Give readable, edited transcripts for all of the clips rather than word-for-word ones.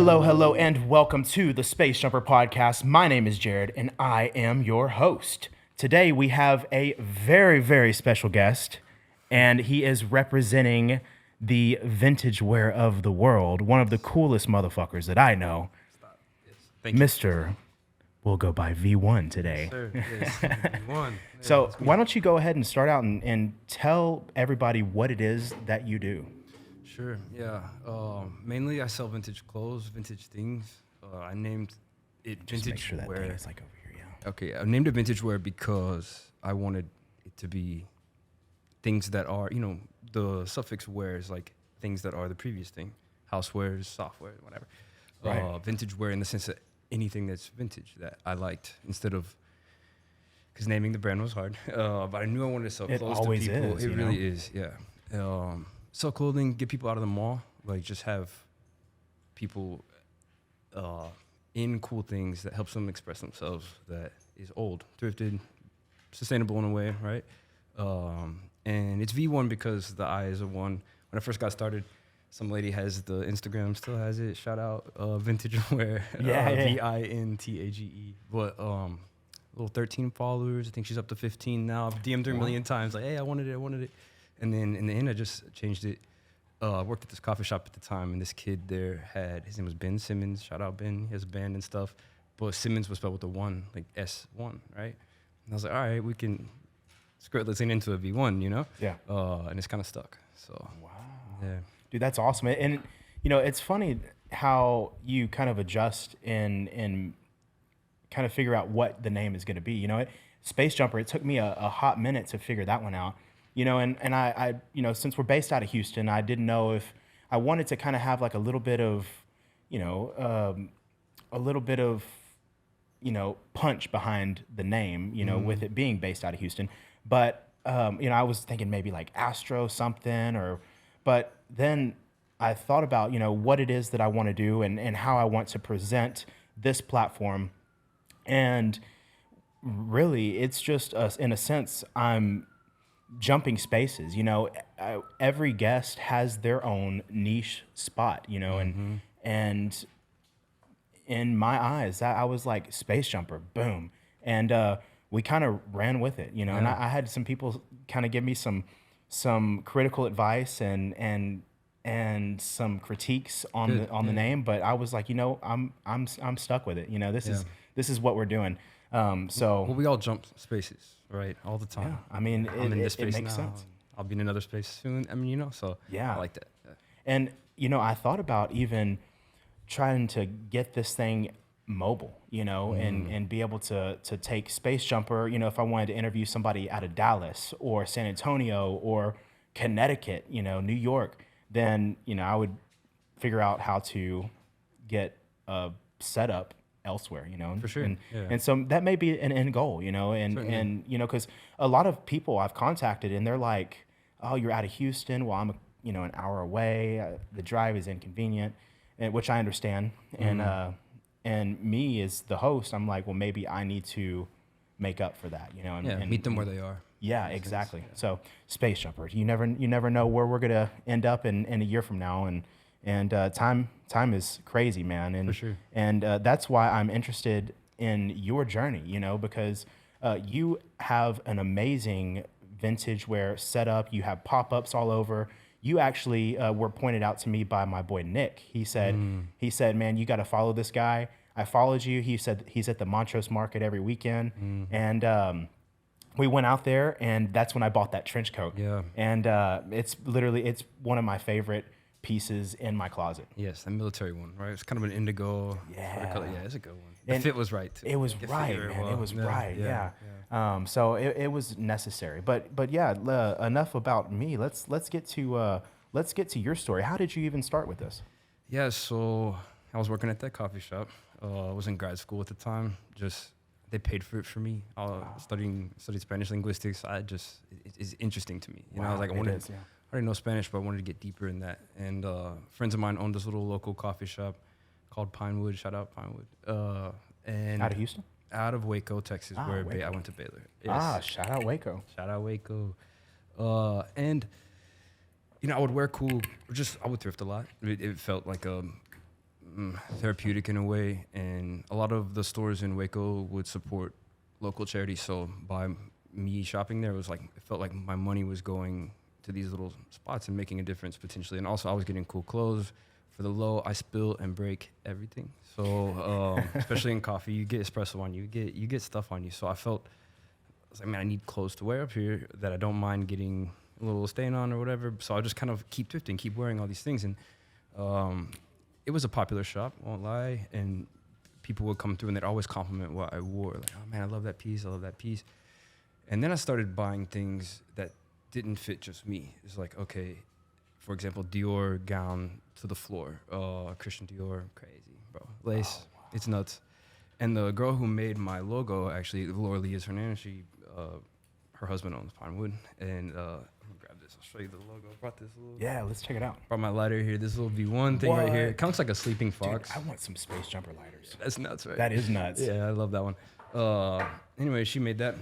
Hello, and welcome to the Spacejumper podcast. My name is Jared, and I am your host. Today, we have a very, very special guest, and he is representing the vintage wear of the world, one of the coolest motherfuckers that I know, Mr. We'll go by V1 today. Sir, yes, V1. So why don't you go ahead and start out and tell everybody what it is that you do? Sure, yeah. Mainly I sell vintage clothes, vintage things. I named it Just vintage make sure that wear. thing is like over here, yeah. Okay, I named it vintage wear because I wanted it to be things that are, the suffix wear is like things that are the previous thing. Housewares, software, whatever. Right. Vintage wear in the sense that anything that's vintage that I liked instead of, because naming the brand was hard, but I knew I wanted to sell It clothes always to people. is, It really is, yeah. Sell clothing, get people out of the mall, like just have people in cool things that helps them express themselves that is old, thrifted, sustainable in a way, right? And it's V1 because the I is a one. When I first got started, some lady has the Instagram, still has it. Shout out Vintage Wear, VINTAGE. But little 13 followers. I think she's up to 15 now. I've DM'd her a million times, like, hey, I wanted it. And then in the end, I just changed it. I worked at this coffee shop at the time, and this kid there his name was Ben Simmons. Shout out Ben, he has a band and stuff. But Simmons was spelled with a one, like S1, right? And I was like, all right, we can let's lean into a V1, Yeah. And it's kind of stuck. So, Wow. yeah. Dude, that's awesome. And, it's funny how you kind of adjust and kind of figure out what the name is going to be. Spacejumper, it took me a hot minute to figure that one out. And I since we're based out of Houston, I didn't know if I wanted to kind of have like a little bit of punch behind the name, with it being based out of Houston. But, I was thinking maybe like Astro something but then I thought about, what it is that I want to do and how I want to present this platform. And really, it's just, in a sense, I'm jumping spaces. Every guest has their own niche spot, and in my eyes, I was like, Spacejumper, boom. And we kind of ran with it, and I had some people kind of give me some critical advice and some critiques on the name, but I was like, I'm stuck with it. This is what we're doing. So we all jump spaces, right? All the time. Yeah, I mean, I'm in this it space makes now. sense. I'll be in another space soon. I mean, so Yeah. I like that. Yeah. And I thought about even trying to get this thing mobile, and be able to take Spacejumper, if I wanted to interview somebody out of Dallas or San Antonio or Connecticut, New York, then, I would figure out how to get a setup elsewhere, For sure. And so that may be an end goal, and because a lot of people I've contacted and they're like, oh, you're out of Houston. Well, I'm, an hour away. The drive is inconvenient, which I understand. And me as the host, I'm like, well, maybe I need to make up for that, and meet them where they are. Yeah, exactly. So Spacejumper, you never know where we're gonna end up in a year from now, and time is crazy, man. And For sure. And that's why I'm interested in your journey, because you have an amazing vintage wear setup. You have pop-ups all over. You actually were pointed out to me by my boy Nick. He said, man, you got to follow this guy. I followed you. He said he's at the Montrose Market every weekend, and we went out there, and that's when I bought that trench coat. Yeah. And it's one of my favorite pieces in my closet. Yes, the military one, right? It's kind of an indigo. Yeah. Color. Yeah, it's a good one. The And fit was right, too. It was It fit right, very man. well. It was right. Yeah. yeah. So it was necessary. But yeah, enough about me. Let's get to your story. How did you even start with this? Yeah, so I was working at that coffee shop. I was in grad school at the time. They paid for it for me. Studied Spanish linguistics. It's interesting to me. I was like, I already know Spanish, but I wanted to get deeper in that. And friends of mine owned this little local coffee shop called Pinewood. Shout out Pinewood. And Out of Houston? Out of Waco, Texas, where Waco. I went to Baylor. Yes. Shout out Waco. Shout out Waco. And I would wear cool. I would thrift a lot. It felt like therapeutic in a way, and a lot of the stores in Waco would support local charities. So by me shopping there, it felt like my money was going to these little spots and making a difference potentially. And also I was getting cool clothes for the low. I spill and break everything. So especially in coffee, you get espresso on you, you get stuff on you. So I was like, man, I need clothes to wear up here that I don't mind getting a little stain on or whatever. So I'll just kind of keep thrifting, keep wearing all these things. And it was a popular shop, won't lie. And people would come through and they'd always compliment what I wore. Like, oh man, I love that piece. I love that piece. And then I started buying things that didn't fit just me. It's like, okay, for example, Dior gown to the floor. Christian Dior, crazy, bro. Lace, it's nuts. And the girl who made my logo, actually, Laura Lee is her name. She, her husband owns Pinewood. And let me grab this. I'll show you the logo. I brought this little. Yeah, let's check it out. Brought my lighter here. This little V1 thing right here. It counts like a sleeping fox. Dude, I want some Spacejumper lighters. That's nuts, right? That is nuts. Yeah, I love that one. Anyway, she made that.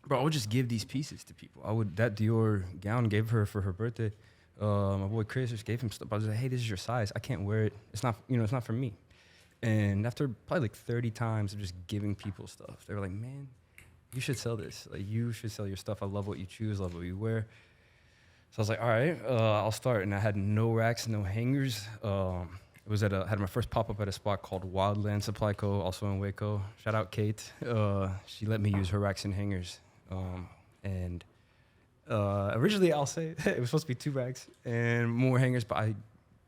Bro, I would just give these pieces to people. That Dior gown gave her for her birthday. My boy Chris just gave him stuff. I was like, hey, this is your size. I can't wear it. It's not, it's not for me. And after probably like 30 times of just giving people stuff, they were like, man, you should sell this. Like, you should sell your stuff. I love what you choose, love what you wear. So I was like, all right, I'll start. And I had no racks, no hangers. It was had my first pop-up at a spot called Wildland Supply Co., also in Waco. Shout out Kate. She let me use her racks and hangers. Originally, I'll say it was supposed to be 2 racks and more hangers, but I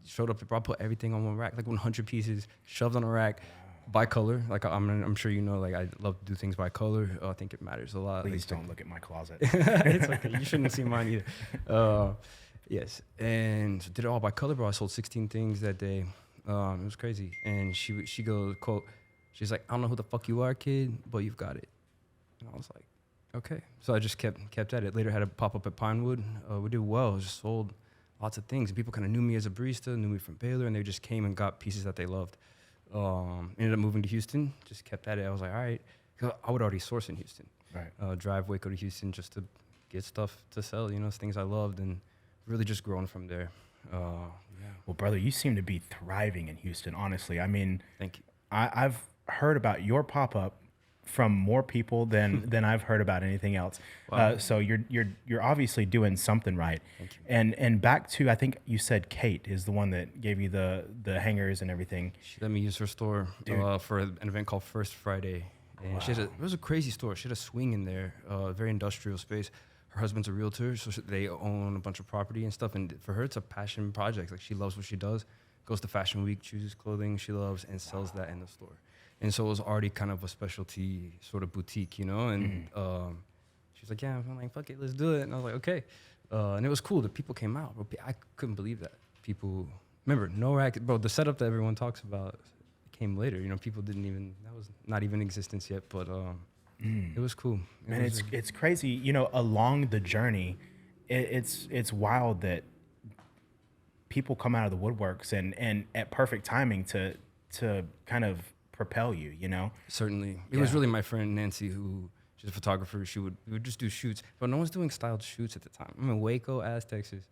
showed up. I put everything on one rack, like 100 pieces, shoved on a rack, by color. Like I'm sure you know, like I love to do things by color. I think it matters a lot. Please don't look at my closet. It's okay. You shouldn't see mine either. Yes, and so did it all by color, bro. I sold 16 things that day. It was crazy. And she goes, quote, she's like, I don't know who the fuck you are, kid, but you've got it. And I was like, okay. So I just kept at it. Later had a pop up at Pinewood. We did well. Just sold lots of things. And people kind of knew me as a barista, knew me from Baylor, and they just came and got pieces that they loved. Ended up moving to Houston. Just kept at it. I was like, all right. 'Cause I would already source in Houston. Right. Drive Waco to Houston just to get stuff to sell. It's things I loved, and really just grown from there. Yeah. Well, brother, you seem to be thriving in Houston. Honestly, I mean, Thank you. I've heard about your pop up from more people than I've heard about anything else. Wow. So you're obviously doing something right. Thank you. And back to, I think you said Kate is the one that gave you the hangers and everything. She let me use her store for an event called First Friday. And it was a crazy store. She had a swing in there, very industrial space. Her husband's a realtor, so they own a bunch of property and stuff. And for her, it's a passion project. Like, she loves what she does, goes to Fashion Week, chooses clothing she loves, and sells that in the store. And so it was already kind of a specialty sort of boutique, And she was like, yeah, I'm like, fuck it, let's do it. And I was like, okay. And it was cool. The people came out. I couldn't believe that. People, remember, no rack, bro, the setup that everyone talks about came later. People didn't even, that was not even in existence yet, but it was cool. Man, it's crazy. Along the journey, it's wild that people come out of the woodworks and at perfect timing to kind of propel you. Certainly. It was really my friend Nancy, who she's a photographer. We would just do shoots, but no one's doing styled shoots at the time. I'm in Waco, as Texas,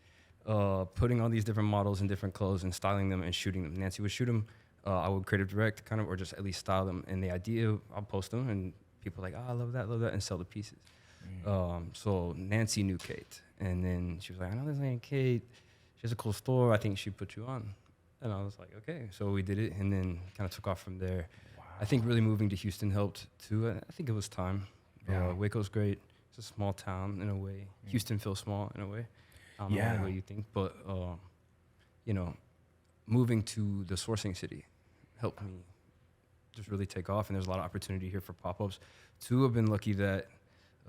putting all these different models in different clothes and styling them and shooting them. Nancy would shoot them. I would creative direct kind of, or just at least style them. And the idea, I'll post them and people are like, oh, I love that, and sell the pieces. So Nancy knew Kate. And then she was like, I know this ain't Kate. She has a cool store. I think she put you on. And I was like, okay. So we did it and then kind of took off from there. Wow. I think really moving to Houston helped too. I think it was time. Yeah. Waco's great. It's a small town in a way. Houston feels small in a way. I don't know what you think, but moving to the sourcing city helped me just really take off, and there's a lot of opportunity here for pop-ups. Two, I've been lucky that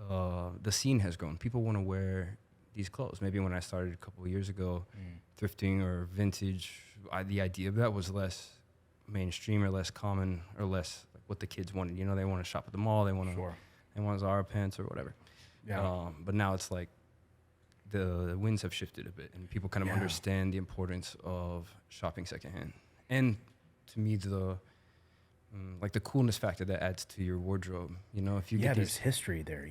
the scene has grown. People want to wear these clothes. Maybe when I started a couple of years ago, thrifting or vintage, the idea of that was less mainstream or less common or less like what the kids wanted. They want to shop at the mall. They want Zara pants or whatever. Yeah. But now it's like the winds have shifted a bit, and people kind of understand the importance of shopping secondhand. And to me, the coolness factor that adds to your wardrobe. If you get there's history there.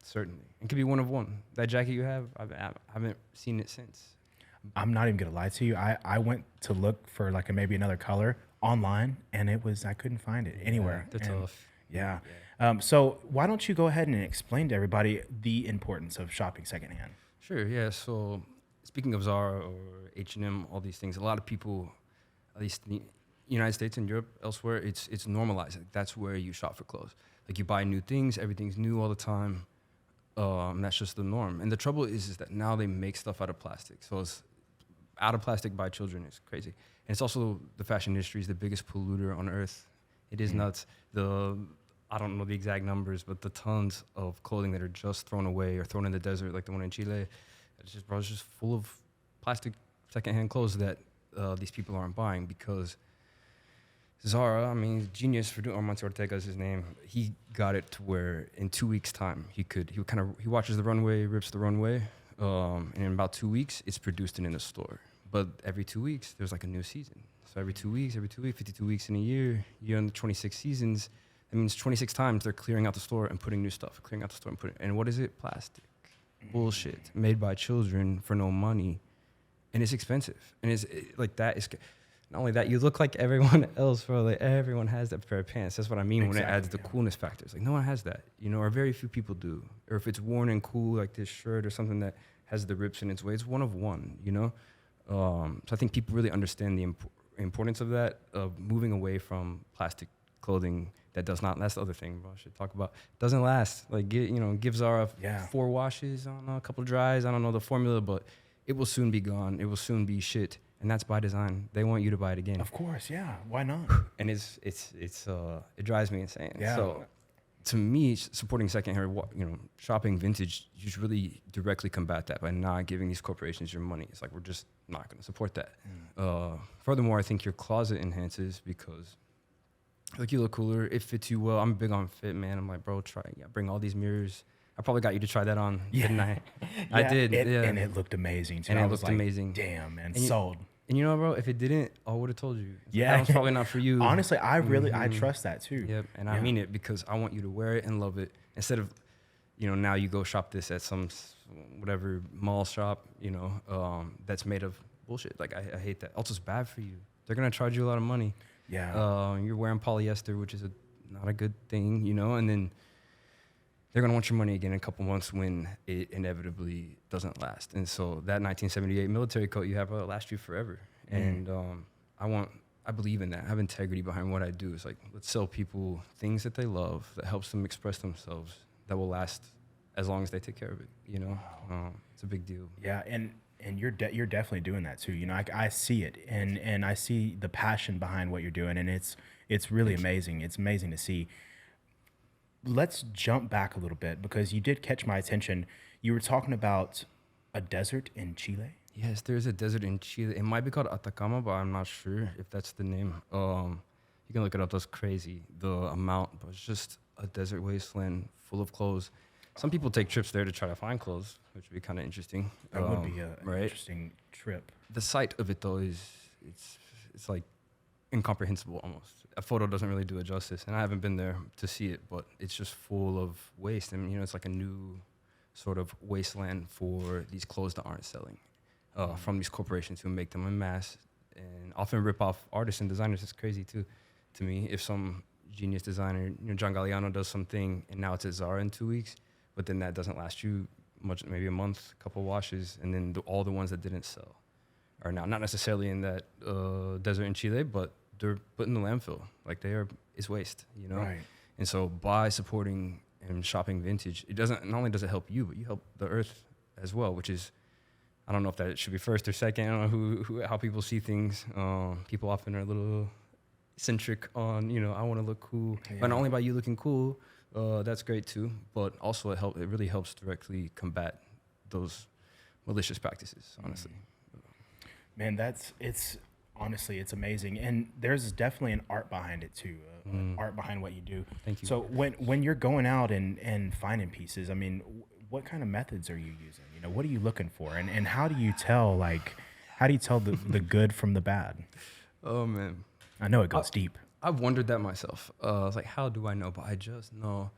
Certainly, it could be one of one. That jacket you have, I haven't seen it since. I'm not even gonna lie to you. I went to look for maybe another color online, and I couldn't find it anywhere. They're And tough. yeah. So why don't you go ahead and explain to everybody the importance of shopping secondhand? Sure, yeah. So speaking of Zara or H&M, all these things, a lot of people, at least in the United States and Europe, elsewhere, it's normalized. Like, that's where you shop for clothes. Like, you buy new things, everything's new all the time. That's just the norm. And the trouble is that now they make stuff out of plastic. So it's out of plastic by children. It's crazy. And it's also, the fashion industry is the biggest polluter on earth. It is nuts. I don't know the exact numbers, but the tons of clothing that are just thrown away or thrown in the desert, like the one in Chile, it's just full of plastic secondhand clothes that these people aren't buying because Zara, I mean, genius for doing, Armando Ortega is his name. He got it to where in 2 weeks' time he watches the runway, rips the runway, and in about 2 weeks it's produced and in a store. But every 2 weeks there's like a new season. So every 2 weeks, 52 weeks in a year, you're on the 26 seasons. That means 26 times they're clearing out the store and putting new stuff, and what is it? Plastic. Bullshit. Made by children for no money. And it's expensive. And like that is, not only that, you look like everyone else, bro. Like, everyone has that pair of pants. That's what I mean when it adds the coolness factors. Like, no one has that, or very few people do. Or if it's worn and cool, like this shirt or something that has the rips in its way, it's one of one, So I think people really understand the importance of that, of moving away from plastic clothing that does not. That's the other thing, bro. I should talk about. Doesn't last. Like, give Zara 4 washes, I don't know, a couple dries. I don't know the formula, but it will soon be gone. It will soon be shit, and that's by design. They want you to buy it again. Of course, yeah. Why not? And it drives me insane. Yeah. So, to me, supporting secondhand, shopping vintage, you should really directly combat that by not giving these corporations your money. It's like, we're just not going to support that. Furthermore, I think your closet enhances because, like, you look cooler. It fits you well. I'm big on fit, man. I'm like, bro, bring all these mirrors. I probably got you to try that on, didn't I? I did. And it looked amazing too. And it looked amazing. Damn, man, And sold. And bro, if it didn't, I would have told you. Yeah, that was probably not for you. Honestly, I trust that too. Yep, and I mean it because I want you to wear it and love it. Instead of, now you go shop this at some whatever mall shop, that's made of bullshit. Like, I hate that. Also, it's bad for you. They're gonna charge you a lot of money. Yeah. You're wearing polyester, which is not a good thing, and then they're going to want your money again in a couple months when it inevitably doesn't last. And so that 1978 military coat you have will last you forever. And I believe in that. I have integrity behind what I do. It's like, let's sell people things that they love, that helps them express themselves, that will last as long as they take care of it, Wow. It's a big deal. Yeah, and you're definitely doing that too. I see it, and I see the passion behind what you're doing, and it's really amazing. It's amazing to see. Let's jump back a little bit because you did catch my attention. You were talking about a desert in Chile. Yes, there's a desert in Chile. It might be called Atacama, but I'm not sure if that's the name. You can look it up. That's crazy, the amount. But it's just a desert wasteland full of clothes. Some people take trips there to try to find clothes, which would be kind of interesting. That would be an interesting trip. The sight of it, though, it's like incomprehensible almost. A photo doesn't really do it justice, and I haven't been there to see it, but it's just full of waste. And, it's like a new sort of wasteland for these clothes that aren't selling from these corporations who make them en masse and often rip off artists and designers. It's crazy, too, to me. If some genius designer, John Galliano, does something and now it's at Zara in 2 weeks, but then that doesn't last you much, maybe a month, a couple washes, and then all the ones that didn't sell are now not necessarily in that desert in Chile, but they're put in the landfill. Like, it's waste, Right. And so by supporting and shopping vintage, not only does it help you, but you help the earth as well, which is, I don't know if that should be first or second. I don't know how people see things. People often are a little eccentric on, I want to look cool. Yeah. But not only by you looking cool, that's great too, but also it really helps directly combat those malicious practices, honestly. Man, honestly, it's amazing. And there's definitely an art behind it too, art behind what you do. Thank you. So when you're going out and finding pieces, I mean, what kind of methods are you using? What are you looking for? And how do you tell, the good from the bad? Oh, man. I know it goes deep. I've wondered that myself. I was like, how do I know? But I just know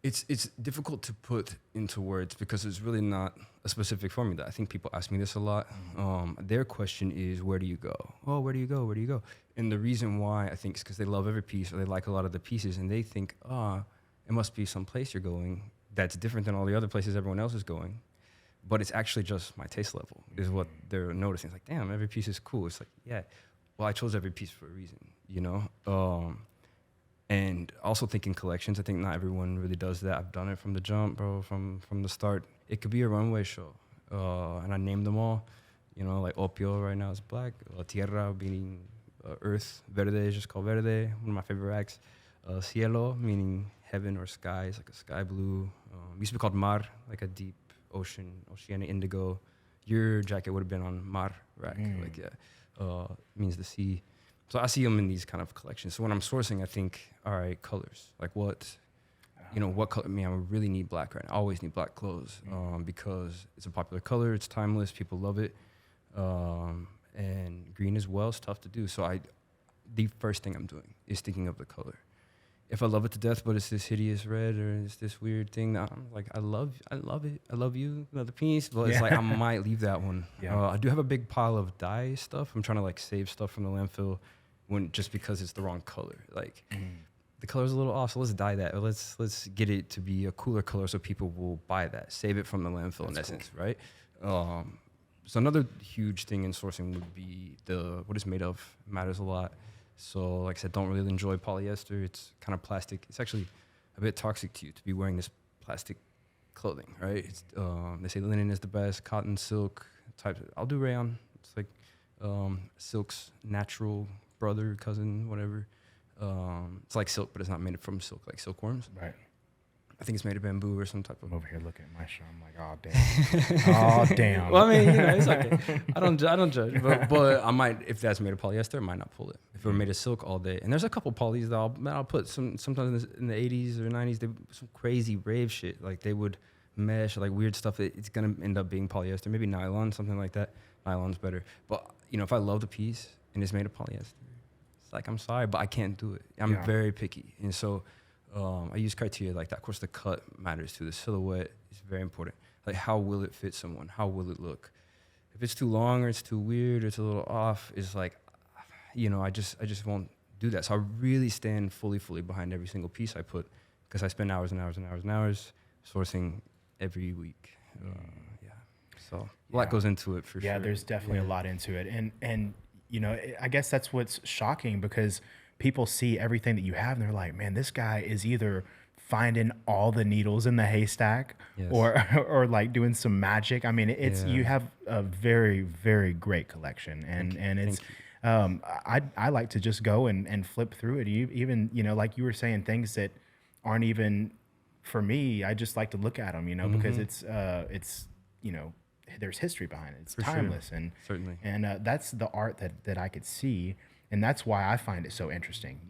It's difficult to put into words because it's really not a specific formula. I think people ask me this a lot. Their question is, where do you go? Oh, where do you go? Where do you go? And the reason why I think is because they love every piece or they like a lot of the pieces and they think, it must be some place you're going that's different than all the other places everyone else is going. But it's actually just my taste level is what they're noticing. It's like, damn, every piece is cool. It's like, yeah, well, I chose every piece for a reason, you know? And also thinking collections. I think not everyone really does that. I've done it from the jump, bro, from the start. It could be a runway show. And I named them all, you know, like Opio right now is black. Tierra meaning earth. Verde is just called Verde, one of my favorite acts. Cielo meaning heaven or sky, is like a sky blue. Used to be called Mar, like a deep ocean, oceanic indigo. Your jacket would have been on Mar rack, like, yeah, means the sea. So I see them in these kind of collections. So when I'm sourcing, I think, all right, colors. Like what color? I mean, I really need black right now. I always need black clothes because it's a popular color. It's timeless. People love it. And green as well is tough to do. So the first thing I'm doing is thinking of the color. If I love it to death, but it's this hideous red or it's this weird thing, that I'm like, I love it. I love you, another piece. But it's like, I might leave that one. Yeah. I do have a big pile of dye stuff. I'm trying to like save stuff from the landfill just because it's the wrong color. Like the color's a little off, so let's dye that. Or let's get it to be a cooler color so people will buy that. Save it from the landfill. That's in essence, cool. Right? So another huge thing in sourcing would be what it's made of matters a lot. So like I said, don't really enjoy polyester. It's kind of plastic. It's actually a bit toxic to you to be wearing this plastic clothing, right? It's, they say linen is the best, cotton, silk types. I'll do rayon. It's like silk's natural brother, cousin, whatever. It's like silk, but it's not made from silk, like silkworms. Right. I think it's made of bamboo or some type of. I'm over here looking at my show. I'm like, oh damn, oh damn. Well, I mean, it's okay. I don't judge, but I might, if that's made of polyester, I might not pull it. If it were made of silk all day, and there's a couple polys that I'll put sometimes in the 80s or 90s, they some crazy rave shit. Like they would mesh, like weird stuff. It's gonna end up being polyester, maybe nylon, something like that. Nylon's better, but if I love the piece and it's made of polyester, it's like I'm sorry, but I can't do it. I'm very picky, and so. I use criteria like that. Of course, the cut matters too. The silhouette is very important. Like, how will it fit someone? How will it look? If it's too long or it's too weird or it's a little off, it's like, I just won't do that. So I really stand fully behind every single piece I put because I spend hours and hours and hours and hours sourcing every week. So a lot goes into it for sure. Yeah, there's definitely a lot into it. And I guess that's what's shocking because people see everything that you have and they're like, man, this guy is either finding all the needles in the haystack or like doing some magic. I mean, you have a very, very great collection. And it's, I like to just go and flip through it. Even, like you were saying, things that aren't even for me, I just like to look at them, because it's there's history behind it. It's for timeless. Sure. And certainly. And that's the art that I could see. And that's why I find it so interesting,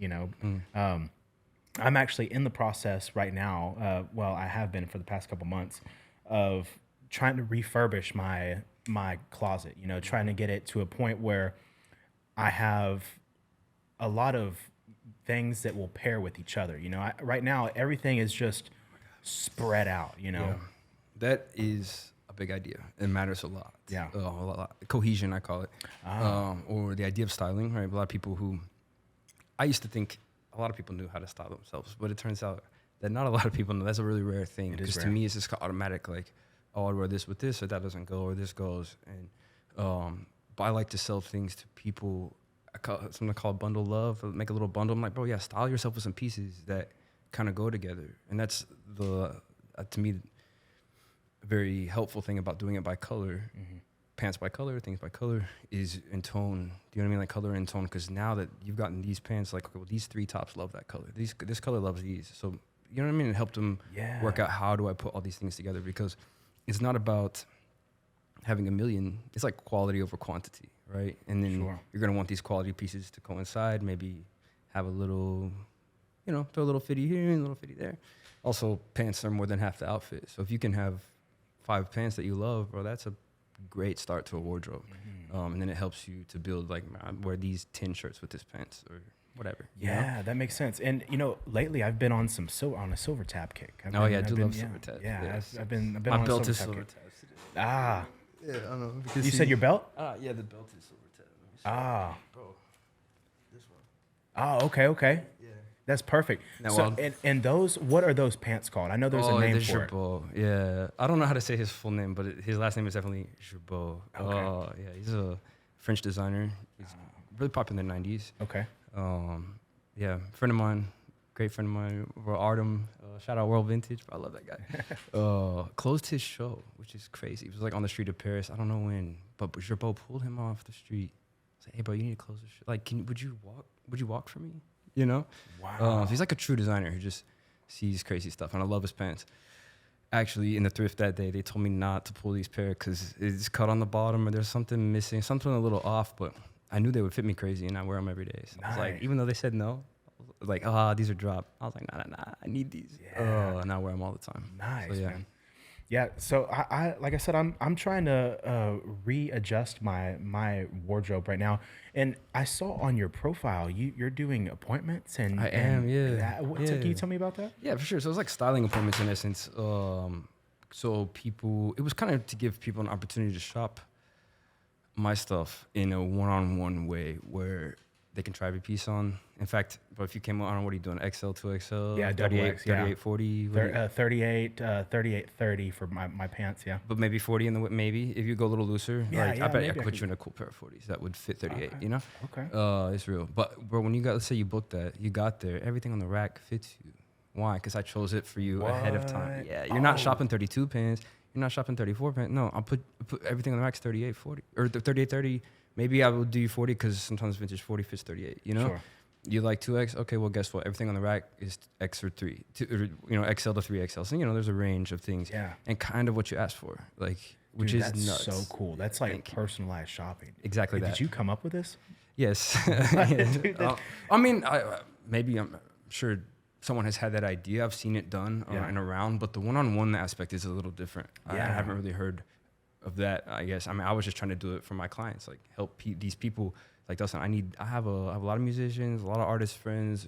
I'm actually in the process right now. I have been for the past couple months of trying to refurbish my closet, trying to get it to a point where I have a lot of things that will pair with each other. Right now, everything is just spread out, Yeah. That is a big idea. It matters a lot. Yeah. A lot. Cohesion, I call it. Or the idea of styling, right? A lot of people I used to think a lot of people knew how to style themselves, but it turns out that not a lot of people know. That's a really rare thing. Because to me, it's just automatic, like, oh, I wear this with this, or that doesn't go, or this goes. And but I like to sell things to people. Something I call bundle love. Make a little bundle. I'm like, bro, style yourself with some pieces that kind of go together. And that's to me, a very helpful thing about doing it by color. Pants by color, things by color, is in tone. Do you know what I mean? Like color and tone. Because now that you've gotten these pants, like, okay, well, these three tops love that color. This color loves these. So, you know what I mean? It helped them work out how do I put all these things together. Because it's not about having a million. It's like quality over quantity, right? And then you're going to want these quality pieces to coincide. Maybe have a little, throw a little fitty here and a little fitty there. Also, pants are more than half the outfit. So if you can have 5 pants that you love, bro, that's a great start to a wardrobe. And then it helps you to build, like, I wear these 10 shirts with this pants, or whatever. Yeah, that makes sense. And lately I've been on on a silver tab kick. I do love silver tabs. Yeah, I've been My on belt a is silver silver tab tabs kick. today. Ah, Yeah, I don't know. you said your belt? Yeah, the belt is silver tab. Let me see. Ah, Bro, this one. oh, okay. Yeah. That's perfect. Now, So, well- and those, what are those pants called? I know there's a name there's for it. Gerbeau. Yeah, I don't know how to say his full name, but his last name is definitely Gerbeau. Okay. Yeah, he's a French designer. He's really popular in the 90s. Okay. Yeah, friend of mine, great friend of mine, Brottem. Shout out World Vintage. I love that guy. Closed his show, which is crazy. It was like on the street of Paris. I don't know when, but Gerbeau pulled him off the street. Said, "Hey, bro, you need to close this show. Like, would you walk? Would you walk for me? You know?" Wow. He's like a true designer who just sees crazy stuff, and I love his pants. Actually, in the thrift that day, they told me not to pull these pair because it's cut on the bottom or there's something missing, something a little off, but I knew they would fit me crazy, and I wear them every day. So I was like, even though they said no, like, these are dropped. I was like, nah, I need these. Yeah. And I wear them all the time. Nice, So, yeah. man. Yeah, so I like I said, I'm trying to readjust my wardrobe right now, and I saw on your profile you're doing appointments and I am, yeah. So can you tell me about that? Yeah, for sure. So it was like styling appointments in essence. So people, it was kind of to give people an opportunity to shop my stuff in a one-on-one way where they can try every piece on. In fact, but if you came on, what are you doing? XL to XL? Yeah, double X, yeah. 38, 40? 38, 30 for my pants, yeah. But maybe 40 in the maybe if you go a little looser. Yeah, like, yeah, I bet maybe I I could put could- you in a cool pair of 40s that would fit 38, Okay. you know? Okay. It's real. But bro, when you got, let's say you booked that, you got there, everything on the rack fits you. Why? Because I chose it for you ahead of time. What? Yeah, you're not Oh. shopping 32 pants. You're not shopping 34 pants. No, I'll put everything on the rack's 38, 40 or 38, 30. Maybe I will do you 40 because sometimes vintage 40 fits 38. You know. Sure. You like 2X? Okay, well, guess what? Everything on the rack is X or 3, XL to 3XL. So, there's a range of things. Yeah. And kind of what you asked for, like, which Dude, is that's nuts. so cool. That's like Thank you. personalized shopping. Exactly Did that. you come up with this? Yes. Dude, that- I mean, maybe I'm sure someone has had that idea. I've seen it done Yeah. and around, but the one-on-one aspect is a little different. I Yeah. haven't really heard of that, I guess. I mean, I was just trying to do it for my clients, like help these people. Like Dustin, I have a lot of musicians, a lot of artist friends,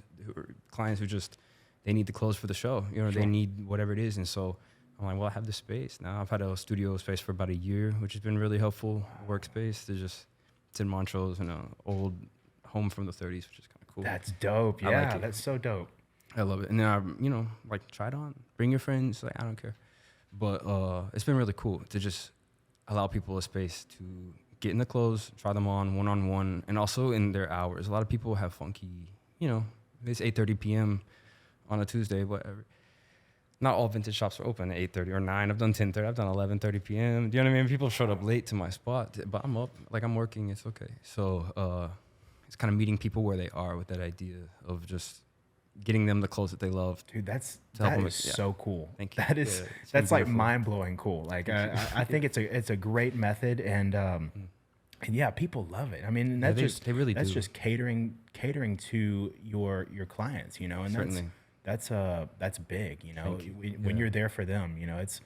clients who just, they need the clothes for the show. Sure. They need whatever it is. And so I'm like, well, I have this space now. I've had a studio space for about a year, which has been really helpful. Workspace to just, it's in Montrose, old home from the 30s, which is kind of cool. That's dope. I Yeah, like it. that's so dope. I love it. And then I, try it on, bring your friends. Like, I don't care. But it's been really cool to just allow people a space to get in the clothes, try them on one-on-one, and also in their hours. A lot of people have funky, it's 8:30 p.m. on a Tuesday, whatever. Not all vintage shops are open at 8:30 or 9. I've done 10:30. I've done 11:30 p.m. Do you know what I mean? People showed up late to my spot, but I'm up. Like, I'm working. It's okay. So it's kind of meeting people where they are with that idea of just getting them the clothes that they love. Dude, that help them is with- yeah. so cool. Thank you. That is Yeah, it's been that's like beautiful. mind blowing cool. Like I think it's a great method, and yeah, people love it. I mean, Yeah, that's they really that's do. just catering to your clients, and Certainly. that's big, Thank you. when Yeah. you're there for them, it's.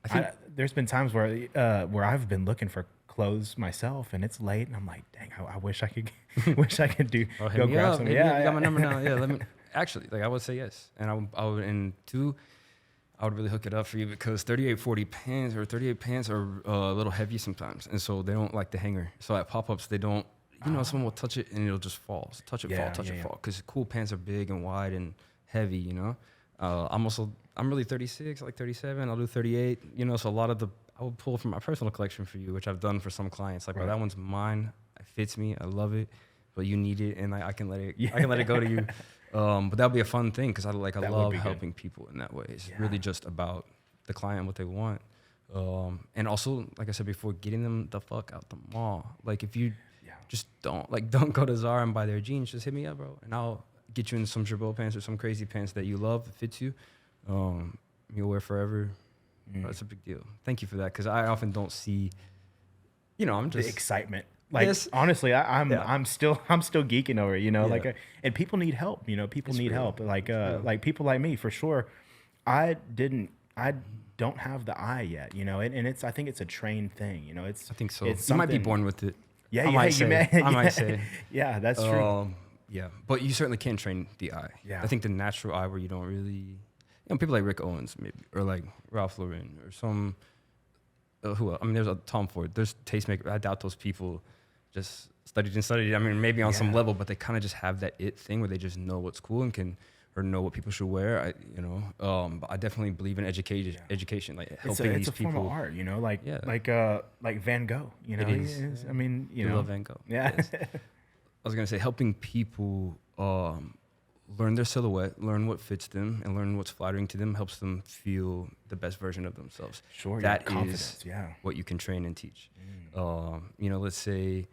think- There's been times where I've been looking for clothes myself, and it's late, and I'm like, dang, I wish I could, wish I could do Oh, hit go me grab up. some. Hit me Yeah, up. You got my yeah. number now. Yeah, let me. Actually, I would say yes, and I would, and two, I would really hook it up for you because 38-40 pants or 38 pants are a little heavy sometimes, and so they don't like the hanger. So at pop-ups, they don't. Someone will touch it and it'll just fall. So touch it, Yeah, fall, touch yeah, it, yeah. fall. Because cool pants are big and wide and heavy. I'm really 36, I like 37. I'll do 38. So a lot of I would pull from my personal collection for you, which I've done for some clients. Like, Right. that one's mine. It fits me. I love it. But you need it, and I can let it. Yeah. I can let it go to you. But that'll be a fun thing because I That would love be good. helping people in that way. It's Yeah. really just about the client and what they want. And also, like I said before, getting them the fuck out the mall. Like, if you Yeah. just don't go to Zara and buy their jeans, just hit me up, bro, and I'll get you in some Gerbeau pants or some crazy pants that you love, that fits you. You'll wear forever. That's a big deal. Thank you for that, because I often don't see. I'm The just excitement. Like, Yes. honestly, I'm Yeah. I'm still geeking over it, Yeah. like, and people need help, people It's need real. help. Like, real. like people like me, for sure. I don't have the eye yet, and I think it's a trained thing, I think so. It's You might be something- born with it. Yeah, I might say. I might say. Yeah, that's true. Yeah, but you certainly can train the eye. Yeah. I think the natural eye where you don't really, people like Rick Owens maybe, or like Ralph Lauren, or some, who else? I mean, there's a Tom Ford. There's tastemakers. I doubt those people just studied and studied. I mean, maybe on some level, but they kind of just have that it thing where they just know what's cool and can, or know what people should wear. But I definitely believe in education, like helping these people. It's a form of art, like Van Gogh. You know, it is. I mean, I love Van Gogh. Yeah. Yes. I was gonna say helping people learn their silhouette, learn what fits them, and learn what's flattering to them helps them feel the best version of themselves. Sure, that confidence. is what you can train and teach. Let's say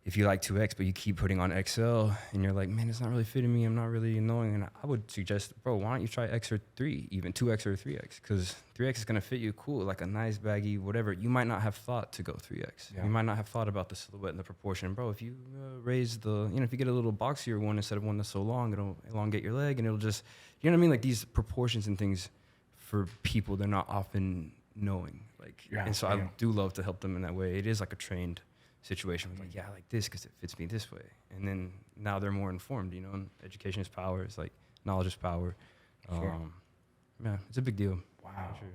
if you like 2X, but you keep putting on XL, and you're like, man, it's not really fitting me. I'm not really knowing. And I would suggest, bro, why don't you try X or 3, even 2X or 3X? Because 3X is going to fit you cool, like a nice baggy, whatever. You might not have thought to go 3X. Yeah. You might not have thought about the silhouette and the proportion. Bro, if you raise if you get a little boxier one instead of one that's so long, it'll elongate your leg, and it'll just, you know what I mean? Like these proportions and things for people they're not often knowing. And so I do love to help them in that way. It is like a trained situation. Like, I like this because it fits me this way. And then now they're more informed, and education is power. It's like knowledge is power. Sure. Yeah, it's a big deal. Wow. Sure.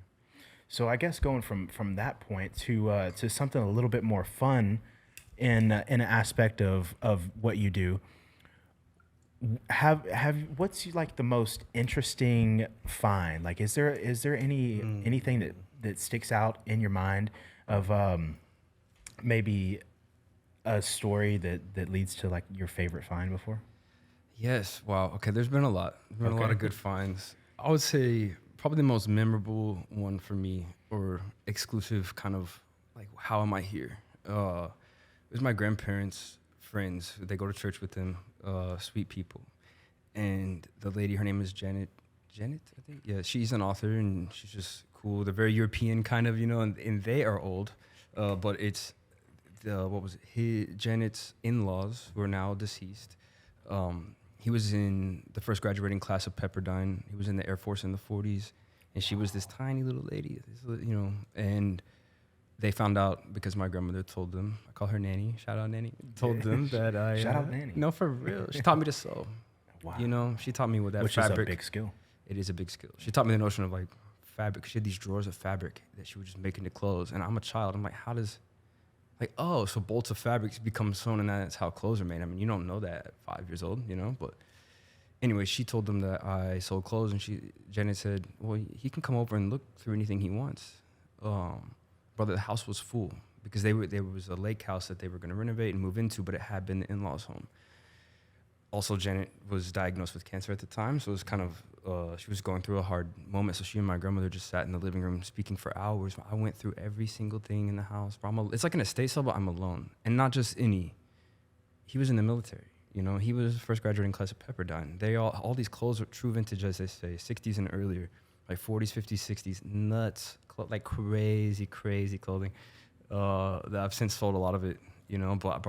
So I guess going from that point to something a little bit more fun in an aspect of what you do, what's like the most interesting find? Like, is there anything that sticks out in your mind of maybe a story that leads to like your favorite find before? Yes. Wow. Okay. There's been a lot. There's been a lot of good finds. I would say probably the most memorable one for me, or exclusive kind of like, how am I here? It was my grandparents' friends. They go to church with them, sweet people. And the lady, her name is Janet, I think. Yeah. She's an author and she's just cool. They're very European kind of, and they are old, but it's, Janet's in-laws who are now deceased. He was in the first graduating class of Pepperdine. He was in the Air Force in the 40s, and she was this tiny little lady, and they found out because my grandmother told them, I call her Nanny, shout out Nanny, told them that I... Shout out Nanny. No, for real. She taught me to sew. Wow. She taught me with that Which fabric. Which is a big skill. It is a big skill. She taught me the notion of like fabric. She had these drawers of fabric that she would just make into clothes, and I'm a child. I'm like, how does... Like, oh, so bolts of fabric become sewn, and that's how clothes are made. I mean, you don't know that at 5 years old, But anyway, she told them that I sold clothes, and Janet said, well, he can come over and look through anything he wants. Brother, the house was full because there was a lake house that they were going to renovate and move into, but it had been the in-laws' home. Also, Janet was diagnosed with cancer at the time, so it was kind of, she was going through a hard moment. So she and my grandmother just sat in the living room speaking for hours. I went through every single thing in the house. It's like an estate sale, but I'm alone. And not just any. He was in the military. He was first graduating class at Pepperdine. All these clothes are true vintage, as they say, 60s and earlier, like 40s, 50s, 60s, nuts, like crazy clothing. That I've since sold a lot of it. But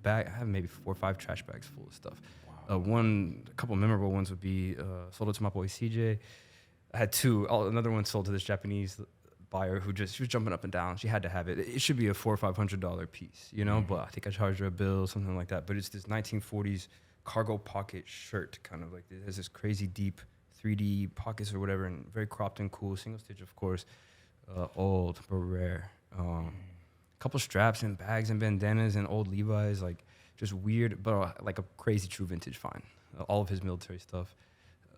I have maybe 4 or 5 trash bags full of stuff. Wow. A couple memorable ones would be sold it to my boy CJ. I had 2. Another one sold to this Japanese buyer she was jumping up and down. She had to have it. It should be a $400 or $500 piece, but I think I charged her a bill, something like that. But it's this 1940s cargo pocket shirt, kind of like it has this crazy deep 3D pockets or whatever, and very cropped and cool, single stitch, of course, old but rare. Couple straps and bags and bandanas and old Levi's, like just weird, but like a crazy true vintage find. All of his military stuff.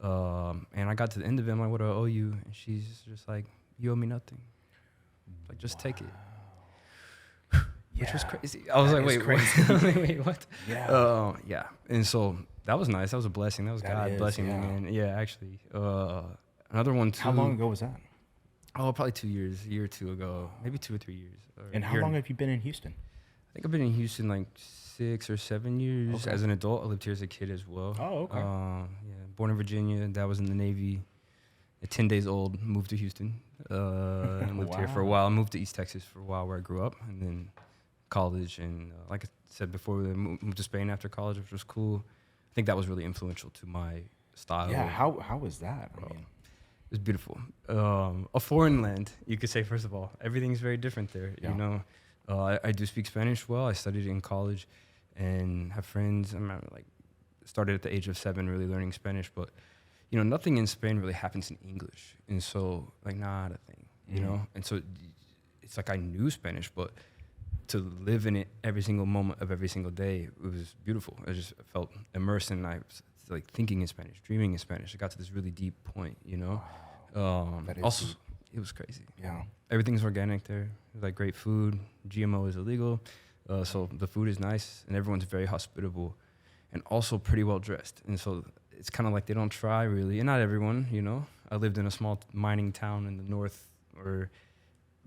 And I got to the end of it, I'm like, what do I owe you? And she's just like, you owe me nothing. Like, just take it. Which was crazy. I was like, wait, what? Wait, what? Yeah. Yeah. And so that was nice. That was a blessing. That was God blessing me, man. Yeah, actually. Another one too. How long ago was that? Oh, probably 2 years, a year or two ago, maybe 2 or 3 years. And how long have you been in Houston? I think I've been in Houston like 6 or 7 years. Okay. As an adult, I lived here as a kid as well. Oh, okay. Born in Virginia. Dad was in the Navy. At 10 days old, moved to Houston. And lived here for a while. I moved to East Texas for a while where I grew up. And then college. And like I said before, we moved to Spain after college, which was cool. I think that was really influential to my style. Yeah, how was that? I mean, it was beautiful. A foreign land, you could say, first of all. Everything's very different there, I do speak Spanish well. I studied it in college and have friends. I'm like started at the age of 7, really learning Spanish, but you know, nothing in Spain really happens in English, and so like not a thing, you know. And so it's like I knew Spanish, but to live in it every single moment of every single day, it was beautiful. I just felt immersed, and I was like thinking in Spanish, dreaming in Spanish. I got to this really deep point, you know. Also, deep. It was crazy. Yeah, everything's organic there. Like great food. GMO is illegal, so the food is nice, and everyone's very hospitable, and also pretty well dressed. And so it's kind of like they don't try really, and not everyone, you know. I lived in a small mining town in the north,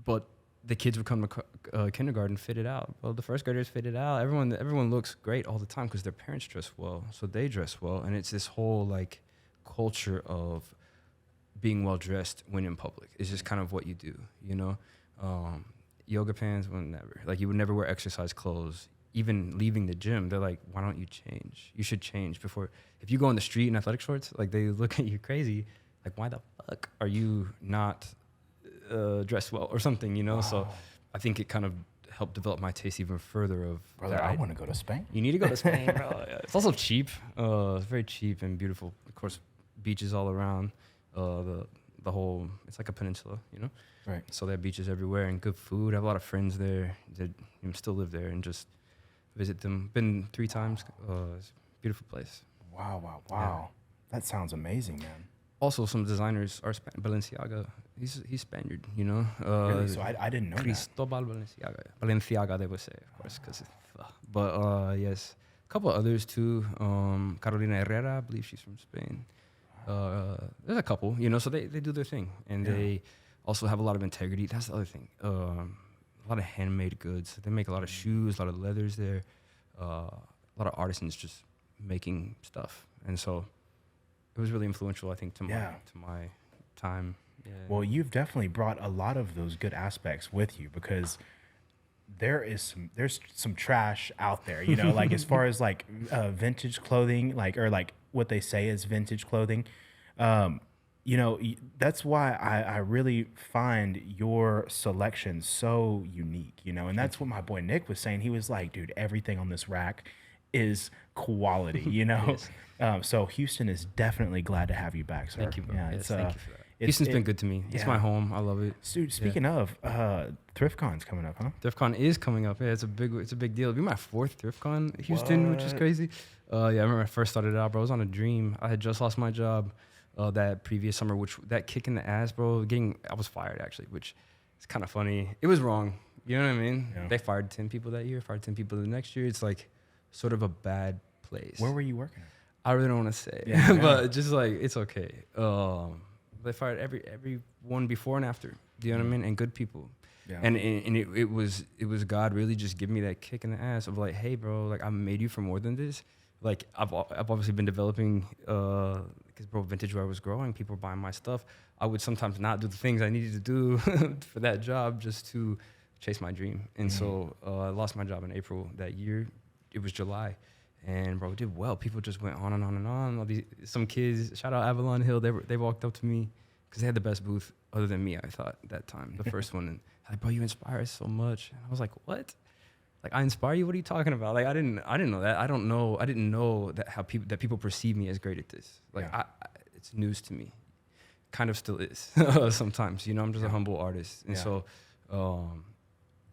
but the kids would come to kindergarten fitted out. Well, the first graders fitted out. Everyone looks great all the time because their parents dress well, so they dress well, and it's this whole like culture of being well dressed when in public. It's just kind of what you do, you know. Yoga pants, well, never. Like you would never wear exercise clothes. Even leaving the gym, they're like, "Why don't you change? You should change before." If you go on the street in athletic shorts, like they look at you crazy. Like, why the fuck are you not dressed well or something, you know? Wow. So I think it kind of helped develop my taste even further of brother, I want to go to Spain. You need to go to Spain, bro. Yeah. It's also cheap. It's very cheap and beautiful. Of course, beaches all around. The whole, it's like a peninsula, you know? Right. So there are beaches everywhere and good food. I have a lot of friends there that still live there and just visit them. Been 3 times. It's a beautiful place. Wow. Yeah. That sounds amazing, man. Also, some designers are Balenciaga. He's Spaniard, you know. Really? So I didn't know Cristobal Balenciaga, they would say, of course, because. But yes, a couple others too. Carolina Herrera, I believe she's from Spain. There's a couple, you know. So they do their thing, and they also have a lot of integrity. That's the other thing. A lot of handmade goods. They make a lot of shoes, a lot of leathers there. A lot of artisans just making stuff, and so. It was really influential, I think, to my time. Yeah. Well, you've definitely brought a lot of those good aspects with you because there's some trash out there, you know, like as far as like vintage clothing, or what they say is vintage clothing. You know, that's why I really find your selection so unique, you know, and that's what my boy Nick was saying. He was like, dude, everything on this rack is quality, you know. So Houston is definitely glad to have you back, sir. Thank you, bro. Yeah, yes, thank you for that. Houston's been good to me. It's my home. I love it. Dude, speaking of, ThriftCon's coming up, huh? ThriftCon is coming up. Yeah, it's a big deal. It'll be my 4th ThriftCon, Houston, which is crazy. Yeah, I remember I first started out, bro. I was on a dream. I had just lost my job that previous summer, that kick in the ass, bro. I was fired actually, which is kind of funny. It was wrong. You know what I mean? Yeah. They fired 10 people that year, fired 10 people the next year. It's like sort of a bad place. Where were you working at? I really don't want to say, but just like it's okay. They fired everyone before and after. Do you know what I mean? And good people. Yeah. And it was God really just giving me that kick in the ass of like, hey, bro, like I made you for more than this. Like I've obviously been developing because bro, VINTAGEWARE was growing. People were buying my stuff. I would sometimes not do the things I needed to do for that job just to chase my dream. And so I lost my job in April that year. It was July. And bro, did well. People just went on and on and on. Some kids, shout out Avalon Hill, they walked up to me because they had the best booth other than me, I thought, that time, the first one. And like, bro, you inspire us so much. And I was like, what? Like, I inspire you? What are you talking about? Like, I didn't know that. I didn't know that people perceive me as great at this. Like, it's news to me. Kind of still is sometimes. You know, I'm just a humble artist. And so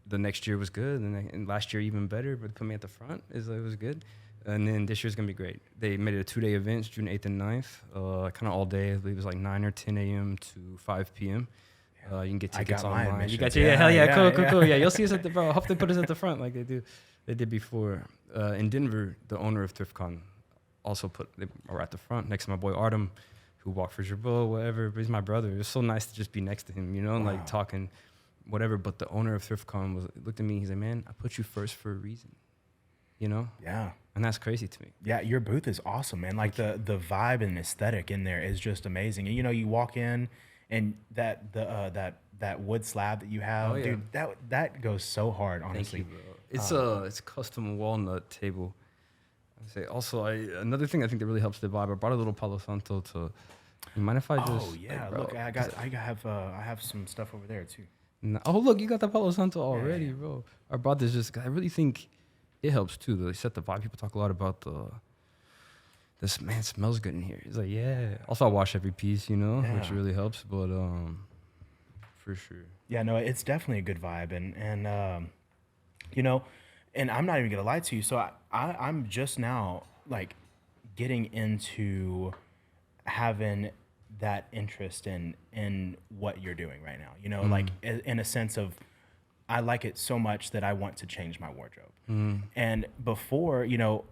the next year was good. And last year even better, but put me at the front. It was good. And then this year's going to be great. They made it a 2-day event, June 8th and 9th, kind of all day. I believe it was like 9 or 10 a.m. to 5 p.m. You can get tickets online. You got your, hell yeah, cool. Yeah, you'll see us at the, bro, I hope they put us at the front like they did before. In Denver, the owner of ThriftCon also they were at the front next to my boy Artem, who walked for Gerbo, whatever. But he's my brother. It was so nice to just be next to him, you know, and like talking, whatever. But the owner of ThriftCon looked at me, he's like, man, I put you first for a reason. You know? Yeah. And that's crazy to me. Yeah, your booth is awesome, man. Like the vibe and aesthetic in there is just amazing. And you know, you walk in and that wood slab that you have, dude, that goes so hard, honestly. Thank you, bro. It's a custom walnut table. Also, another thing I think that really helps the vibe. I brought a little Palo Santo to. You mind if I just? Oh yeah, look, I have some stuff over there too. Oh look, you got the Palo Santo already, bro. I brought this just. I really think it helps too. To set the vibe. People talk a lot about this man smells good in here. He's like, yeah. Also, I wash every piece, you know, which really helps. But for sure. Yeah, no, it's definitely a good vibe, and you know, and I'm not even gonna lie to you. So I'm just now like getting into having that interest in what you're doing right now. You know, like in a sense of I like it so much that I want to change my wardrobe. And before, you know,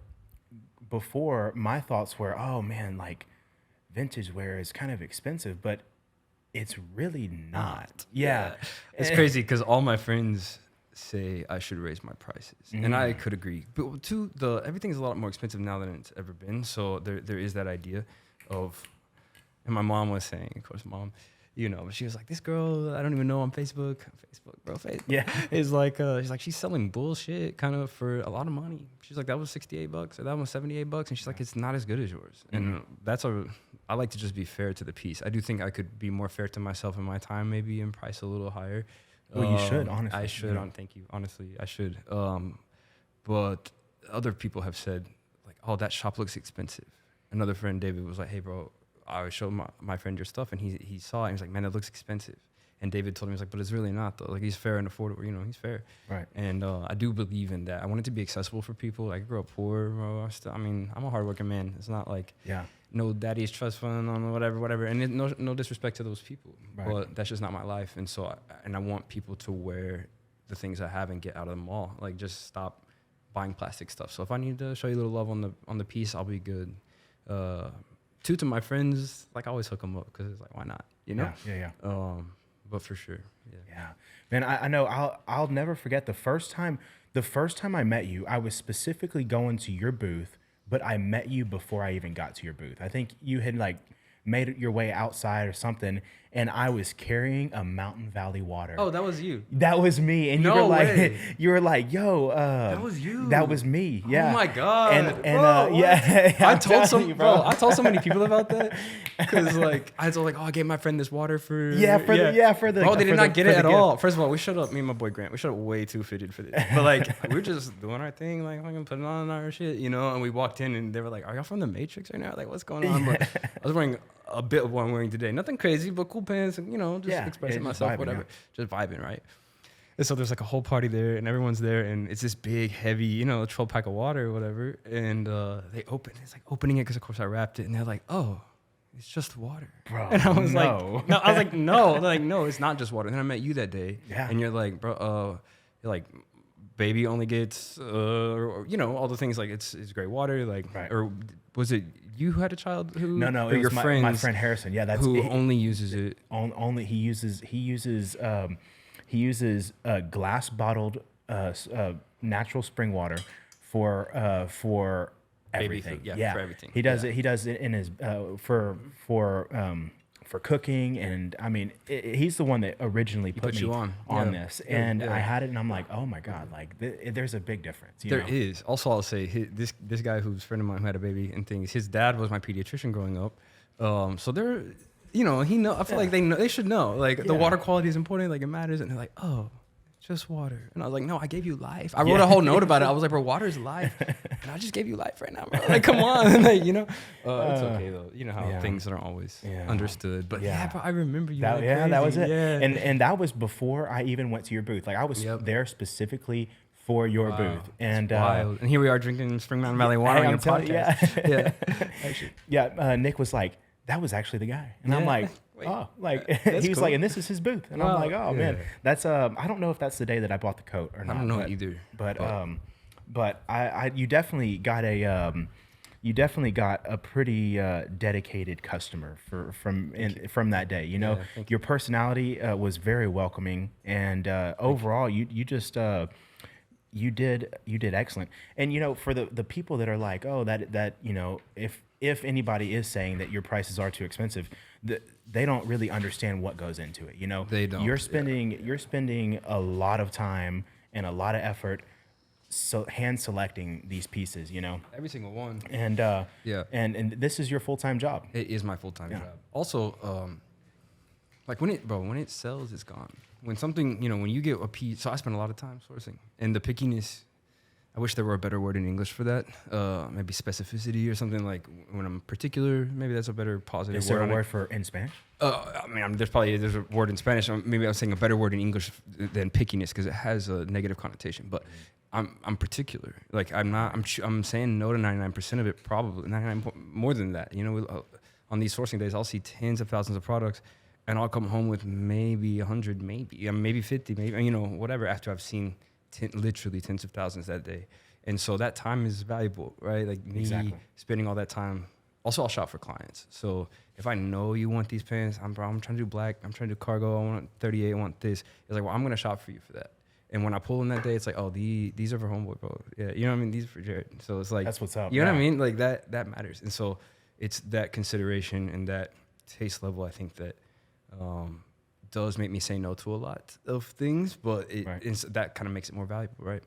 before my thoughts were, oh man, like vintage wear is kind of expensive, but it's really not. Yeah. It's crazy because all my friends say I should raise my prices, and I could agree. But everything is a lot more expensive now than it's ever been. So there is that idea of, and my mom was saying, of course, mom, you know, she was like, this girl I don't even know on Facebook, bro, Facebook, Yeah. is like, she's like, she's selling bullshit kind of for a lot of money. She's like, that was $68 or that was $78, and she's like, it's not as good as yours. And I like to just be fair to the piece. I do think I could be more fair to myself in my time, maybe, and price a little higher. Well, you should, honestly. I should. Thank you. Honestly, I should. But other people have said, like, oh, that shop looks expensive. Another friend, David, was like, hey, bro, I showed my friend your stuff, and he saw it, and he was like, man, it looks expensive. And David told me, he was like, but it's really not, though. Like, he's fair and affordable. You know, he's fair. Right. And I do believe in that. I want it to be accessible for people. Like, I grew up poor, bro. I'm a hardworking man. It's not like no daddy's trust fund on whatever. And no disrespect to those people. Right. But that's just not my life. And so, I want people to wear the things I have and get out of the mall. Like, just stop buying plastic stuff. So if I need to show you a little love on the piece, I'll be good. To my friends, like, I always hook them up because it's like, why not? You know? Yeah. But for sure, yeah, man. I know. I'll never forget the first time I met you. I was specifically going to your booth, but I met you before I even got to your booth. I think you had like made your way outside or something, and I was carrying a Mountain Valley water. Oh, that was you. That was me. And no way. You were like, yo, that was you. That was me. Yeah. Oh my God. And bro, yeah. I told so many people about that. Because like I told I gave my friend this water for for the bro, they did not get it at all. First of all, we showed up, me and my boy Grant, we showed up way too fitted for this. But like we were just doing our thing, like fucking putting on our shit, you know, and we walked in and they were like, are y'all from the Matrix right now? Like, what's going on? But I was wearing a bit of what I'm wearing today. Nothing crazy, but cool pants and, you know, just expressing myself, vibing, whatever. Just vibing, right? And so there's like a whole party there and everyone's there and it's this big, heavy, you know, 12-pack of water or whatever. And they open, it's like opening it because of course I wrapped it and they're like, oh, it's just water. Bro, and I was like, no, it's not just water. And then I met you that day and you're like, bro, you're like, baby only gets, or, you know, all the things like it's great water, like, or was it you who had a child who? No, it was my friend Harrison. Yeah, that's who only uses it. Only he uses glass bottled natural spring water for everything. For everything. He does it. He does it in his for cooking, and I mean, he's the one that originally put me on this, and I had it, and I'm like, oh my God, like there's a big difference. There is. Also, I'll say this guy who's a friend of mine who had a baby and things. His dad was my pediatrician growing up, so they're, you know, I feel like they should know, like the water quality is important, like it matters, and they're like, oh, just water. And I was like, no, I gave you life. I wrote a whole note about it. I was like, bro, water is life. And I just gave you life right now, bro. Like, come on. Like, you know, it's okay though. You know how things aren't always understood. But bro, I remember you. That was it. Yeah. And that was before I even went to your booth. Like I was there specifically for your booth. And wild. And here we are drinking Spring Mountain Valley water on your podcast. Nick was like, that was actually the guy. And I'm like, oh, like he was like, and this is his booth. And I'm like, oh man, that's I don't know if that's the day that I bought the coat or not. I don't know either. But you definitely got a pretty dedicated customer from that day. You know, your personality was very welcoming, and overall, you just you did excellent. And you know, for the people that are like, oh, that you know, if anybody is saying that your prices are too expensive, they don't really understand what goes into it. You know, they don't. You're spending a lot of time and a lot of effort hand selecting these pieces. You know, every single one. And and this is your full-time job. It is my full-time job. Also, like when it sells, it's gone. When something, you know, when you get a piece, so I spend a lot of time sourcing, and the pickiness I wish there were a better word in English for that. Maybe specificity or something like when I'm particular. Maybe that's a better positive word. Is there a word for in Spanish? I mean, there's a word in Spanish. Maybe I'm saying a better word in English than pickiness because it has a negative connotation. But I'm particular. Like I'm saying no to 99% of it. Probably 99 more than that. You know, on these sourcing days, I'll see tens of thousands of products, and I'll come home with maybe 100, maybe 50, maybe whatever. After I've seen literally tens of thousands that day. And so that time is valuable, right? Like me spending all that time. Also, I'll shop for clients. So if I know you want these pants, I'm trying to do black, I'm trying to do cargo, I want 38, I want this. It's like, well, I'm going to shop for you for that. And when I pull in that day, it's like, oh, these are for homeboy, bro. Yeah, you know what I mean? These are for Jared. So it's like, that's what's up. You know what I mean? Like that matters. And so it's that consideration and that taste level, I think that, does make me say no to a lot of things, but that kind of makes it more valuable, right?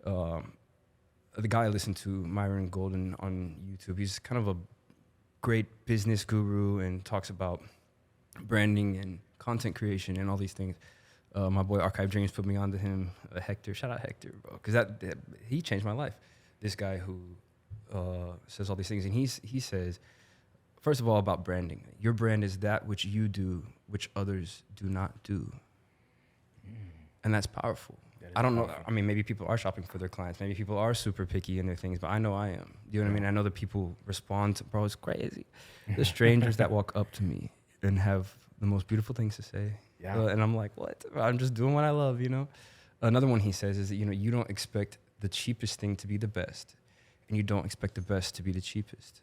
The guy I listen to, Myron Golden on YouTube, he's kind of a great business guru and talks about branding and content creation and all these things. My boy Archive Dreams put me onto him. Hector, shout out Hector, bro, because he changed my life. This guy who says all these things, and he says, first of all, about branding. Your brand is that which you do, which others do not do. And that's powerful. I don't know. I mean, maybe people are shopping for their clients. Maybe people are super picky in their things, but I know I am. You know what I mean? I know that people respond to, bro, it's crazy. The strangers that walk up to me and have the most beautiful things to say. Yeah. And I'm like, what? I'm just doing what I love, you know? Another one he says is that, you don't expect the cheapest thing to be the best, and you don't expect the best to be the cheapest.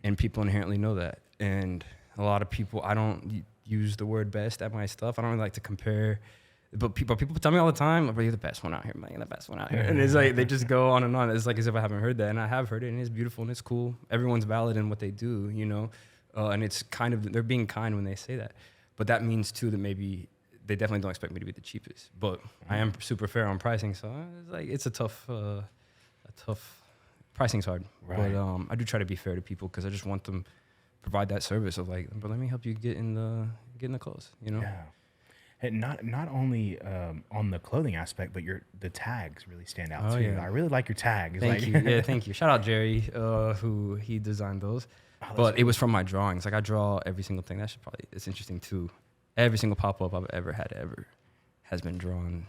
And people inherently know that. And a lot of people, I don't use the word best at my stuff. I don't really like to compare. But people tell me all the time, "Bro, you're the best one out here, man. You're the best one out here." And it's like, they just go on and on. It's like as if I haven't heard that. And I have heard it, and it's beautiful, and it's cool. Everyone's valid in what they do, you know? And it's kind of, they're being kind when they say that. But that means, too, that maybe they definitely don't expect me to be the cheapest. But I am super fair on pricing, so it's like, it's a tough pricing's hard, right. But I do try to be fair to people because I just want them to provide that service of like, but let me help you get in the clothes, you know? Yeah. And not only on the clothing aspect, but the tags really stand out too. Yeah. I really like your tags. Thank you. Yeah, thank you. Shout out Jerry, who he designed those. But cool. It was from my drawings. Like I draw every single thing. It's interesting too. Every single pop-up I've ever had has been drawn.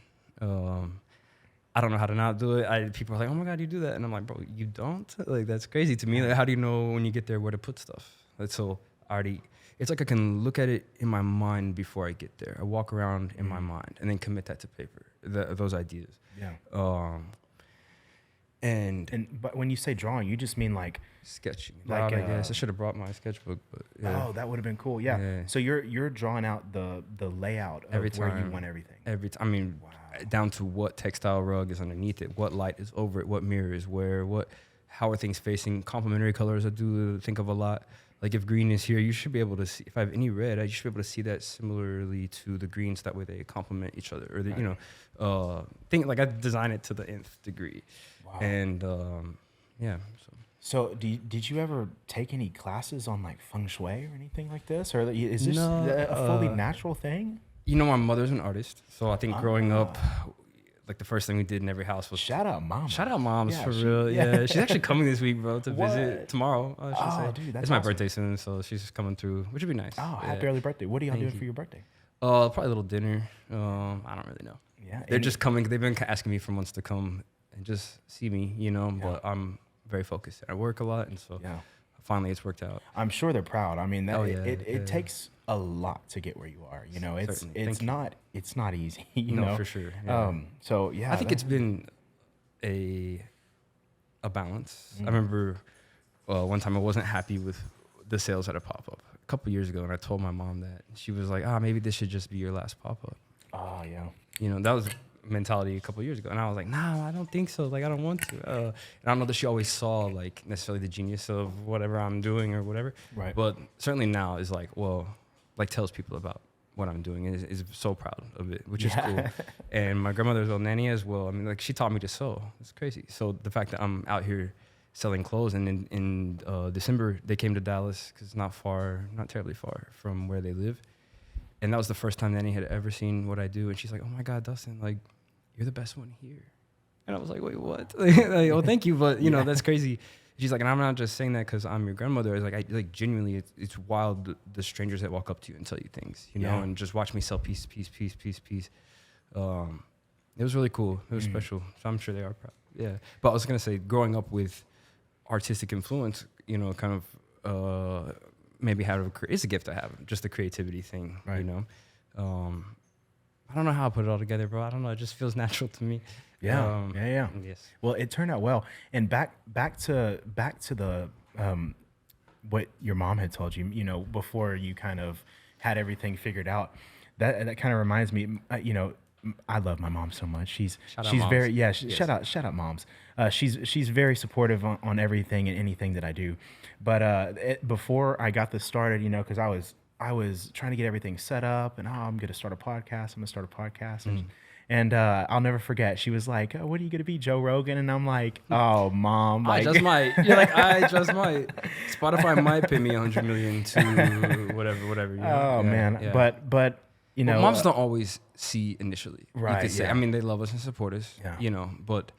I don't know how to not do it. People are like, "Oh my God, you do that," and I'm like, "Bro, you don't? Like that's crazy to me. Like, how do you know when you get there where to put stuff?" That's so already. It's like I can look at it in my mind before I get there. I walk around in my mind and then commit that to paper. Those ideas. Yeah. But when you say drawing, you just mean like sketching. Like I guess I should have brought my sketchbook. But yeah. Oh, that would have been cool. Yeah. So you're drawing out the layout of where you want everything. Every time. I mean. Wow. Down to what textile rug is underneath it, what light is over it, what mirror is where, how are things facing. Complementary colors I do think of a lot. Like if green is here, you should be able to see, if I have any red, you should be able to see that similarly to the greens. That way they complement each other. Or, think like I design it to the nth degree. Wow. And yeah. So did you ever take any classes on like feng shui or anything like this? Or is this a fully natural thing? You know, my mother's an artist, so I think growing up, like the first thing we did in every house was shout out moms for real. Yeah, she's actually coming this week, bro, to visit tomorrow. I should say. Dude, that's my birthday soon, so she's just coming through, which would be nice. Oh, happy early birthday! What are y'all doing for your birthday? Probably a little dinner. I don't really know. Yeah, they're just coming. They've been asking me for months to come and just see me, you know. Yeah. But I'm very focused. I work a lot, and so finally it's worked out. I'm sure they're proud. I mean, it takes a lot to get where you are. You know, it's not easy. You know, for sure. Yeah. So yeah, I think it's been a balance. I remember one time I wasn't happy with the sales at a pop up a couple years ago, and I told my mom that. She was like, maybe this should just be your last pop up. Oh yeah. You know, that was mentality a couple of years ago, and I was like, nah, I don't think so. Like, I don't want to. And I don't know that she always saw like necessarily the genius of whatever I'm doing or whatever. Right. But certainly now is like, well, like tells people about what I'm doing and is so proud of it, which is cool. And my grandmother's a nanny as well. I mean, like she taught me to sew. It's crazy. So the fact that I'm out here selling clothes, and in December they came to Dallas because it's not terribly far from where they live. And that was the first time Nanny had ever seen what I do. And she's like, "Oh my God, Dustin, like, you're the best one here." And I was like, wait, what? Like, oh, thank you, but you know that's crazy. She's like, and I'm not just saying that because I'm your grandmother. It's like, I genuinely, it's wild the strangers that walk up to you and tell you things, you know, and just watch me sell piece. It was really cool. It was special. So I'm sure they are proud. Yeah. But I was gonna say, growing up with artistic influence, you know, kind of maybe it's a gift I have, just the creativity thing, you know. I don't know how I put it all together, bro. I don't know. It just feels natural to me. Yeah. Yes. Well, it turned out well. And back to the what your mom had told you, you know, before you kind of had everything figured out. That kind of reminds me, you know, I love my mom so much. She's very shout out moms. She's very supportive on everything and anything that I do. But before I got this started, you know, because I was trying to get everything set up, and I'm gonna start a podcast. And I'll never forget. She was like, "Oh, what are you gonna be, Joe Rogan?" And I'm like, "Oh, mom, like, I just might." You're like, "I just might." Spotify might pay me $100 million to whatever. You know? Oh man, but you know, moms don't always see initially. Right. You could say, I mean, they love us and support us. Yeah. You know, but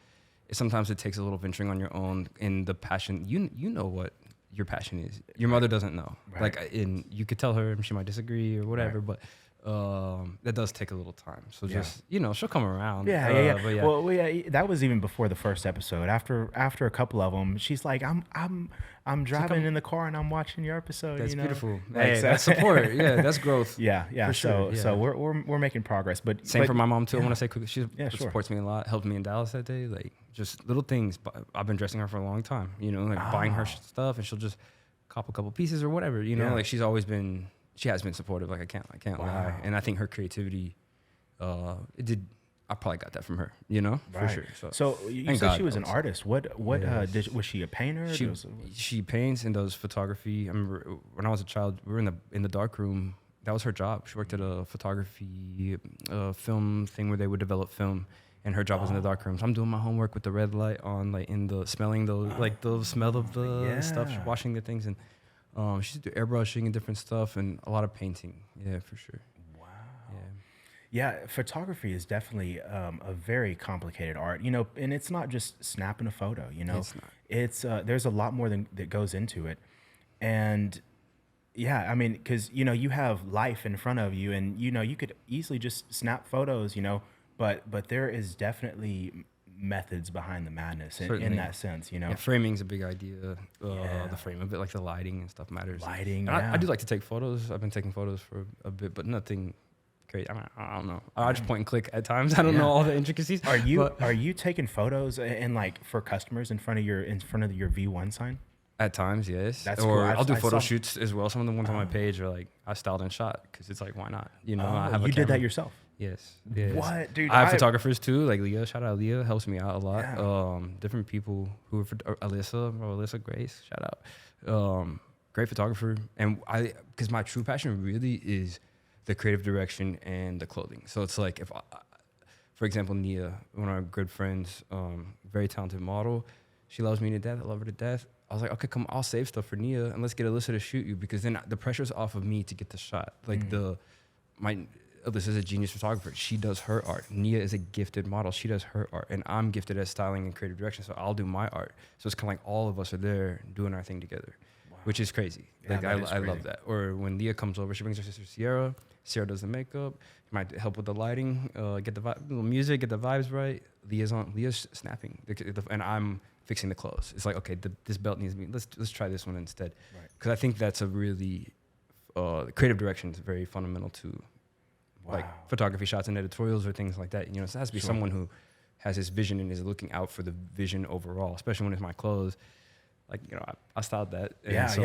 sometimes it takes a little venturing on your own in the passion. You know what your passion is. Your mother doesn't know. Right. Like, you could tell her, and she might disagree or whatever, but. That does take a little time. So just, you know, she'll come around. Yeah. But Well, that was even before the first episode. After a couple of them, she's like, I'm driving in the car and I'm watching your episode. That's you know? beautiful. Like, Hey, that's support. Yeah, that's growth. Yeah. For sure, So we're making progress. But same for my mom too. I want to say quickly, she sure. supports me a lot. Helped me in Dallas that day. Like, just little things. But I've been dressing her for a long time. You know, like buying her stuff, and she'll just cop a couple pieces or whatever. You know, like she has been supportive. Like, I can't lie. And I think her creativity, I probably got that from her, you know, for sure. So you said she was an artist. What was she a painter? She paints and does photography. I remember when I was a child, we were in the dark room. That was her job. She worked at a photography film thing where they would develop film, and her job was in the dark room. So I'm doing my homework with the red light on, like smelling the smell of the stuff, washing the things, and she's do airbrushing and different stuff, and a lot of painting. Yeah, for sure. Wow. Yeah, photography is definitely a very complicated art, you know, and it's not just snapping a photo, you know. It's not. It's there's a lot more that goes into it, and yeah, I mean, because you know you have life in front of you, and you know you could easily just snap photos, you know, but there is definitely methods behind the madness in that sense, you know. Yeah, framing's a big idea. The frame of it, like the lighting and stuff matters. Lighting, I do like to take photos. I've been taking photos for a bit, but nothing crazy. I don't know. I just point and click at times. I don't know all the intricacies. Are you taking photos and like for customers in front of your V1 sign? At times, yes. That's or cool. I'll do photo shoots as well. Some of the ones on my page are like I styled and shot because it's like, why not? You know, I have a you did camera. that yourself. Yes. What, dude? I have photographers too, like Leah. Shout out Leah, helps me out a lot. Yeah. Different people who are Alyssa Grace. Shout out. Great photographer, and because my true passion really is the creative direction and the clothing. So it's like if, for example, Nia, one of our good friends, very talented model. She loves me to death. I love her to death. I was like, okay, come on, I'll save stuff for Nia and let's get Alyssa to shoot you, because then the pressure's off of me to get the shot. Like Alyssa is a genius photographer. She does her art. Nia is a gifted model. She does her art. And I'm gifted at styling and creative direction, so I'll do my art. So it's kind of like all of us are there doing our thing together, which is crazy. Yeah, like I love that. Or when Leah comes over, she brings her sister Sierra. Sierra does the makeup. Might help with the lighting, get the little music, get the vibes right. Leah's snapping, and I'm fixing the clothes. It's like, okay, this belt needs to be. Let's try this one instead, because I think that's a really creative direction is very fundamental to like photography shots and editorials or things like that. You know, so it has to be someone who has this vision and is looking out for the vision overall, especially when it's my clothes. Like, you know, I styled that. Get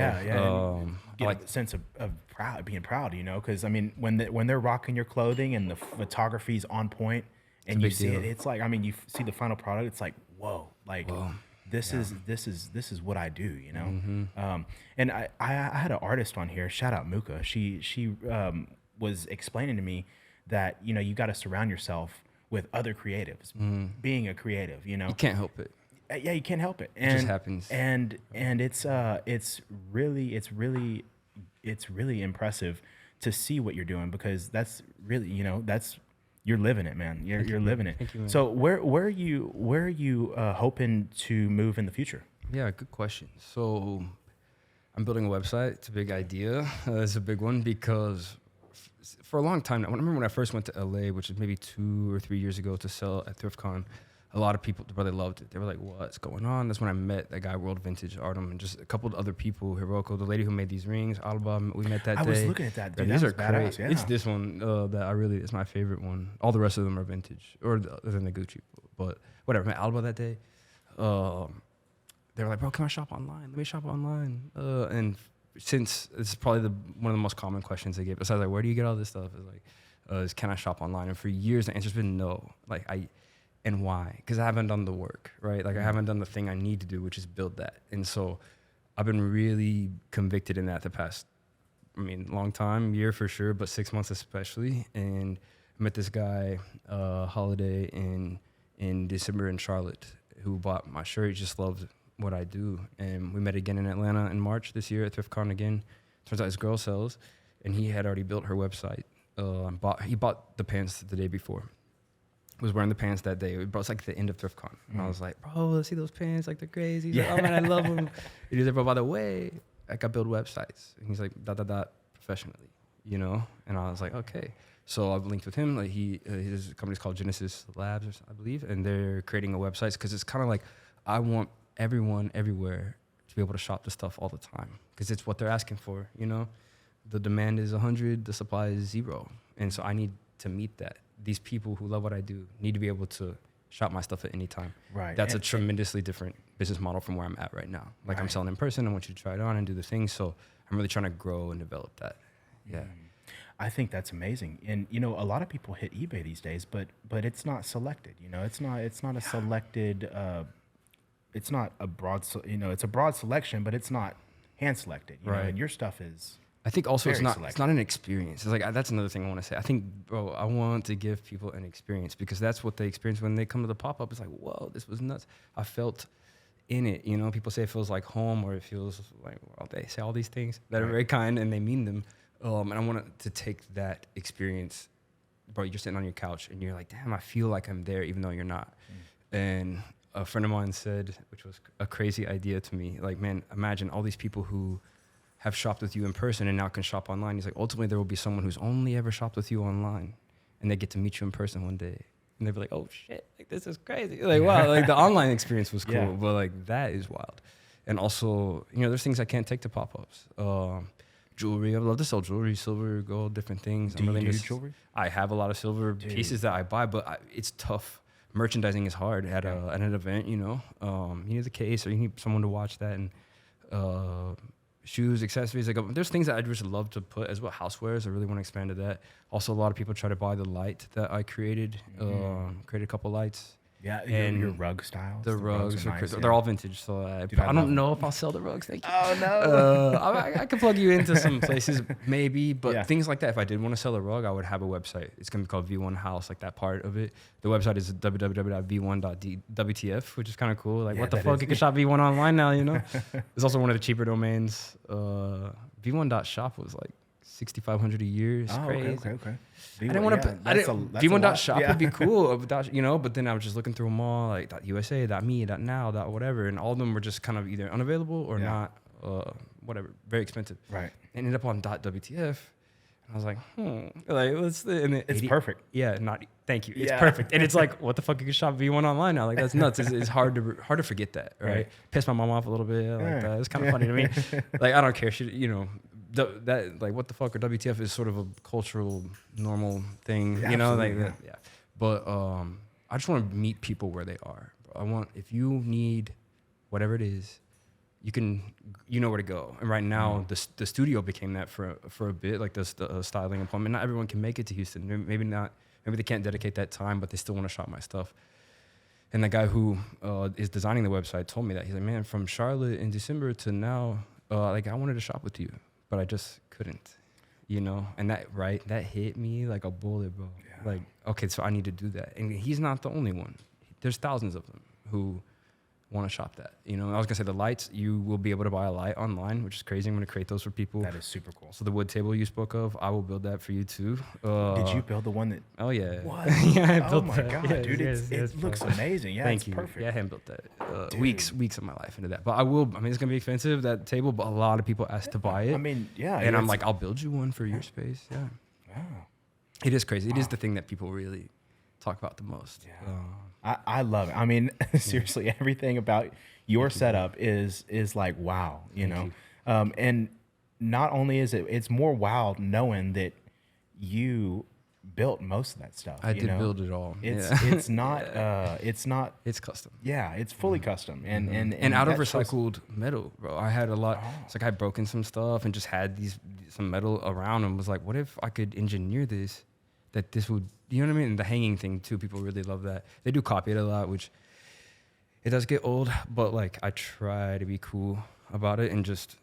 a sense of being proud, you know, because I mean, when they're rocking your clothing and the photography's on point, and you see it, it's like, I mean, you see the final product, it's like, whoa, like this is what I do, you know. Mm-hmm. And I had an artist on here, shout out Muka. She was explaining to me that, you know, you got to surround yourself with other creatives. Being a creative, you know, you can't help it. Yeah, you can't help it. It just happens. And it's really impressive to see what you're doing, because that's really, you know, you're living it, man. You're living it. Thank you, man. So where are you hoping to move in the future? Yeah, good question. So I'm building a website. It's a big idea. It's a big one because for a long time, I remember when I first went to LA, which is maybe 2 or 3 years ago, to sell at ThriftCon. A lot of people really loved it. They were like, "What's going on?" That's when I met that guy, World Vintage Artem, and just a couple of other people. Hiroko, the lady who made these rings, Alba, we met that day. I was looking at that, dude. These are badass, great. yeah. It's this one that I really, it's my favorite one. All the rest of them are vintage, or other than the Gucci. But whatever, I met Alba that day. They were like, "Bro, can I shop online? Let me shop online." And since it's probably one of the most common questions they get, besides like, "Where do you get all this stuff?" Is like, "Is can I shop online?" And for years, the answer's been no. And why? Because I haven't done the work, right? Like I haven't done the thing I need to do, which is build that. And so I've been really convicted in that the past, long time, year for sure, but 6 months especially. And I met this guy, Holiday in December in Charlotte, who bought my shirt. He just loved what I do. And we met again in Atlanta in March this year at ThriftCon again. Turns out his girl sells, and he had already built her website. He bought the pants the day before. Was wearing the pants that day. Bro, it's like the end of ThriftCon. And I was like, "Bro, let's see those pants, like they're crazy." He's like, "Oh man, I love them." And he's like, "Bro, by the way, like I build websites." And he's like, professionally, you know? And I was like, okay. So I've linked with him. Like his company's called Genesis Labs, I believe, and they're creating a website because it's kind of like, I want everyone everywhere to be able to shop the stuff all the time because it's what they're asking for, you know? The demand is 100, the supply is 0. And so I need to meet that. These people who love what I do need to be able to shop my stuff at any time. Right. That's a tremendously different business model from where I'm at right now. Like I'm selling in person. I want you to try it on and do the things. So I'm really trying to grow and develop that. Yeah. I think that's amazing. And, you know, a lot of people hit eBay these days, but it's not selected, you know, it's not a selected, it's not a broad, it's a broad selection, but it's not hand selected, you know, and your stuff is. I think also it's not an experience. It's like, that's another thing I want to say. I think, bro, I want to give people an experience because that's what they experience when they come to the pop-up. It's like, whoa, this was nuts. I felt in it, you know. People say it feels like home or it feels like, well, they say all these things that are very kind and they mean them. And I want to take that experience, bro, you're sitting on your couch and you're like, damn, I feel like I'm there even though you're not. And a friend of mine said, which was a crazy idea to me, like, man, imagine all these people who have shopped with you in person and now can shop online. He's like, ultimately there will be someone who's only ever shopped with you online and they get to meet you in person one day. And they'll be like, oh shit, like this is crazy. Like, wow, like the online experience was cool, but like that is wild. And also, you know, there's things I can't take to pop-ups. Jewelry, I love to sell jewelry, silver, gold, different things. Do you do jewelry? I have a lot of silver pieces that I buy, but it's tough. Merchandising is hard at an event, you know. You need the case or you need someone to watch that and shoes, accessories. Like there's things that I'd just love to put as well. Housewares, I really want to expand to that. Also, a lot of people try to buy the light that I created. Created a couple lights. Yeah, and your rug styles. The rugs are nice, they're all vintage, so I don't know if I'll sell the rugs. Thank you. Oh no. I could plug you into some places maybe, but things like that. If I did want to sell a rug, I would have a website. It's gonna be called V1 House, like that part of it. The website is www.v1.wtf, which is kind of cool. Like what the fuck? You can shop V1 online now, you know. It's also one of the cheaper domains. V1.shop was like 6,500 a year. It's crazy. Okay. I didn't want to. V1.shop would be cool, you know. But then I was just looking through them all, like .USA, .me, .now, .whatever, and all of them were just kind of either unavailable or not, whatever, very expensive. Right. Ended up on .wtf, and I was like, like let's. And it's perfect. Yeah, thank you. It's perfect, and it's like, what the fuck? You can shop V1 online now. Like that's nuts. It's hard to forget that, right? Pissed my mom off a little bit. Like that. It's kind of funny to me. Like I don't care. She, you know. That like what the fuck or WTF is sort of a cultural normal thing, you know, like that, But I just want to meet people where they are. I want, if you need whatever it is, you know where to go. And right now the studio became that for a bit, like the styling appointment. Not everyone can make it to Houston. Maybe they can't dedicate that time, but they still want to shop my stuff. And the guy who is designing the website told me that. He's like, man, from Charlotte in December to now, like I wanted to shop with you, but I just couldn't, you know? And that hit me like a bullet, bro. Yeah. Like, okay, so I need to do that. And he's not the only one. There's thousands of them who want to shop that. You know, I was gonna say the lights, you will be able to buy a light online, which is crazy. I'm gonna create those for people. That is super cool. So the wood table you spoke of, I will build that for you too. Did you build the one that? Oh yeah. What? Yeah, I built oh my that. god, Yes, dude! yes, yes, It looks bro. amazing. Yeah, Thank it's you. perfect. Yeah, I hand built that. Dude. Weeks of my life into that. But I will. I mean, it's gonna be expensive, that table, but a lot of people ask to buy it. I mean, yeah. and I'm it's- like, I'll build you one for your space. Yeah. wow. It is crazy. It is the thing that people really talk about the most. Yeah. I love it. I mean, seriously, everything about your setup is like wow, you know. And not only is it's more wow knowing that you built most of that stuff. I you did know? build it all. It's Yeah. it's not it's not It's custom. yeah, it's fully custom and And out of that shows- recycled metal, bro. I had a lot. It's like I had broken some stuff and just had some metal around and was like, what if I could engineer this, that this would, you know what I mean? And the hanging thing too, people really love that. They do copy it a lot, which it does get old, but like I try to be cool about it and just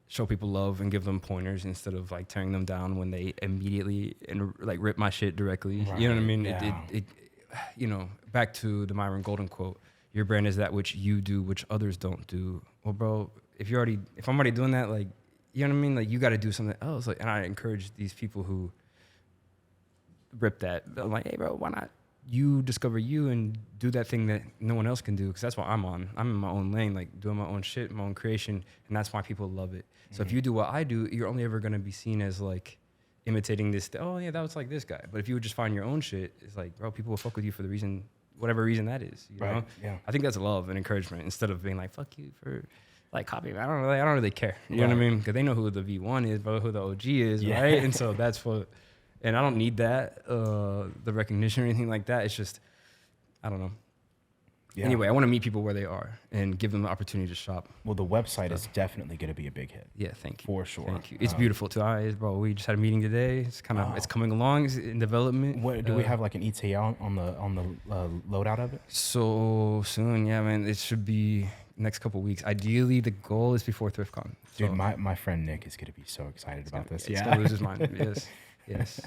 show people love and give them pointers instead of like tearing them down when they immediately and like rip my shit directly. Right, You know what I mean? yeah. It you know, back to the Myron Golden quote, your brand is that which you do, which others don't do. Well, bro, if I'm already doing that, like, you know what I mean? Like you got to do something else. Like, and I encourage these people who rip that. I'm like, hey, bro, why not you discover you and do that thing that no one else can do? Because that's what I'm on. I'm in my own lane, like doing my own shit, my own creation, and that's why people love it. So if you do what I do, you're only ever going to be seen as like imitating this. Oh yeah, that was like this guy. But if you would just find your own shit, it's like, bro, people will fuck with you for the reason, whatever reason that is. You know? Yeah. I think that's love and encouragement instead of being like, fuck you for like copying. I don't really care. You know what I mean? Because they know who the V1 is, bro, who the OG is, Yeah. right? And so that's what. And I don't need that, the recognition or anything like that. It's just, I don't know. Yeah. Anyway, I want to meet people where they are and give them the opportunity to shop. Well, the website is definitely going to be a big hit. Yeah, thank you. For sure. Thank you. It's beautiful too. Bro, we just had a meeting today. It's kind of it's coming along. It's in development. What do we have like an ETA on the loadout of it? So soon, yeah, man. It should be next couple weeks. Ideally, the goal is before ThriftCon. Dude, So my friend Nick is going to be so excited about this. He's Yeah. gonna lose his mind. Yes, yes.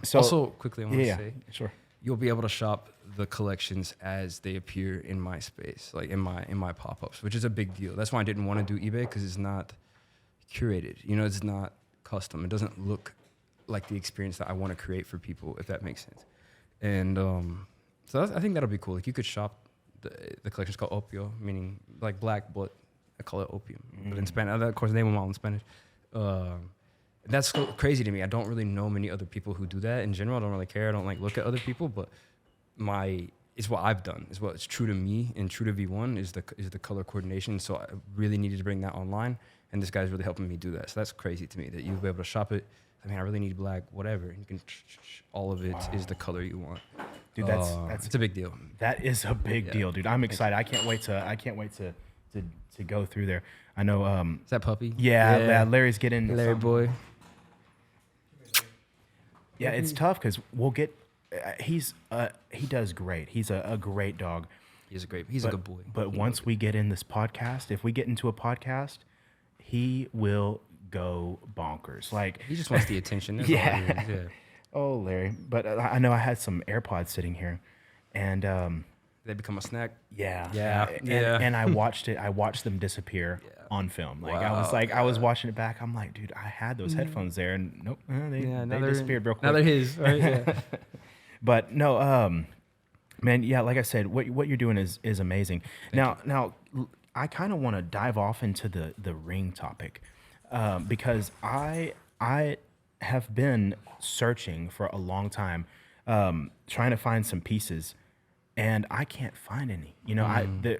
So- Also, quickly, I want to Yeah, say sure. you'll be able to shop the collections as they appear in my space, like in my pop-ups, which is a big deal. That's why I didn't want to do eBay, because it's not curated. You know, it's not custom. It doesn't look like the experience that I want to create for people, if that makes sense. And so I think that'll be cool. Like you could shop the collection's called Opio, meaning like black, but I call it opium. But in Spanish, of course, they name them all in Spanish. That's so crazy to me. I don't really know many other people who do that. In general, I don't really care. I don't like look at other people, but it's what I've done. It's what's true to me and true to V1 is the color coordination. So I really needed to bring that online, and this guy's really helping me do that. So that's crazy to me that you'll be able to shop it. I mean, I really need black, whatever. You can all of it is the color you want. Dude, that's it's a big deal. That is a big deal, dude. I'm excited. I can't wait to go through there. I know Is that puppy? yeah, Larry's getting Larry boy. Yeah, it's tough because we'll get he does great. He's a great dog. He's a good boy. But once we get in this podcast, if we get into a podcast, he will go bonkers. Like He just wants the attention. That's Yeah. all it is, yeah. oh, Larry. But I know I had some AirPods sitting here, and They become a snack. yeah, Yeah. and I watched it. I watched them disappear on film. Like I was watching it back. I'm like, dude, I had those headphones there, and nope, they disappeared real quick. Now they're his, right? Yeah. But no, man, yeah, like I said, what you're doing is amazing. Now, I kind of want to dive off into the ring topic, because I have been searching for a long time, trying to find some pieces, and I can't find any. You know,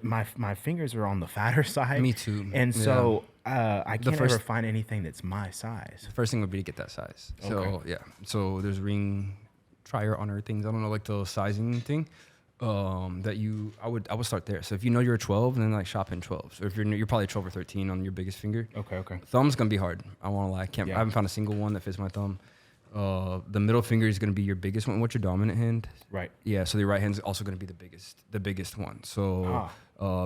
my fingers are on the fatter side. Me too. And so I can't first- ever find anything that's my size. The first thing would be to get that size. So Okay. yeah. So there's ring trier honor things. I don't know, like the sizing thing. That I would start there. So if you know you're a 12, then like shop in 12s. Or if you're probably 12 or 13 on your biggest finger. Okay. Thumb's gonna be hard. I won't lie. I haven't found a single one that fits my thumb. The middle finger is gonna be your biggest one. What's your dominant hand? Right. Yeah, so the right hand's also going to be the biggest one. So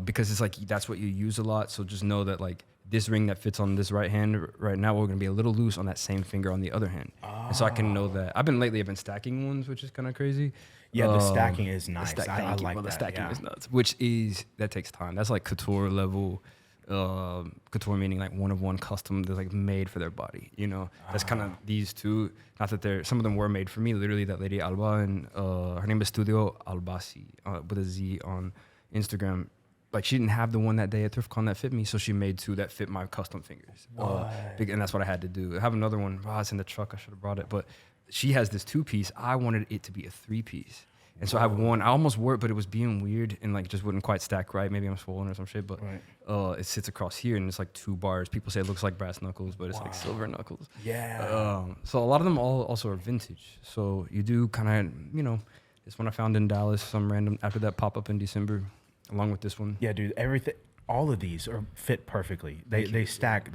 because it's like that's what you use a lot. So just know that like this ring that fits on this right hand right now, we're gonna be a little loose on that same finger on the other hand, and so I can know that. I've been stacking ones, which is kind of crazy. Yeah, the stacking is nice. I Thank you. like Well, that. the stacking yeah. is nuts, that takes time. That's like couture level. Couture meaning like one of one custom that's like made for their body, you know. That's kind of these two. Not that some of them were made for me. Literally, that lady Alba, and her name is Studio Albasi with a Z on Instagram. Like, she didn't have the one that day at ThriftCon that fit me, so she made two that fit my custom fingers. And that's what I had to do. I have another one. It's in the truck. I should have brought it. But she has this 2-piece. I wanted it to be a 3-piece. And so I have one. I almost wore it, but it was being weird and like just wouldn't quite stack right. Maybe I'm swollen or some shit. But it sits across here, and it's like 2 bars. People say it looks like brass knuckles, but it's like silver knuckles. Yeah. So a lot of them also are vintage. So you do kind of, you know, this one I found in Dallas, some random after that pop up in December, along with this one. Yeah, dude. Everything. All of these are fit perfectly. They stack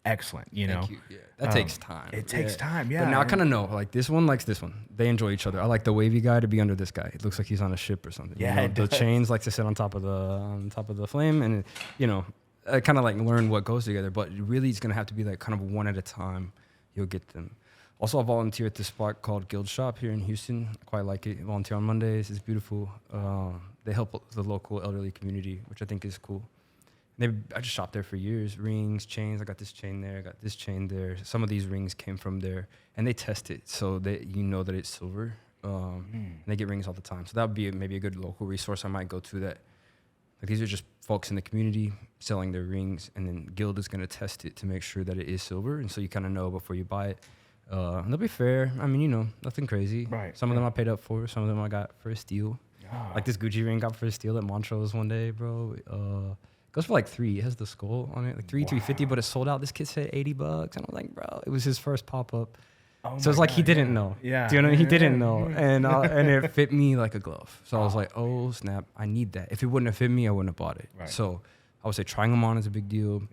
excellent. You know. Thank you. Yeah. That takes time. It takes time. Yeah. But now I kind of know, like, this one likes this one. They enjoy each other. I like the wavy guy to be under this guy. It looks like he's on a ship or something. Yeah, you know, it the does. chains like to sit on top of the flame, and you know, I kind of like learn what goes together. But really, it's gonna have to be like kind of one at a time. You'll get them. Also, I volunteer at this spot called Guild Shop here in Houston. I quite like it. I volunteer on Mondays. It's beautiful. They help the local elderly community, which I think is cool. I just shopped there for years. Rings, chains. I got this chain there. I got this chain there. Some of these rings came from there, and they test it so that you know that it's silver. And they get rings all the time. So that would be maybe a good local resource I might go to. That like these are just folks in the community selling their rings, and then Guild is going to test it to make sure that it is silver, and so you kind of know before you buy it. And they'll be fair. I mean, you know, nothing crazy. Right. Some of them I paid up for. Some of them I got for a steal. Ah. Like this Gucci ring got for a steal at Montrose one day, bro. Goes for like $3. It has the skull on it, like $350, but it sold out. This kid said $80, and I was like, bro, it was his first pop up. Oh So it's like he didn't know. Yeah. Do you know? He didn't know, and it fit me like a glove. So I was like, oh snap, I need that. If it wouldn't have fit me, I wouldn't have bought it. Right. So I would say trying them on is a big deal.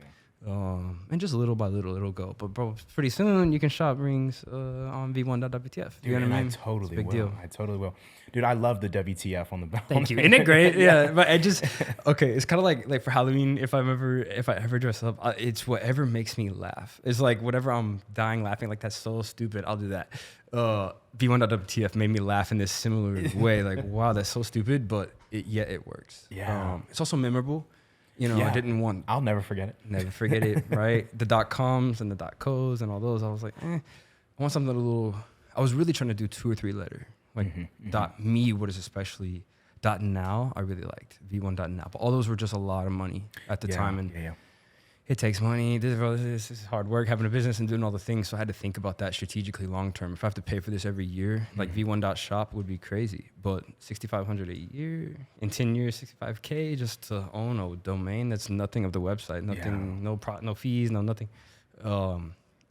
And just little by little it'll go. But bro, pretty soon you can shop rings on V1.WTF. Dude, You know what I mean? I totally It's a big will. deal. I totally will. Dude, I love the WTF on the belt. Thank you. Isn't it great? Yeah, but I just okay. It's kind of like for Halloween. If I ever dress up, it's whatever makes me laugh. It's like whatever I'm dying laughing. Like that's so stupid. I'll do that. V1.WTF made me laugh in this similar way. Like wow, that's so stupid, but it works. Yeah. It's also memorable. You know, Yeah. I didn't want. I'll never forget it. Never forget it, right? The .coms and the .cos and all those. I was like, I want something a little. I was really trying to do 2 or 3 letter, like .me. What is especially .now. I really liked V1.now, but all those were just a lot of money at the time, and it takes money. This is hard work having a business and doing all the things. So I had to think about that strategically long term. If I have to pay for this every year, like V1.shop would be crazy. But $6,500 a year in 10 years, $65K just to own a domain that's nothing of the website, nothing, no fees, no nothing.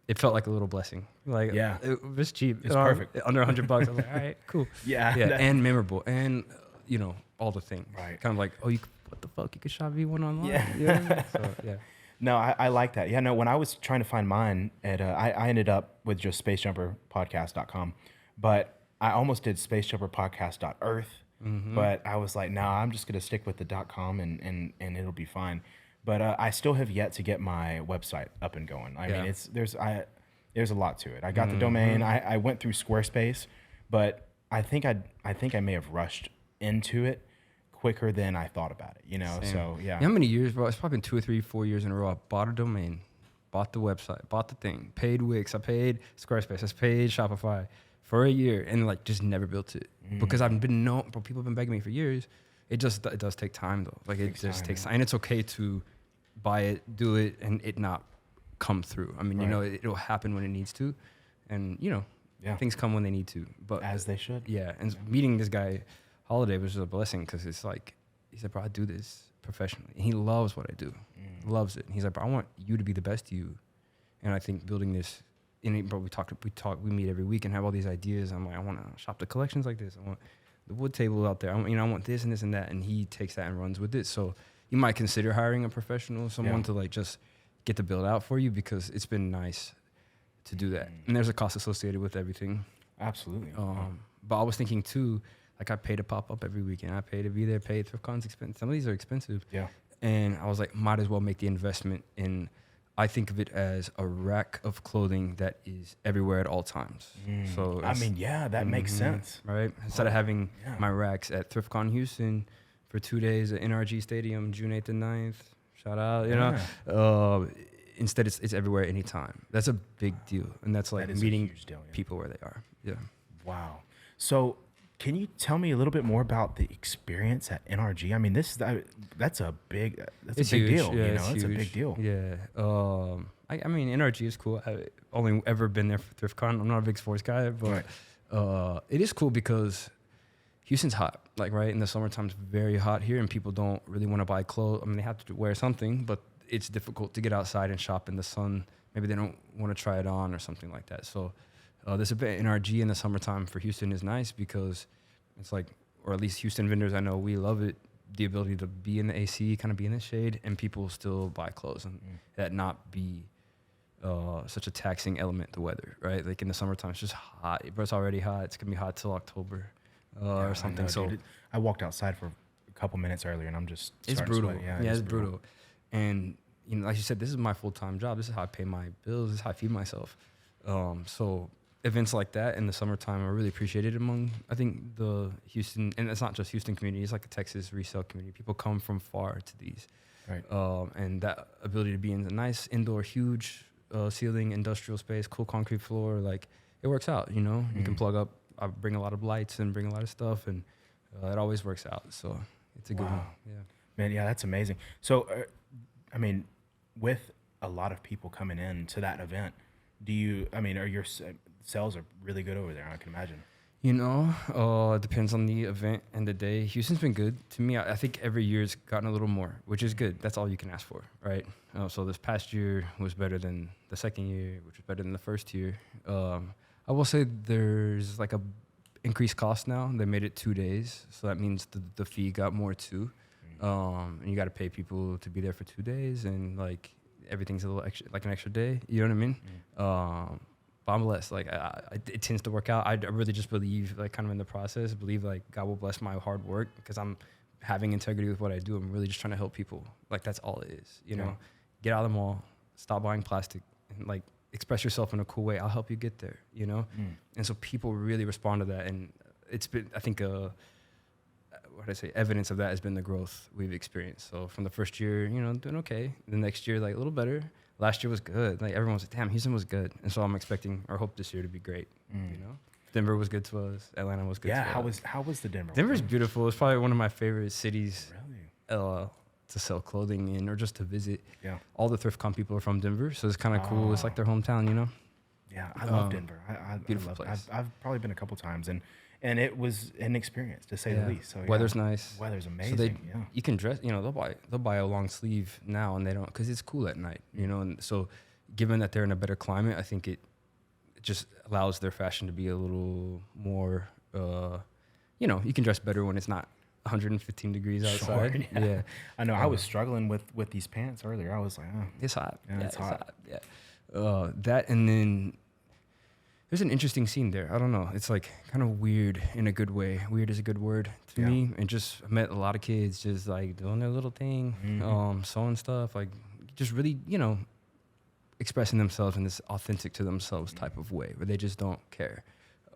It felt like a little blessing. Like it was cheap. It's perfect. Under $100. I was like, all right, cool. Yeah. And memorable, and you know all the things. Right. Kind of like, what the fuck? You could shop V1 online. Yeah. So, yeah. No, I like that. Yeah, no, when I was trying to find mine, I ended up with just spacejumperpodcast.com, but I almost did spacejumperpodcast.earth, but I was like, no, I'm just going to stick with the .com and it'll be fine. But I still have yet to get my website up and going. I mean, there's a lot to it. I got the domain. I went through Squarespace, but I think I may have rushed into it quicker than I thought about it, you know? Same. So, yeah. You know how many years, bro? It's probably been 2 or 3, 4 years in a row. I bought a domain, bought the website, bought the thing, paid Wix, I paid Squarespace, I paid Shopify for a year, and like just never built it because I've been bro, people have been begging me for years. It does take time though. Like it just takes time, and it's okay to buy it, do it, and it not come through. I mean, you know, it'll happen when it needs to, and you know, things come when they need to. But as they should. Yeah, and meeting this guy Holiday was just a blessing because it's like he said, bro, I do this professionally, and he loves what I do, loves it. And he's like, bro, I want you to be the best you, and I think building this. Bro, we meet every week and have all these ideas. I'm like, I want to shop the collections like this. I want the wood table out there. I want this and this and that, and he takes that and runs with it. So you might consider hiring a professional, someone to like just get the build out for you because it's been nice to do that. And there's a cost associated with everything. Absolutely. But I was thinking too. Like I pay to pop up every weekend. I pay to be there. Pay ThriftCon's expensive. Some of these are expensive. Yeah. and I was like, might as well make the investment in. I think of it as a rack of clothing that is everywhere at all times. So I mean, yeah, that makes sense. right? Instead of having yeah. my racks at ThriftCon Houston for 2 days at NRG Stadium, June 8th and 9th, shout out, you know. Instead, it's everywhere, anytime. That's a big deal, and that's like That is a meeting huge deal, yeah. people where they are. Yeah. Wow. So, can you tell me a little bit more about the experience at NRG? I mean, that's a big It's big huge. deal. Yeah, You know, it's a huge. big deal. Yeah. I mean, NRG is cool. I've only ever been there for ThriftCon. I'm not a big sports guy, but it is cool because Houston's hot. Like, right in the summertime, it's very hot here, and people don't really want to buy clothes. I mean, they have to wear something, but it's difficult to get outside and shop in the sun. Maybe they don't want to try it on or something like that. So this event NRG in the summertime for Houston is nice because it's like, or at least Houston vendors, I know we love it, the ability to be in the AC, kind of be in the shade, and people still buy clothes and that not be such a taxing element, the weather, right? Like in the summertime, it's just hot. But it's already hot. It's going to be hot till October or something. I know, dude. I walked outside for a couple minutes earlier and I'm just It's starting to brutal. sweat. Yeah, it's brutal. And, you know, like you said, this is my full-time job. This is how I pay my bills. This is how I feed myself. So events like that in the summertime are really appreciated among, I think, the Houston, and it's not just Houston community, it's like a Texas resale community. People come from far to these. Right. And that ability to be in a nice indoor, huge ceiling, industrial space, cool concrete floor, like it works out, you know? You can plug up, I bring a lot of lights and bring a lot of stuff, and it always works out. So it's a good one. Yeah. Man, yeah, that's amazing. So, I mean, with a lot of people coming in to that event, are your sales are really good over there, I can imagine. You know, it depends on the event and the day. Houston's been good to me. I think every year's gotten a little more, which is good. That's all you can ask for, right? So this past year was better than the second year, which was better than the first year. I will say there's like a increased cost now. They made it 2 days, so that means the fee got more too. And you got to pay people to be there for 2 days, and like everything's a little extra, like an extra day. You know what I mean? But I'm blessed. Like it tends to work out. I really just believe, like, kind of in the process. Believe like God will bless my hard work because I'm having integrity with what I do. I'm really just trying to help people. Like that's all it is. You know, get out of the mall, stop buying plastic, and like express yourself in a cool way. I'll help you get there. You know, and so people really respond to that, and it's been, I think, evidence of that has been the growth we've experienced. So from the first year, you know, doing okay. The next year, like a little better. Last year was good. Like everyone was like, damn, Houston was good. And so I'm expecting or hope this year to be great. You know? Denver was good to us. Atlanta was good to us. How was the Denver? Denver's beautiful. It's probably one of my favorite cities to sell clothing in or just to visit. Yeah. All the ThriftCon people are from Denver, so it's kind of cool. It's like their hometown, you know? Yeah, I love Denver. Beautiful I love place. I've probably been a couple times, and it was an experience to say the least. So weather's nice. Weather's amazing. So you can dress. You know, they'll buy a long sleeve now, and they don't because it's cool at night. You know, and so given that they're in a better climate, I think it just allows their fashion to be a little more. You know, you can dress better when it's not 115 degrees outside. Sure, yeah. I know. I was struggling with these pants earlier. I was like, it's hot. Yeah, it's hot. Yeah. That and then. There's an interesting scene there. I don't know. It's like kind of weird in a good way. Weird is a good word to me. And just met a lot of kids just like doing their little thing, sewing stuff, like just really, you know, expressing themselves in this authentic to themselves type of way where they just don't care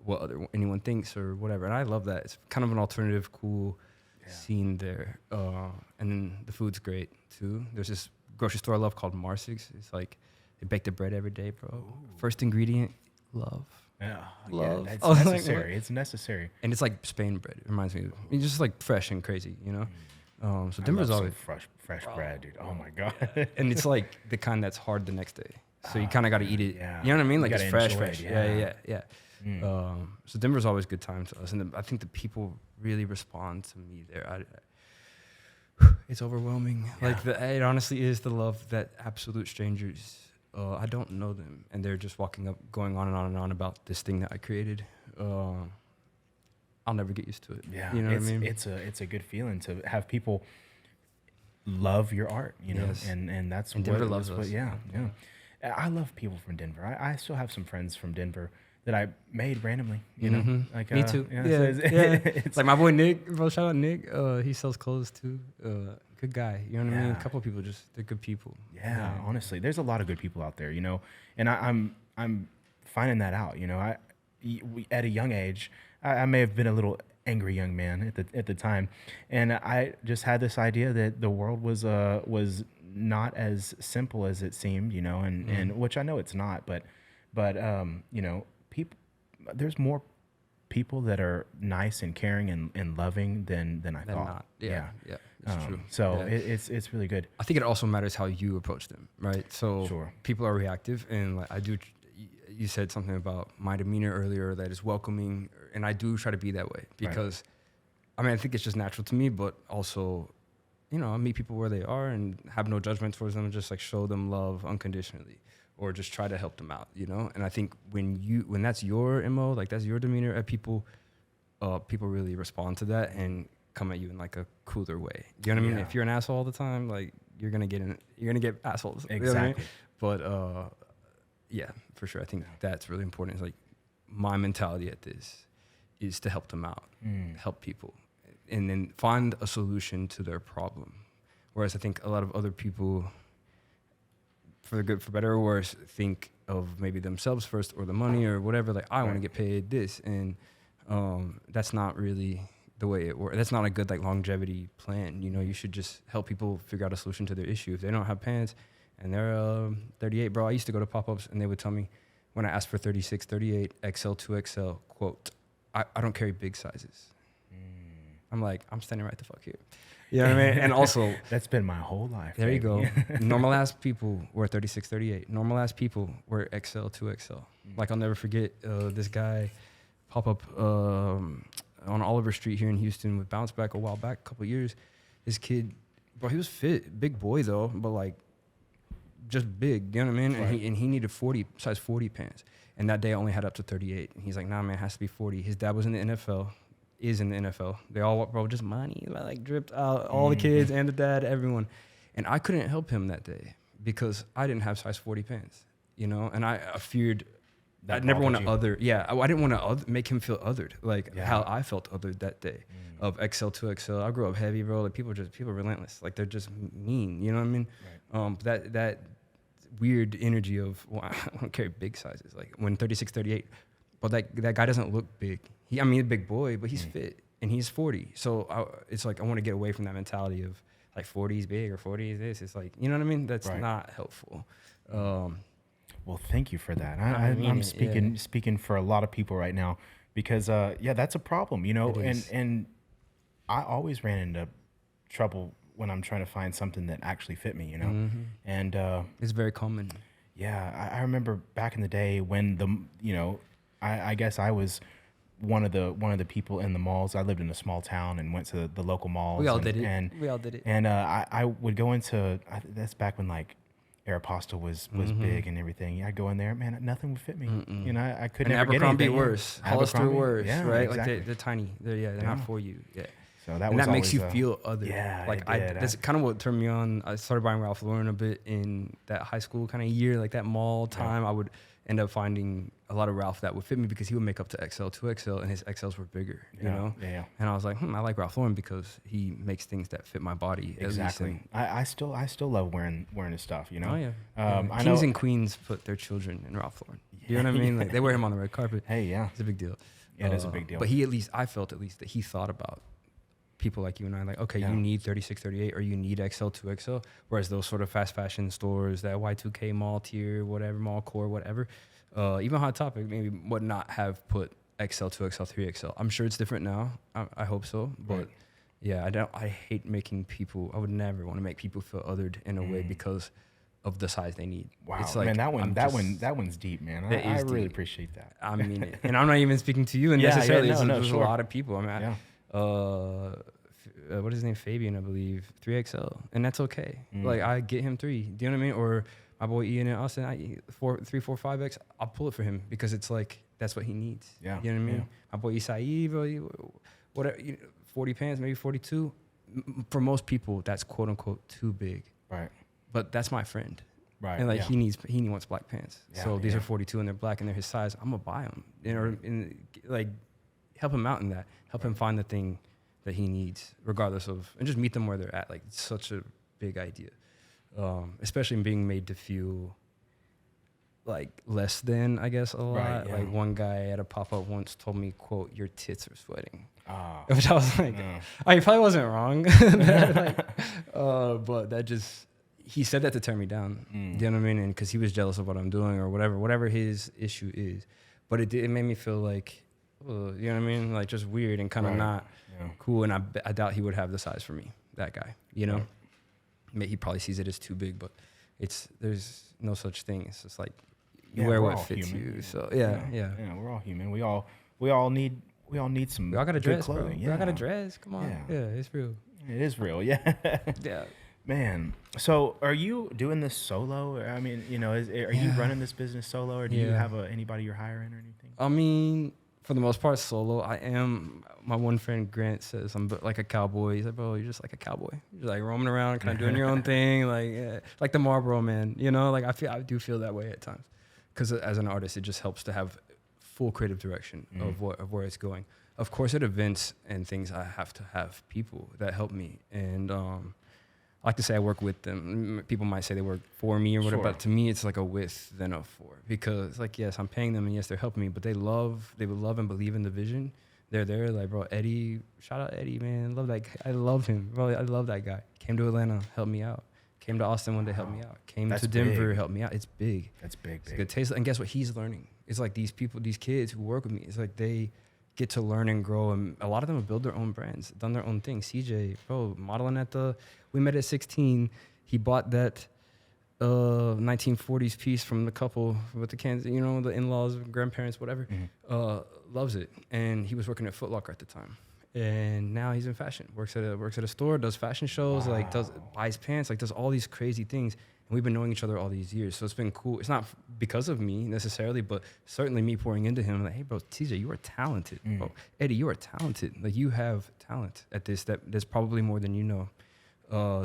what anyone thinks or whatever. And I love that. It's kind of an alternative, cool scene there. And then the food's great too. There's this grocery store I love called Marsig's. It's like they bake the bread every day, bro. Ooh. First ingredient. Love. Yeah, it's necessary. It's necessary. And it's like Spain bread. It reminds me. It's just like fresh and crazy, you know? So Denver's always fresh bread, dude. Oh my God. And it's like the kind that's hard the next day. So you kind of got to eat it. Yeah. You know what I mean? Like it's fresh. Yeah. So Denver's always a good time to us. And I think the people really respond to me there. It's overwhelming. Yeah. Like it honestly is the love that absolute strangers I don't know them, and they're just walking up, going on and on and on about this thing that I created. I'll never get used to it. Yeah, you know what I mean. It's a good feeling to have people love your art, you know, and that's and Denver loves us. Yeah. I love people from Denver. I still have some friends from Denver that I made randomly. You know, like me too. Yeah. It's like my boy Nick, bro. Shout out Nick. He sells clothes too. good guy. You know what I mean? A Yeah. couple of people they're good people. Yeah, honestly, there's a lot of good people out there, and I'm finding that out. At a young age, I may have been a little angry young man at the time, and I just had this idea that the world was not as simple as it seemed, and which I know it's not, but people, there's more people that are nice and caring and loving than I thought. Not. Yeah. It's true. So Yeah. it's really good. I think it also matters how you approach them, right? So Sure. people are reactive, and like you said something about my demeanor earlier that is welcoming, and I do try to be that way because, I mean, I think it's just natural to me, but also, I meet people where they are and have no judgment towards them, and just like show them love unconditionally, or just try to help them out, And I think when that's your MO, like that's your demeanor at people, people really respond to that and come at you in like a cooler way. Do you know what I mean? Yeah. If you're an asshole all the time, like you're gonna get assholes. Exactly. You know what I mean? But yeah, for sure. I think that's really important. It's like my mentality at this is to help them out, help people, and then find a solution to their problem. Whereas I think a lot of other people, for better or worse, think of maybe themselves first or the money or whatever. Like, I want to get paid this, and that's not really the way it works. That's not a good like longevity plan. You should just help people figure out a solution to their issue. If they don't have pants and they're 38, bro, I used to go to pop-ups and they would tell me when I asked for 36, 38, XL, 2XL, quote, I don't carry big sizes. I'm like, I'm standing right the fuck here. You know what I mean? And also, that's been my whole life. there you baby. go. Normal ass people wear 36, 38. Normal ass people wear XL, 2XL. Like, I'll never forget this guy pop up on Oliver Street here in Houston with Bounce Back a while back, a couple of years. This kid, bro, he was fit, big boy though, but like just big, you know what I mean? Right. And he needed size 40 pants. And that day I only had up to 38. And he's like, nah, man, it has to be 40. His dad was in the NFL, is in the NFL. They all, bro, just money, like dripped out, all the kids and the dad, everyone. And I couldn't help him that day because I didn't have size 40 pants, And I feared, I never want to I didn't want to make him feel othered, like how I felt othered that day of XL to XL. I grew up heavy, bro. Like people are relentless. Like they're just mean, you know what I mean? Right. That weird energy of, well, I don't carry big sizes. Like when 36, 38, but that guy doesn't look big. He's a big boy, but he's fit and he's 40. So it's like, I want to get away from that mentality of like 40 is big or 40 is this. It's like, you know what I mean? That's not helpful. Well, thank you for that. I'm speaking for a lot of people right now because, that's a problem, and I always ran into trouble when I'm trying to find something that actually fit me, and it's very common. Yeah, I remember back in the day when I guess I was one of the people in the malls. I lived in a small town and went to the local malls. We all did it. And I would go into, that's back when like Aeropostale was big and everything. I'd go in there, man, nothing would fit me. I could never get anything. Worse. Hollister worse, right? Exactly. Like they're tiny. They're not for you. Yeah. So that and was that makes you always feel other. Yeah, like that's kind of what turned me on. I started buying Ralph Lauren a bit in that high school kind of year, like that mall time. I would end up finding a lot of Ralph that would fit me because he would make up to XL, 2XL, and his XLs were bigger, you know? Yeah. And I was like, I like Ralph Lauren because he makes things that fit my body. Exactly. I still love wearing his stuff, Oh, yeah. I Kings know, and queens put their children in Ralph Lauren. You know what I mean? Like they wear him on the red carpet. Hey, yeah. It's a big deal. Yeah, it is a big deal. But I felt at least that he thought about people like you and I, like, okay, you need 36, 38, or you need XL, 2XL. Whereas those sort of fast fashion stores, that Y2K mall tier, whatever, mall core, whatever, even Hot Topic maybe would not have put XL, 2XL, 3XL. I'm sure it's different now. I hope so. But I hate making people, I would never want to make people feel othered in a way because of the size they need. Wow, it's like, man, that one's deep, man. I really appreciate that. I mean it. And I'm not even speaking to you necessarily. There's a lot of people. I mean, what is his name? Fabian, I believe. 3XL, and that's okay. Like I get him 3. Do you know what I mean? Or my boy Ian and Austin, 3, 4, 5X. I'll pull it for him because it's like that's what he needs. Yeah, you know what I mean? Yeah. My boy Isai, bro, whatever. 40 pants, maybe 42. For most people, that's quote unquote too big. Right. But that's my friend. Right. And like he wants black pants. Yeah, so these are 42 and they're black and they're his size. I'm gonna buy them. And like help him out in that. Help him find the thing that he needs, regardless of, and just meet them where they're at. Like, it's such a big idea, especially in being made to feel like less than, I guess, a lot. Right, yeah. Like, one guy at a pop-up once told me, quote, "Your tits are sweating." Oh, Which I was like, no. I probably wasn't wrong. But that just, he said that to turn me down. Mm. You know what I mean? And because he was jealous of what I'm doing or whatever his issue is. But it made me feel like, you know what I mean? Like, just weird and kind of Right. not Yeah. cool. And I doubt he would have the size for me, that guy, you know? Right. He probably sees it as too big, but there's no such thing. It's just like, you Yeah, wear we're what all fits human. you. So yeah. Yeah, we're all human. We all need some We all got a good dress, bro. clothing. We all got a dress. Come on. Yeah. Yeah, it's real. It is real. Yeah. Yeah. Man, so are you doing this solo? Or, I mean, you know, are you running this business solo, or do you have anybody you're hiring or anything? I mean, for the most part, solo. I am. My one friend Grant says I'm like a cowboy. He's like, bro, you're just like a cowboy. You're like roaming around, kind of doing your own thing, like the Marlboro Man. You know, like I do feel that way at times, because as an artist, it just helps to have full creative direction of where it's going. Of course, at events and things, I have to have people that help me, and I like to say I work with them. People might say they work for me or whatever, Sure. but to me, it's like a with than a for, because like, yes, I'm paying them and yes, they're helping me, but they would love and believe in the vision. They're there, like, bro, Eddie, shout out Eddie, man. Love that guy. I love him. Bro, I love that guy. Came to Atlanta, helped me out. Came to Austin one day, helped me out. Came That's to Denver, big. helped me out. It's big. That's big. It's a good taste. And guess what? He's learning. It's like these people, these kids who work with me, it's like they get to learn and grow. And a lot of them have built their own brands, done their own thing. CJ, bro, modeling we met at 16. He bought that 1940s piece from the couple with the Kansas, you know, the in-laws, grandparents, whatever. Loves it. And he was working at Foot Locker at the time. And now he's in fashion. Works at a store, does fashion shows, like buys pants, like does all these crazy things. And we've been knowing each other all these years. So it's been cool. It's not because of me necessarily, but certainly me pouring into him. Like, hey, bro, TJ, you are talented. Bro, Eddie, you are talented. Like, you have talent at this. There's probably more than you know.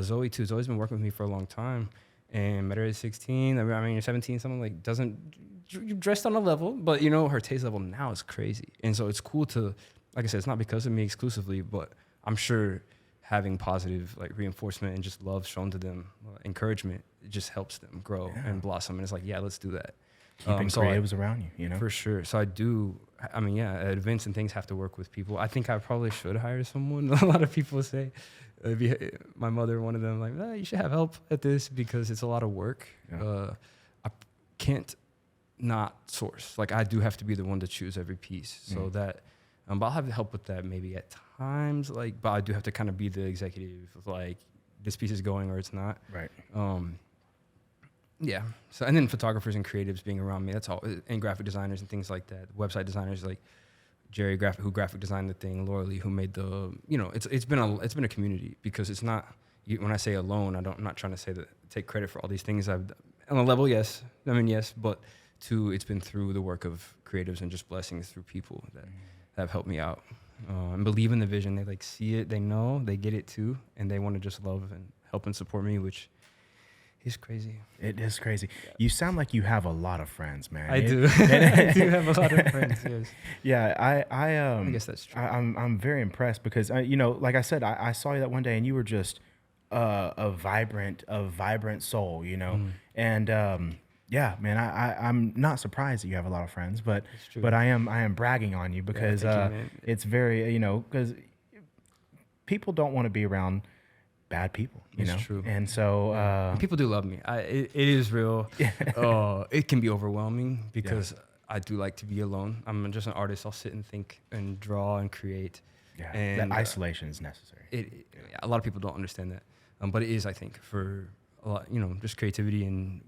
Zoe, too. Zoe's been working with me for a long time. And met her at 16. I mean, 17, something like you dressed on a level, but, you know, her taste level now is crazy. And so it's cool to, like I said, it's not because of me exclusively, but I'm sure having positive like reinforcement and just love shown to them, encouragement, it just helps them grow and blossom. And it's like, yeah, let's do that. Keeping creatives around you, you know? For sure. So at events and things have to work with people. I think I probably should hire someone. A lot of people say, my mother, one of them, like, you should have help at this because it's a lot of work. Yeah. I can't not source. Like, I do have to be the one to choose every piece. So that, but I'll have help with that maybe at times. Like, but I do have to kind of be the executive of like, this piece is going or it's not. Right. Yeah. So, and then photographers and creatives being around me. That's all. And graphic designers and things like that. Website designers like Jerry who graphic designed the thing. Laura Lee, who made the. You know, it's been a community, because it's not. When I say alone, I'm not trying to say that take credit for all these things I've done. On a level, yes. I mean, yes, but two, it's been through the work of creatives and just blessings through people that have helped me out and believe in the vision. They like see it, they know, they get it too, and they want to just love and help and support me, which is crazy. It is crazy. Yeah. You sound like you have a lot of friends, man. I do. I do have a lot of friends. Yes. Yeah, I guess that's true. I'm very impressed because you know, like I said, I saw you that one day and you were just a vibrant soul, you know, and yeah, man, I'm not surprised that you have a lot of friends, but I am bragging on you because it's very, you know, because people don't want to be around bad people, you know. True. And so people do love me. It is real. It can be overwhelming because I do like to be alone. I'm just an artist. I'll sit and think and draw and create. Yeah, and that isolation is necessary. A lot of people don't understand that, but it is, I think, for a lot, you know, just creativity and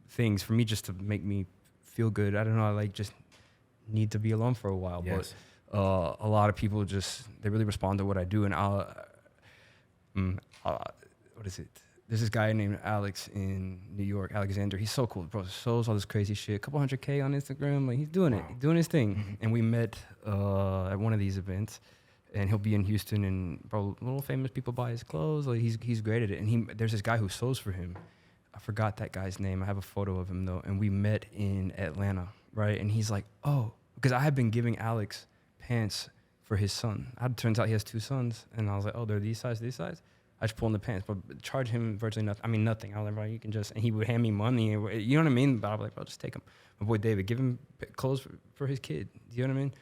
things for me just to make me feel good. I don't know. I like just need to be alone for a while. Yes. But a lot of people they really respond to what I do, and what is it? There's this guy named Alex in New York, Alexander. He's so cool, bro. Shows all this crazy shit. Couple 100K on Instagram. Like, he's doing it, doing his thing. And we met at one of these events, and he'll be in Houston, and bro, little famous people buy his clothes. Like, he's great at it. And there's this guy who sews for him. I forgot that guy's name. I have a photo of him though, and we met in Atlanta, right? And he's like, oh, because I had been giving Alex pants for his son. It turns out he has 2 sons, and I was like, oh, they're these size, these size. I just pull in the pants, but charge him virtually nothing. I mean, nothing. I was like, bro, you can just, and he would hand me money. And you know what I mean? But I was like, bro, just take him. My boy David, give him clothes for his kid. You know what I mean?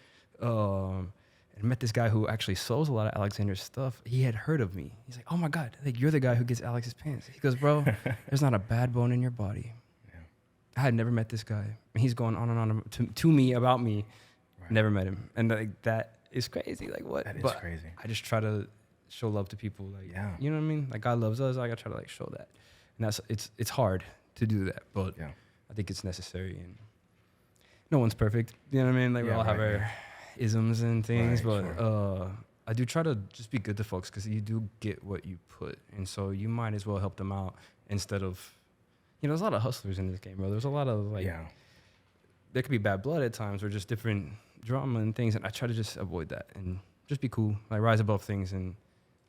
And I met this guy who actually sews a lot of Alexander's stuff. He had heard of me. He's like, oh my God, like you're the guy who gets Alex's pants. He goes, bro, there's not a bad bone in your body. Yeah. I had never met this guy. And he's going on and on to me about me. Right. Never met him. And like that is crazy. Like what? That is crazy. I just try to show love to people. Like, you know what I mean? Like God loves us. I gotta try to like show that. And it's hard to do that, but I think it's necessary. And no one's perfect. You know what I mean? Like we all have our isms and things, but I do try to just be good to folks because you do get what you put, and so you might as well help them out instead of, there's a lot of hustlers in this game, bro. There's a lot of like, there could be bad blood at times or just different drama and things, and I try to just avoid that and just be cool, like rise above things and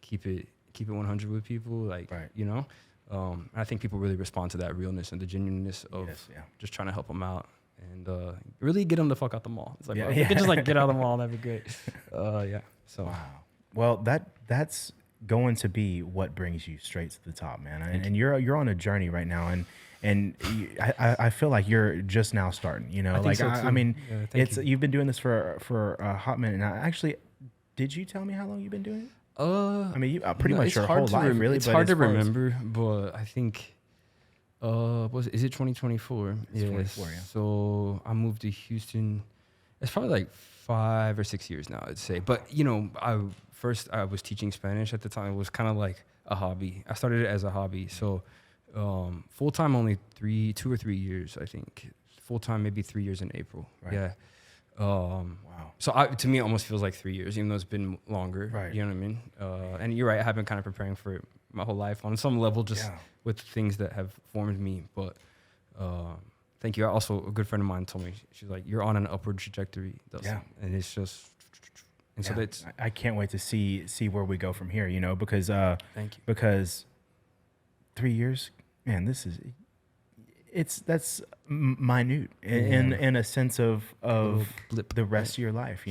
keep it 100 with people, like I think people really respond to that realness and the genuineness of just trying to help them out. And really get them the fuck out the mall. It's like, if you could just like get out of the mall, that'd be great. So wow. Well, that's going to be what brings you straight to the top, man. And you're on a journey right now, and I feel like you're just now starting. I mean, you've been doing this for a hot minute now. Actually, did you tell me how long you've been doing it? I mean, pretty much your whole life, really. It's hard to remember, but I think. Is it 2024? It's 24, yeah. So I moved to Houston. It's probably like 5 or 6 years now, I'd say. But I was teaching Spanish at the time. It was kind of like a hobby. I started it as a hobby. So full time only 2 or 3 years, I think. Full time maybe 3 years in April. Right. Yeah. Wow. So to me, it almost feels like 3 years, even though it's been longer. Right. You know what I mean? And you're right. I have been kind of preparing for it my whole life on some level, just with things that have formed me. But thank you. Also, a good friend of mine told me, she's like, you're on an upward trajectory, Dustin. Yeah. And it's just, and so that's. I can't wait to see where we go from here, because thank you. Because 3 years, man, that's minute in a sense of the rest of your life,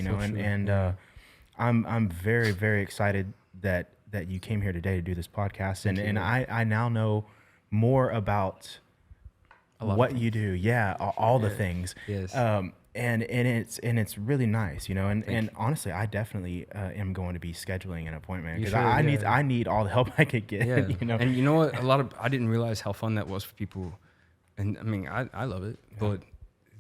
I'm very, very excited that you came here today to do this podcast, and I now know more about what you do. Yeah, all the things. Yes. And it's really nice, and honestly, I definitely am going to be scheduling an appointment because I need all the help I could get. Yeah. And you know what? I didn't realize how fun that was for people, and I mean I love it, but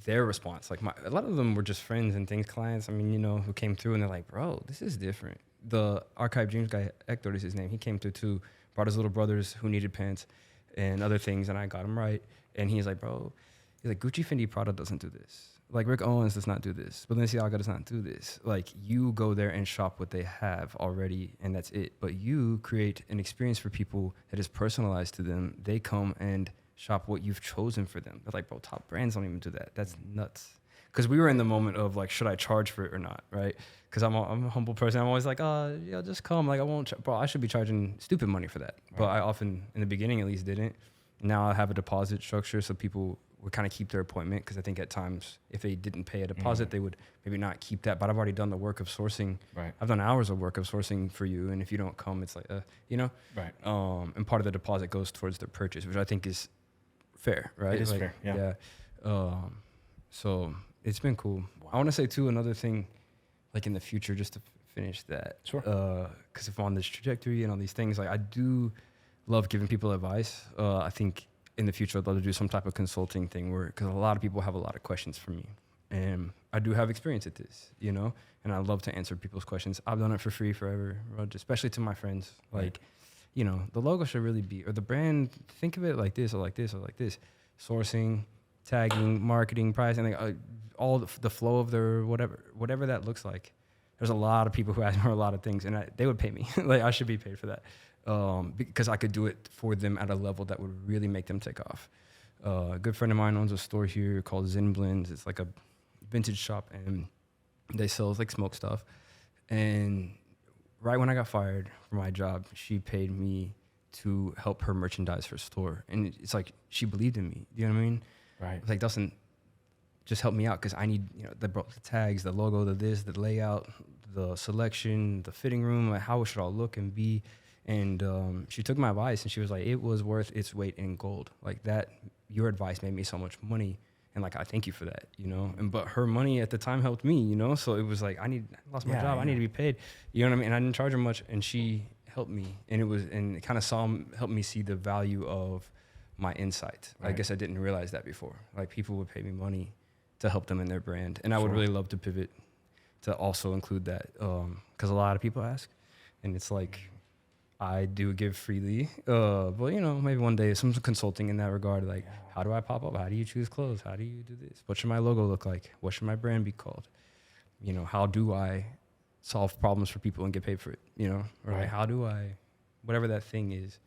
their response, like a lot of them were just friends and things, clients. I mean, who came through and they're like, bro, this is different. The Archive Dreams guy, Hector is his name. He came through too, brought his little brothers who needed pants and other things, and I got him right. And he's like, bro, Gucci, Fendi, Prada doesn't do this. Like Rick Owens does not do this. Balenciaga does not do this. Like you go there and shop what they have already, and that's it. But you create an experience for people that is personalized to them. They come and shop what you've chosen for them. They're like, bro, top brands don't even do that. That's nuts. Because we were in the moment of like, should I charge for it or not, right? Because I'm a humble person. I'm always like, just come. Like I won't, bro. I should be charging stupid money for that. Right. But I often, in the beginning at least, didn't. Now I have a deposit structure, so people would kind of keep their appointment. Because I think at times, if they didn't pay a deposit, they would maybe not keep that. But I've already done the work of sourcing. Right. I've done hours of work of sourcing for you, and if you don't come, it's like, Right. And part of the deposit goes towards the purchase, which I think is fair, right? It is fair. Yeah. So it's been cool. Wow. I want to say too another thing, like in the future, just to finish that. Sure. Because if I'm on this trajectory and all these things, like I do love giving people advice. I think in the future I'd love to do some type of consulting thing because a lot of people have a lot of questions for me, and I do have experience at this, and I love to answer people's questions. I've done it for free forever, especially to my friends. Like, the logo should really be, or the brand, think of it like this or like this or like this. Sourcing, tagging, marketing, pricing, like all the flow of their whatever that looks like. There's a lot of people who ask me a lot of things, and they would pay me. Like I should be paid for that. Because I could do it for them at a level that would really make them take off. A good friend of mine owns a store here called Zen Blends. It's like a vintage shop, and they sell like smoke stuff. And right when I got fired from my job, she paid me to help her merchandise her store. And it's like she believed in me. You know what I mean? Right. It's like, Dustin, just help me out because I need the tags, the logo, the this, the layout, the selection, the fitting room, like how it should all look and be. And she took my advice and she was like, it was worth its weight in gold. Like that, your advice made me so much money. And like, I thank you for that, you know? And, but her money at the time helped me, you know? So it was like, I lost my job. I need to be paid. You know what I mean? And I didn't charge her much and she helped me. And it kind of helped me see the value of my insight. Right. I guess I didn't realize that before. Like people would pay me money to help them in their brand. And I would really love to pivot to also include that. Cause a lot of people ask and it's like, I do give freely, but you know, maybe one day some consulting in that regard, like how do I pop up? How do you choose clothes? How do you do this? What should my logo look like? What should my brand be called? You know, how do I solve problems for people and get paid for it? You know, or like how do I, whatever that thing is,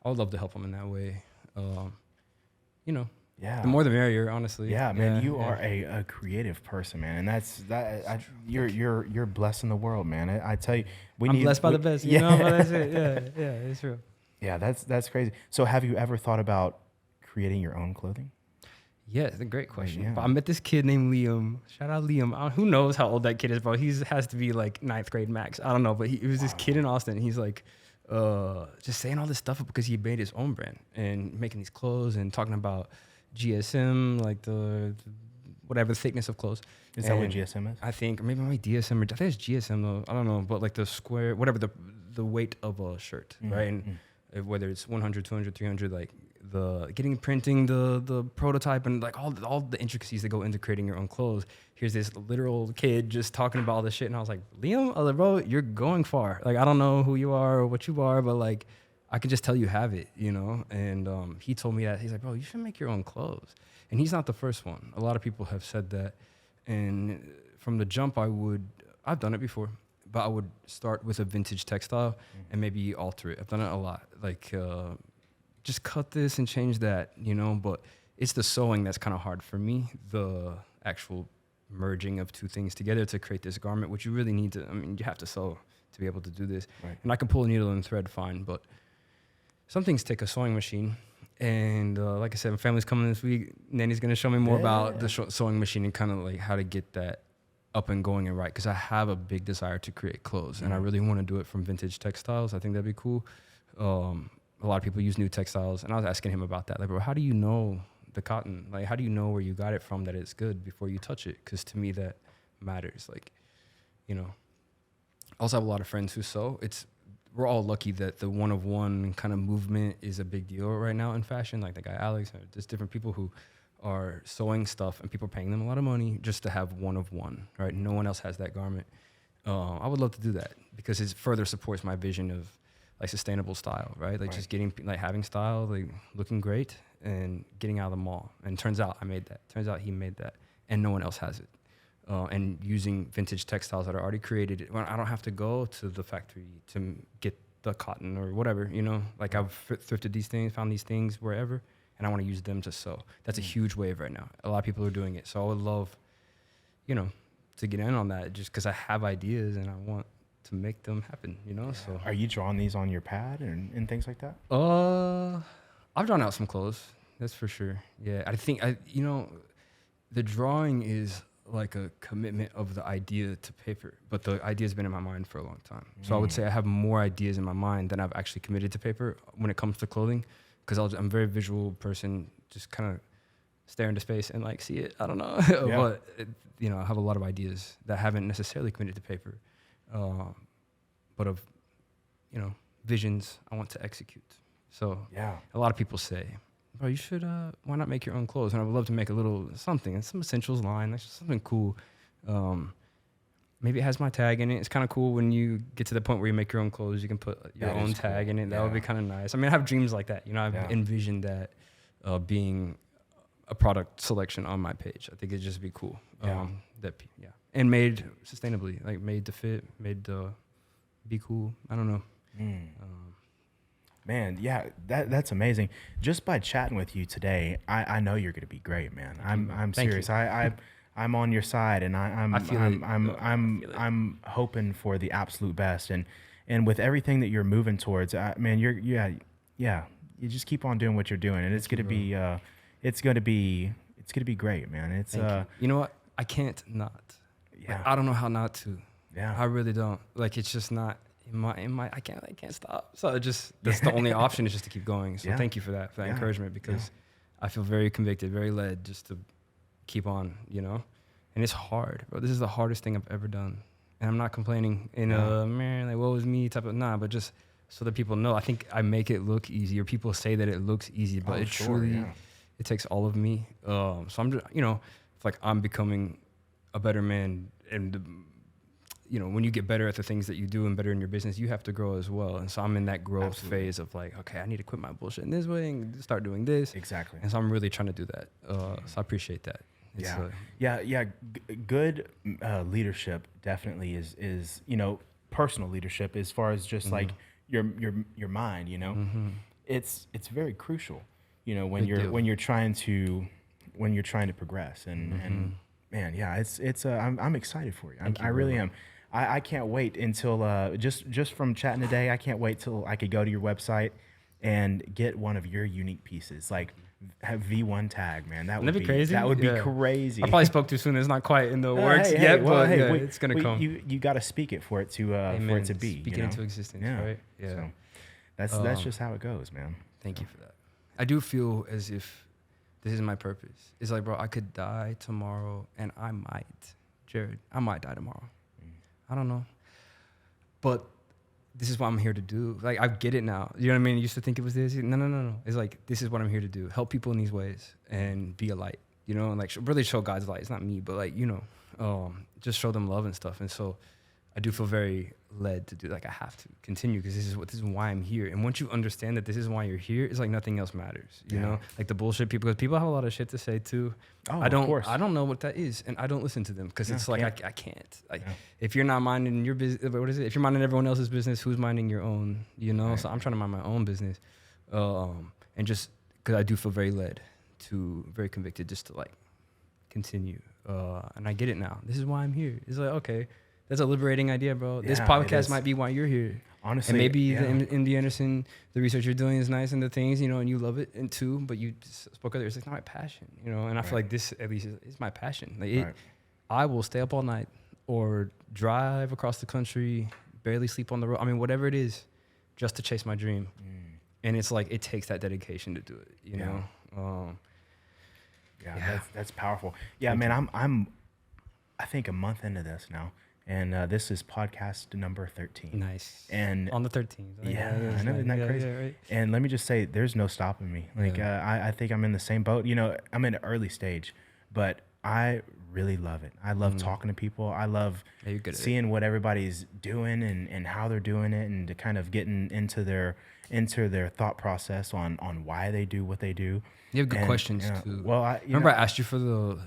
I would love to help them in that way. You know, the more the merrier, honestly. Yeah, man, you are a creative person, man, and you're blessing the world, man. I tell you, I'm blessed by the best. You know, but that's it. Yeah, it's true. Yeah, that's crazy. So, have you ever thought about creating your own clothing? Yeah, it's a great question. Yeah. But I met this kid named Liam. Shout out Liam. Who knows how old that kid is, bro? He has to be like 9th grade max. I don't know, but he was this kid in Austin. He's like, just saying all this stuff because he made his own brand and making these clothes and talking about GSM, like the whatever the thickness of clothes. Is that what GSM is? I think, or maybe my DSM, or I think it's GSM though. I don't know, but like the square, whatever the weight of a shirt, right? And whether it's 100, 200, 300, like the printing the prototype and like all the intricacies that go into creating your own clothes. Here's this literal kid just talking about all this shit, and I was like, Liam, I was like, bro, you're going far. Like I don't know who you are or what you are, but like I can just tell you have it, you know? And he told me that. He's like, bro, you should make your own clothes. And he's not the first one. A lot of people have said that. And from the jump, I've done it before, but I would start with a vintage textile and maybe alter it. I've done it a lot. Like just cut this and change that, you know? But it's the sewing that's kind of hard for me, the actual merging of two things together to create this garment, which you really need to, I mean, you have to sew to be able to do this. Right. And I can pull a needle and thread fine, but some things take a sewing machine. And like I said, my family's coming this week. Nanny's going to show me more about the sewing machine and kind of like how to get that up and going and right. Because I have a big desire to create clothes and I really want to do it from vintage textiles. I think that'd be cool. A lot of people use new textiles. And I was asking him about that. Like, bro, how do you know the cotton? Like, how do you know where you got it from that it's good before you touch it? Because to me, that matters. Like, you know, I also have a lot of friends who sew. We're all lucky that the one of one kind of movement is a big deal right now in fashion. Like the guy Alex, there's different people who are sewing stuff and people are paying them a lot of money just to have one of one, right? No one else has that garment. I would love to do that because it further supports my vision of like sustainable style, right? Like just getting, like having style, like looking great and getting out of the mall. And turns out I made that. Turns out he made that and no one else has it. And using vintage textiles that are already created. When I don't have to go to the factory to get the cotton or whatever, you know, like I've thrifted these things, found these things wherever, and I want to use them to sew. That's a huge wave right now. A lot of people are doing it. So I would love, you know, to get in on that just because I have ideas and I want to make them happen, you know? So are you drawing these on your pad and things like that? I've drawn out some clothes. That's for sure. Yeah. I think you know, the drawing is like a commitment of the idea to paper, but the idea's been in my mind for a long time. So I would say I have more ideas in my mind than I've actually committed to paper when it comes to clothing, because I'm a very visual person, just kind of stare into space and like see it. I don't know, but you know, I have a lot of ideas that haven't necessarily committed to paper, but of, you know, visions I want to execute. So a lot of people say, bro, you should, why not make your own clothes? And I would love to make a little something, some essentials line, that's just something cool. Maybe it has my tag in it. It's kind of cool when you get to the point where you make your own clothes, you can put your own tag in it. That would be kind of nice. I mean, I have dreams like that. You know, I've envisioned that being a product selection on my page. I think it'd just be cool. And made sustainably, like made to fit, made to be cool. I don't know. Man, yeah, that's amazing. Just by chatting with you today, I know you're gonna be great, man. I'm serious. I'm on your side, and I'm hoping for the absolute best. And with everything that you're moving towards, man, you just keep on doing what you're doing, and it's gonna be great, man. It's you know what? I can't not. Yeah. Like, I don't know how not to. Yeah. I really don't. Like, it's just not in my, I can't stop. So that's the only option is just to keep going. So thank you for that encouragement, because I feel very convicted, very led just to keep on, you know? And it's hard, bro. This is the hardest thing I've ever done. And I'm not complaining in a, man, like, woe is me type of, nah, but just so that people know. I think I make it look easy, or people say that it looks easy, but it truly, it takes all of me. So I'm just, you know, it's like I'm becoming a better man. And, you know, when you get better at the things that you do and better in your business, you have to grow as well. And so I'm in that growth phase of like, okay, I need to quit my bullshit in this way and start doing this. Exactly. And so I'm really trying to do that. So I appreciate that. Good leadership definitely is, you know, personal leadership as far as just like your mind, you know, it's very crucial, you know, when you're trying to progress and man, I'm excited for you. I really am. I can't wait until just from chatting today. I can't wait till I could go to your website and get one of your unique pieces, like have V1 tag, man. That would be crazy. That would be crazy. I probably spoke too soon. It's not quite in the works yet, but it's gonna come. You got to speak it for it to be. Speak it into existence, right? Yeah. So that's just how it goes, man. Thank you for that. I do feel as if this is my purpose. It's like, bro, I could die tomorrow, and I might die tomorrow. I don't know, but this is what I'm here to do. Like, I get it now. You know what I mean? I used to think it was this. No. It's like, this is what I'm here to do. Help people in these ways and be a light, you know, and like really show God's light. It's not me, but like, you know, just show them love and stuff. And so I do feel very led to do, like, I have to continue because this is why I'm here. And once you understand that this is why you're here, it's like nothing else matters, you know? Like the bullshit people, because people have a lot of shit to say too. Oh, I of course. I don't know what that is, and I don't listen to them because it's like, I can't. Like, if you're not minding your business, what is it? If you're minding everyone else's business, who's minding your own, you know? Right. So I'm trying to mind my own business. And just because I do feel very led to, very convicted just to like continue. And I get it now. This is why I'm here. It's like, okay. That's a liberating idea, bro. Yeah, this podcast might be why you're here. Honestly. And maybe the MD Anderson, the research you're doing is nice and the things, you know, and you love it and too, but you just spoke earlier, it's like not my passion, you know, and I feel like this at least is my passion. Like I will stay up all night or drive across the country, barely sleep on the road. I mean, whatever it is, just to chase my dream. And it's like, it takes that dedication to do it, you know? That's powerful. Yeah, man, I'm I think a month into this now. And this is podcast number 13. Nice. And on the 13th. I know, isn't that crazy? Right. And let me just say, there's no stopping me. Like, I think I'm in the same boat. You know, I'm in an early stage, but I really love it. I love talking to people. I love seeing what everybody's doing and how they're doing it, and to kind of getting into their thought process on why they do what they do. You have good questions too. Well, I asked you for the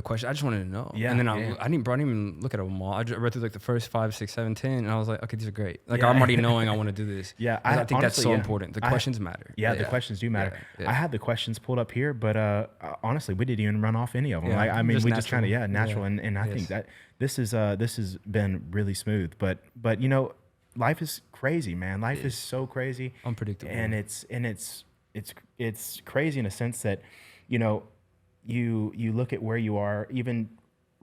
question. I just wanted to know. Yeah. And then I didn't even look at them all. I read through like the first 5, 6, 7, 10, and I was like, okay, these are great. Like I'm already knowing I want to do this. Yeah. I think honestly, that's so important. The questions matter. Yeah, the questions do matter. I had the questions pulled up here, but honestly, we didn't even run off any of them. I mean, we just kind of natural. And I think that this has been really smooth. But you know, life is crazy, man. Life is so crazy. Unpredictable. And it's crazy in a sense that, you know, you look at where you are, even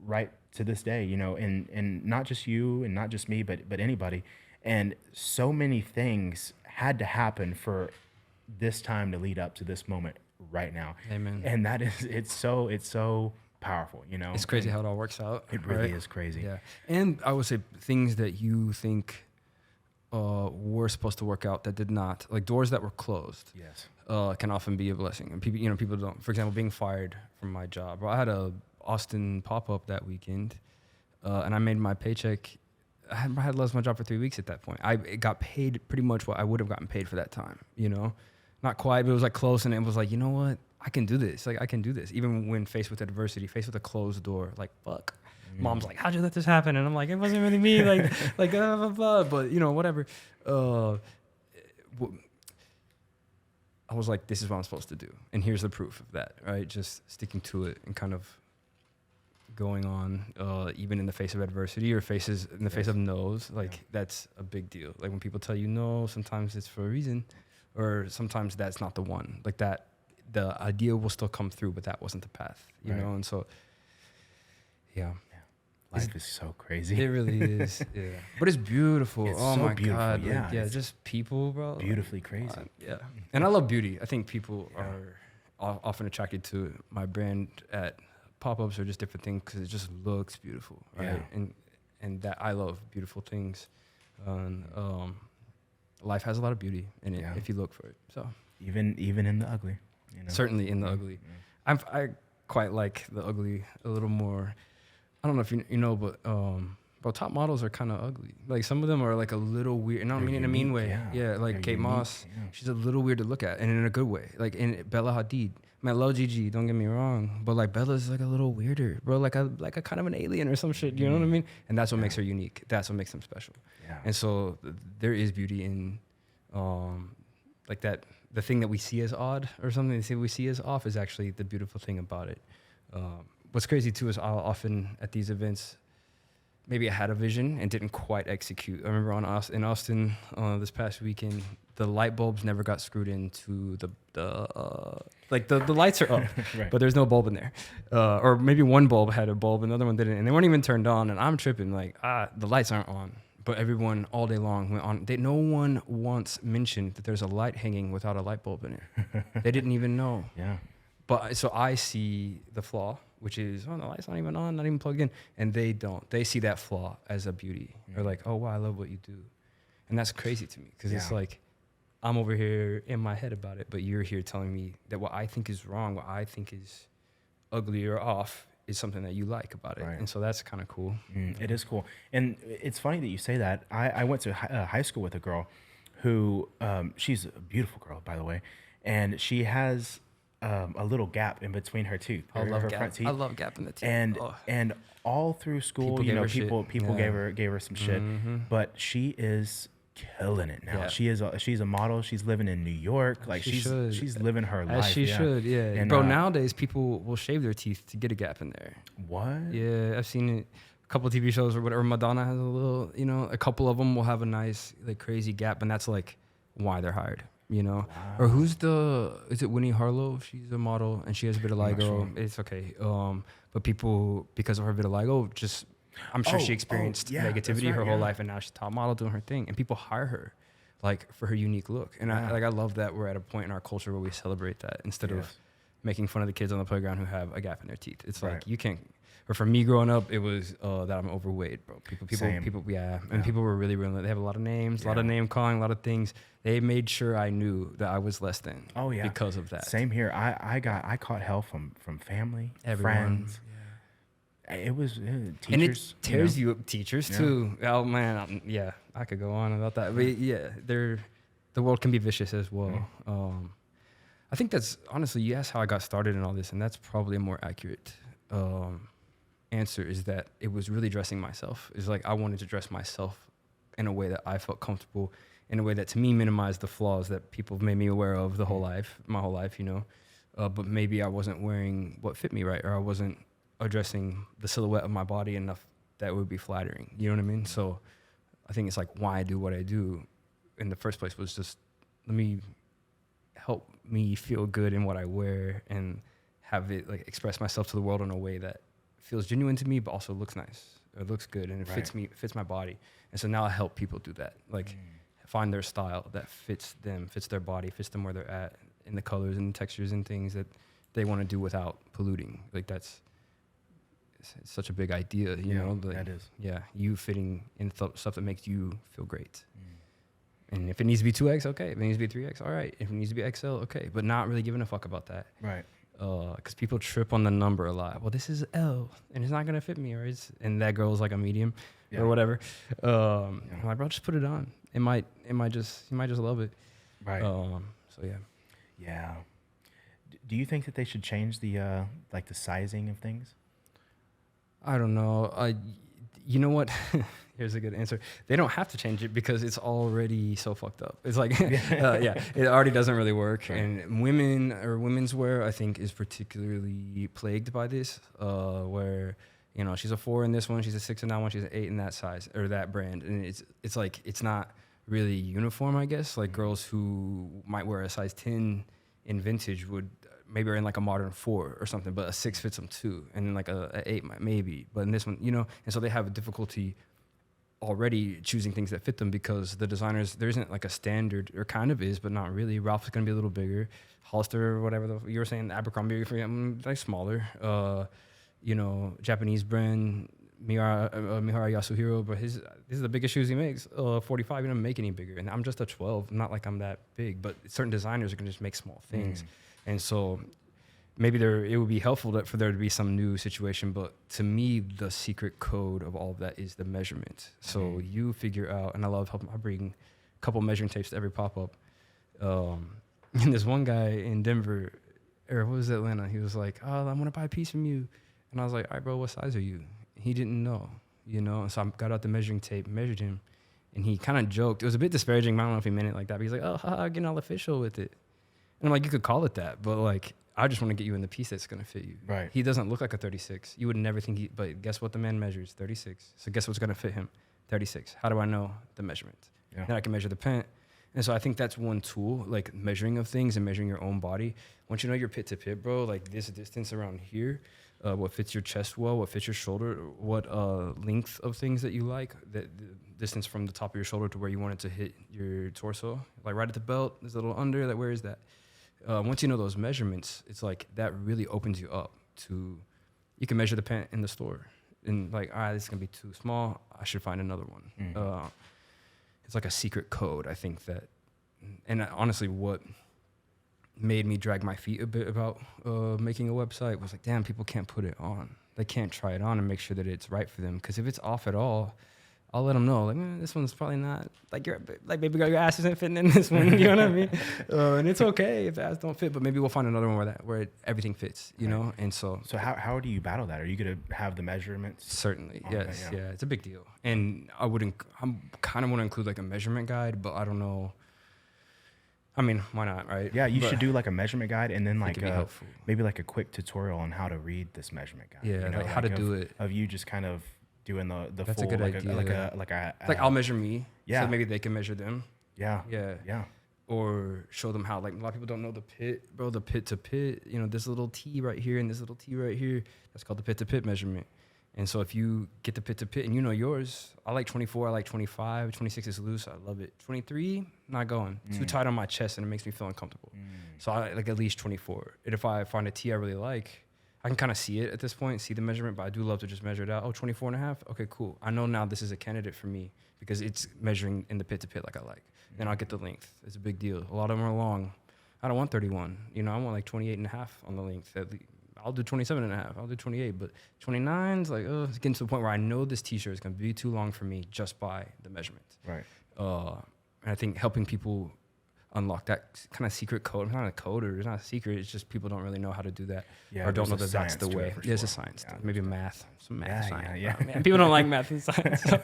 right to this day, you know, and not just you and not just me, but anybody. And so many things had to happen for this time to lead up to this moment right now. Amen. And that is, it's so powerful, you know. It's crazy how it all works out. It really is crazy. Yeah. And I would say things that you think were supposed to work out that did not, like doors that were closed. Yes. Can often be a blessing. And people don't, for example, being fired from my job. I had a Austin pop-up that weekend, and I made my paycheck. I had lost my job for 3 weeks at that point. I got paid pretty much what I would have gotten paid for that time, you know? Not quite, but it was like close, and it was like, you know what? I can do this. Like, I can do this. Even when faced with adversity, faced with a closed door, like, fuck. Mom's like, how'd you let this happen? And I'm like, it wasn't really me. Like, blah, blah, blah. But, you know, whatever. I was like, this is what I'm supposed to do. And here's the proof of that, right? Just sticking to it and kind of going on, even in the face of adversity or in the face of no's. Like, that's a big deal. Like, when people tell you no, sometimes it's for a reason, or sometimes that's not the one. Like, that, the idea will still come through, but that wasn't the path, you know? And so, yeah. Life is so crazy. It really is. Yeah. But it's beautiful. It's Oh so my beautiful, God. yeah. Like, yeah, It's just people, bro. beautifully crazy. Yeah. And I love beauty. I think people are often attracted to my brand at pop-ups or just different things because it just looks beautiful, right? Yeah. And that I love beautiful things. Life has a lot of beauty in it if you look for it. So even in the ugly, you know. certainly in the ugly. I quite like the ugly a little more. I don't know if you know, but bro, top models are kind of ugly. Like some of them are like a little weird. And I don't mean in a mean way. Yeah, like They're Kate unique, Moss, yeah. she's a little weird to look at, and in a good way. Like in Bella Hadid. Man, I love Gigi, don't get me wrong, but like Bella's like a little weirder, bro. Like a kind of an alien or some shit. You know what I mean? And that's what makes her unique. That's what makes them special. Yeah. And so there is beauty in, like that. The thing that we see as odd or something that we see as off is actually the beautiful thing about it. What's crazy too is I'll often at these events, maybe I had a vision and didn't quite execute. I remember in Austin this past weekend, the light bulbs never got screwed into the lights are up, Right. but there's no bulb in there. Or maybe one bulb had a bulb, another one didn't, and they weren't even turned on. And I'm tripping like, the lights aren't on. But everyone all day long went on. No one once mentioned that there's a light hanging without a light bulb in it. They didn't even know. Yeah. But so I see the flaw, which is, the light's not even on, not even plugged in. And they don't. They see that flaw as a beauty. Or like, oh, wow, I love what you do. And that's crazy to me because it's like, I'm over here in my head about it, but you're here telling me that what I think is wrong, what I think is ugly or off is something that you like about it. Right. And so that's kind of cool. It is cool. And it's funny that you say that. I went to high school with a girl who, she's a beautiful girl, by the way, and she has a little gap in between her tooth. I love gap. I love gap in the teeth. And all through school, people gave her some shit, but she is killing it now. Yeah. She's a model. She's living in New York. Like she's living her life. As she should, yeah. And, bro, nowadays people will shave their teeth to get a gap in there. What? Yeah, I've seen it. A couple of TV shows or whatever. Madonna has a little, a couple of them will have a nice, like crazy gap, and that's like why they're hired. Wow. Or is it Winnie Harlow? She's a model and she has vitiligo. Sure. It's okay. But people, because of her vitiligo, I'm sure she experienced negativity her whole life, and now she's top model doing her thing, and people hire her like for her unique look. And I love that we're at a point in our culture where we celebrate that instead of making fun of the kids on the playground who have a gap in their teeth. It's like you can't. Or for me growing up, it was that I'm overweight, bro. People, and people were really They have a lot of names, a lot of name calling, a lot of things. They made sure I knew that I was less than. Oh yeah, because of that. Same here. I caught hell from family, friends. Yeah. It was teachers. And it tears you up, teachers too. Oh man, I could go on about that. But the world can be vicious as well. I think that's honestly, you asked how I got started in all this, and that's probably a more accurate answer. Is that it was really dressing myself. It's like I wanted to dress myself in a way that I felt comfortable, in a way that to me minimized the flaws that people have made me aware of my whole life, but maybe I wasn't wearing what fit me right, or I wasn't addressing the silhouette of my body enough that would be flattering. You know what I mean? So I think it's like why I do what I do in the first place was just help me feel good in what I wear and have it like express myself to the world in a way that feels genuine to me, but also looks nice. It looks good and it fits me, fits my body. And so now I help people do that. Like find their style that fits them, fits their body, fits them where they're at, in the colors and textures and things that they want to do without polluting. Like it's such a big idea, you know? Like, that is. Yeah, you fitting in stuff that makes you feel great. And if it needs to be 2X, okay. If it needs to be 3X, all right. If it needs to be XL, okay. But not really giving a fuck about that. Right. Because people trip on the number a lot. Well, this is L, and it's not gonna fit me, and that girl's like a medium, or whatever. I'm like, bro, just put it on. You might just love it. Right. So yeah. Yeah. Do you think that they should change the like the sizing of things? I don't know. You know what? Here's a good answer. They don't have to change it because it's already so fucked up. It's like, it already doesn't really work. Right. And women's wear, I think, is particularly plagued by this, where, she's a 4 in this one, she's a 6 in that one, she's an 8 in that size or that brand. And it's like, it's not really uniform, I guess. Like girls who might wear a size 10 in vintage would maybe are in like a modern 4 or something, but a 6 fits them too, and then like a 8 maybe. But in this one, you know, and so they have a difficulty already choosing things that fit them because the designers, there isn't like a standard, or kind of is, but not really. Ralph's gonna be a little bigger. Hollister or whatever you were saying, Abercrombie, like smaller. You know, Japanese brand, Mihara Yasuhiro, but these are the biggest shoes he makes. 45, you don't make any bigger. And I'm just a 12, not like I'm that big, but certain designers are gonna just make small things. And so maybe it would be helpful for there to be some new situation, but to me, the secret code of all of that is the measurement. So you figure out, and I love helping, I bring a couple measuring tapes to every pop-up. And this one guy in Denver, or what was it, Atlanta, he was like, oh, I want to buy a piece from you. And I was like, all right, bro, what size are you? He didn't know, you know? And so I got out the measuring tape, measured him, and he kind of joked. It was a bit disparaging, but I don't know if he meant it like that, but he's like, oh, haha, getting all official with it. And I'm like, you could call it that, but like, I just want to get you in the piece that's going to fit you. Right. He doesn't look like a 36. You would never think but guess what the man measures? 36. So guess what's going to fit him? 36. How do I know the measurement? Yeah. Then I can measure the pant. And so I think that's one tool, like measuring of things and measuring your own body. Once you know your pit to pit, bro, like this distance around here, what fits your chest well, what fits your shoulder, what length of things that you like, the distance from the top of your shoulder to where you want it to hit your torso, like right at the belt, there's a little under, like where is that? Once you know those measurements, it's like that really opens you up to, you can measure the pant in the store and like, all right, this is gonna be too small, I should find another one. It's like a secret code, I think that, and honestly, what made me drag my feet a bit about making a website was like, damn, people can't put it on. They can't try it on and make sure that it's right for them. Because if it's off at all, I'll let them know, like, this one's probably not, like, baby girl, your ass isn't fitting in this one, you know what I mean? And it's okay if the ass don't fit, but maybe we'll find another one where everything fits, you know? And so how do you battle that? Are you going to have the measurements? Certainly, yes, yeah, it's a big deal. And I kind of want to include like a measurement guide, but I don't know. I mean, why not, right? Yeah, you should do like a measurement guide and then like helpful. Maybe like a quick tutorial on how to read this measurement guide. Yeah, you know, like how to do it. Of you just kind of doing the That's full, a good idea. like I'll measure me, yeah. so maybe they can measure them. Yeah. Or show them how, like, a lot of people don't know the pit, bro, the pit to pit, you know, this little T right here and this little T right here, that's called the pit to pit measurement. And so if you get the pit to pit and you know yours, I like 24, I like 25, 26 is loose, I love it. 23, not going. Too tight on my chest and it makes me feel uncomfortable. So I like at least 24. And if I find a T I really like, I can kind of see it at this point, see the measurement, but I do love to just measure it out. Oh, 24 and a half? Okay, cool. I know now this is a candidate for me because it's measuring in the pit to pit like I like. Then I'll get the length. It's a big deal. A lot of them are long. I don't want 31. You know, I want like 28 and a half on the length. I'll do 27 and a half. I'll do 28, but 29's like, it's getting to the point where I know this t-shirt is going to be too long for me just by the measurement. Right. And I think helping people unlock that kind of secret code. It's not a code or it's not a secret. It's just people don't really know how to do that or don't know that that's the way. There's a science. Yeah, maybe math. Some math science. Yeah. Man, people don't like math and science. So,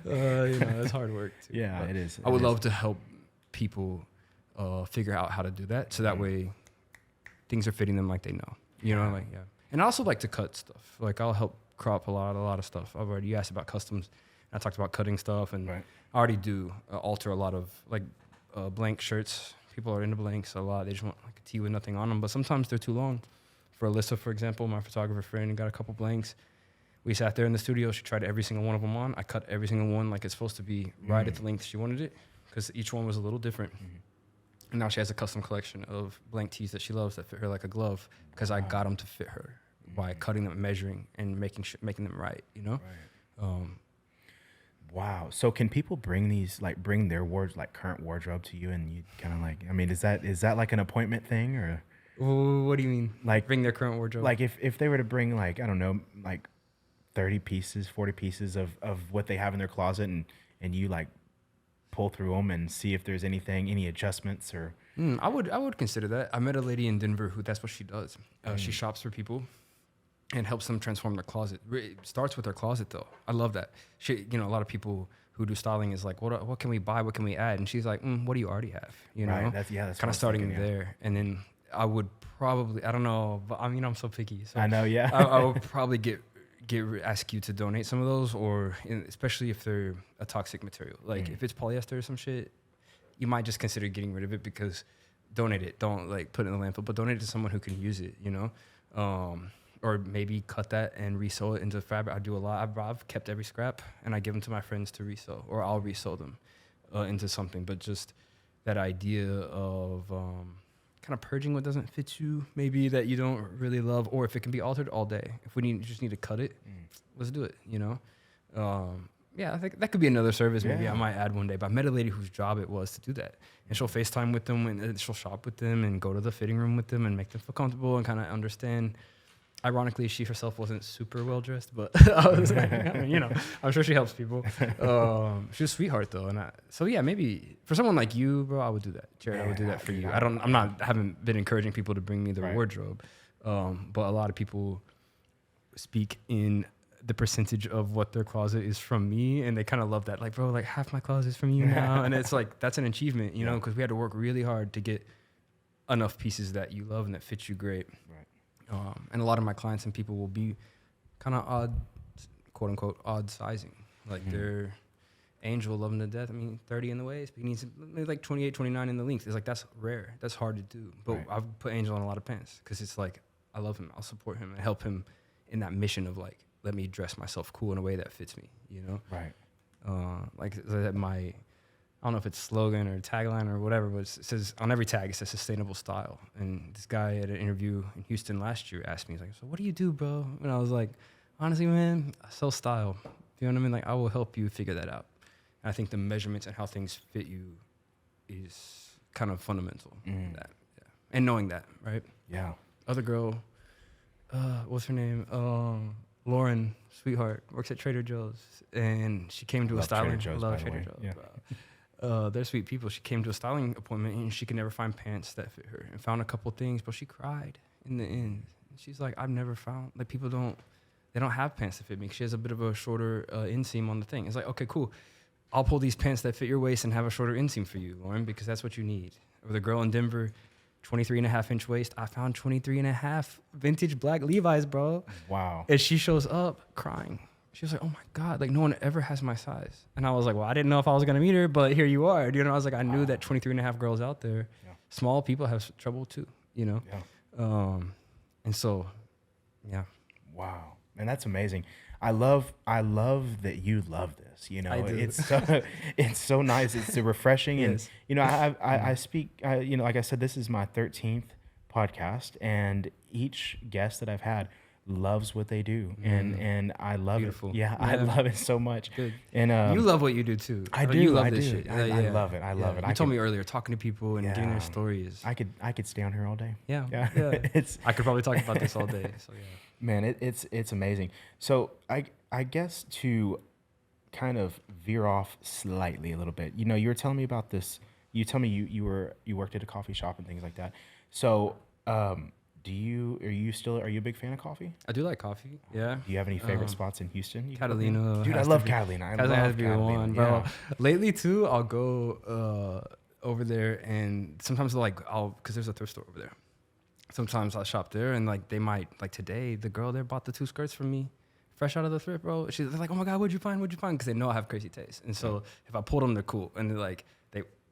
you know, it's hard work too. Yeah, but it is. I would love to help people figure out how to do that. So that way things are fitting them like they know. You know, like, And I also like to cut stuff. Like I'll help crop a lot of stuff. You asked about customs. I talked about cutting stuff and I already do alter a lot of like blank shirts. People are into blanks a lot. They just want like a tee with nothing on them, but sometimes they're too long. For Alyssa, for example, my photographer friend, got a couple blanks. We sat there in the studio. She tried every single one of them on. I cut every single one like it's supposed to be right at the length she wanted it because each one was a little different. And now she has a custom collection of blank tees that she loves that fit her like a glove because I got them to fit her by cutting them, measuring, and making them right, you know? Right. Wow. So can people bring their current wardrobe to you and you kind of like, I mean, is that like an appointment thing or? What do you mean? Like bring their current wardrobe? Like if they were to bring like, I don't know, like 30 pieces, 40 pieces of what they have in their closet and you like pull through them and see if there's any adjustments or. I would consider that. I met a lady in Denver who that's what she does. She shops for people and helps them transform their closet. It starts with their closet though. I love that. A lot of people who do styling is like, what can we buy? What can we add? And she's like, what do you already have? You know, that's kind of starting there. And then I would probably, I don't know, but I mean, I'm so picky. So I know, yeah. I would probably ask you to donate some of those, or especially if they're a toxic material. Like if it's polyester or some shit, you might just consider getting rid of it because donate it. Don't like put it in the landfill, but donate it to someone who can use it, you know? Or maybe cut that and resew it into fabric. I do a lot. I've kept every scrap and I give them to my friends to resew, or I'll resew them into something. But just that idea of kind of purging what doesn't fit you, maybe that you don't really love, or if it can be altered all day. If we just need to cut it, let's do it, you know? Yeah, I think that could be another service maybe I might add one day. But I met a lady whose job it was to do that. And she'll FaceTime with them, and she'll shop with them and go to the fitting room with them and make them feel comfortable and kind of understand. Ironically, she herself wasn't super well dressed, but I was like, you know, I'm sure she helps people. She's a sweetheart though, and so yeah, maybe for someone like you, bro, I would do that. Jared, I would do that for you. Haven't been encouraging people to bring me the wardrobe, but a lot of people speak in the percentage of what their closet is from me, and they kind of love that. Like, bro, like half my closet is from you now, and it's like that's an achievement, you know, because we had to work really hard to get enough pieces that you love and that fit you great. Right. And a lot of my clients and people will be kind of odd, quote unquote, odd sizing. Like they're Angel, love him to death. I mean, 30 in the waist, but he needs maybe like 28, 29 in the length. It's like, that's rare. That's hard to do. But I've put Angel on a lot of pants because it's like, I love him. I'll support him and help him in that mission of like, let me dress myself cool in a way that fits me, you know? Right. Like my, I don't know if it's slogan or tagline or whatever, but it says on every tag, it says sustainable style. And this guy at an interview in Houston last year asked me, he's like, so what do you do, bro? And I was like, honestly, man, I sell style. You know what I mean? Like, I will help you figure that out. And I think the measurements and how things fit you is kind of fundamental. That, yeah. And knowing that, right? Yeah. Other girl, what's her name? Lauren, sweetheart, works at Trader Joe's. And she came to a styling. Love Trader Joe's. Yeah. They're sweet people. She came to a styling appointment and she could never find pants that fit her, and found a couple things, but she cried in the end. She's like, I've never found, like, people don't have pants that fit me. She has a bit of a shorter inseam on the thing. It's like, okay, cool. I'll pull these pants that fit your waist and have a shorter inseam for you, Lauren, because that's what you need. With a girl in Denver, 23.5-inch waist, I found 23.5 vintage black Levi's, bro. Wow. And she shows up crying. She was like, oh my God, like no one ever has my size. And I was like, well, I didn't know if I was going to meet her, but here you are. You know, I was like, I knew that 23.5 girls out there, small people have trouble too, you know? Yeah. And so, yeah. Wow. Man, that's amazing. I love that you love this, you know, it's so nice. It's so refreshing. Yes. And, you know, I speak, you know, like I said, this is my 13th podcast, and each guest that I've had loves what they do, and I love Beautiful. It. Yeah, I love it so much. Good. And you love what you do too. I do. You love I this do. shit. I love it. I love it. You told me earlier, talking to people and getting their stories. I could stay on here all day. Yeah. I could probably talk about this all day. So yeah. Man, it's amazing. So I guess to kind of veer off slightly a little bit, you know, you were telling me about this. You tell me you worked at a coffee shop and things like that. So are you a big fan of coffee? I do like coffee. Yeah. Do you have any favorite spots in Houston? Catalina. Dude, I love Catalina. I love Catalina. Bro. Lately too, I'll go over there, and sometimes because there's a thrift store over there. Sometimes I'll shop there, and like they might, like today, the girl there bought the 2 skirts from me, fresh out of the thrift, bro. She's like, oh my God, what'd you find? Because they know I have crazy taste. And so if I pull them, they're cool. And they're like,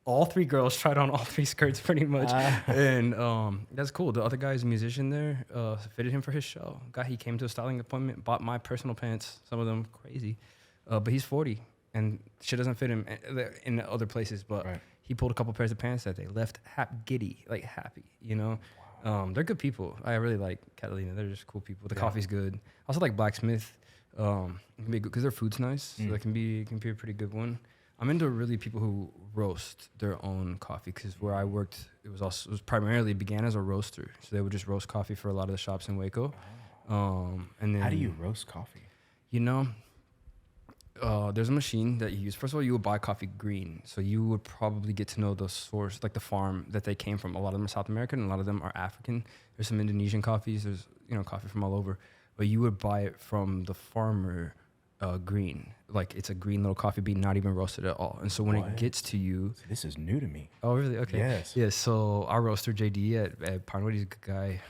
all 3 girls tried on all 3 skirts pretty much. And that's cool. The other guy's a musician there, fitted him for his show. He came to a styling appointment, bought my personal pants, some of them crazy. But he's 40 and shit doesn't fit him in other places. But he pulled a couple pairs of pants that they left happy, you know? They're good people. I really like Catalina. They're just cool people. The coffee's good. I also like Blacksmith. It can be good because their food's nice. So it can be a pretty good one. I'm into really people who roast their own coffee, because where I worked, it primarily began as a roaster. So they would just roast coffee for a lot of the shops in Waco. And then, how do you roast coffee? You know, there's a machine that you use. First of all, you would buy coffee green. So you would probably get to know the source, like the farm that they came from. A lot of them are South American, and a lot of them are African. There's some Indonesian coffees. There's, you know, coffee from all over. But you would buy it from the farmer green. Like, it's a green little coffee bean, not even roasted at all. And so when it gets to you... So this is new to me. Oh, really? Okay. Yes. Yeah, so our roaster, JD, at Pinewood, he's a good guy.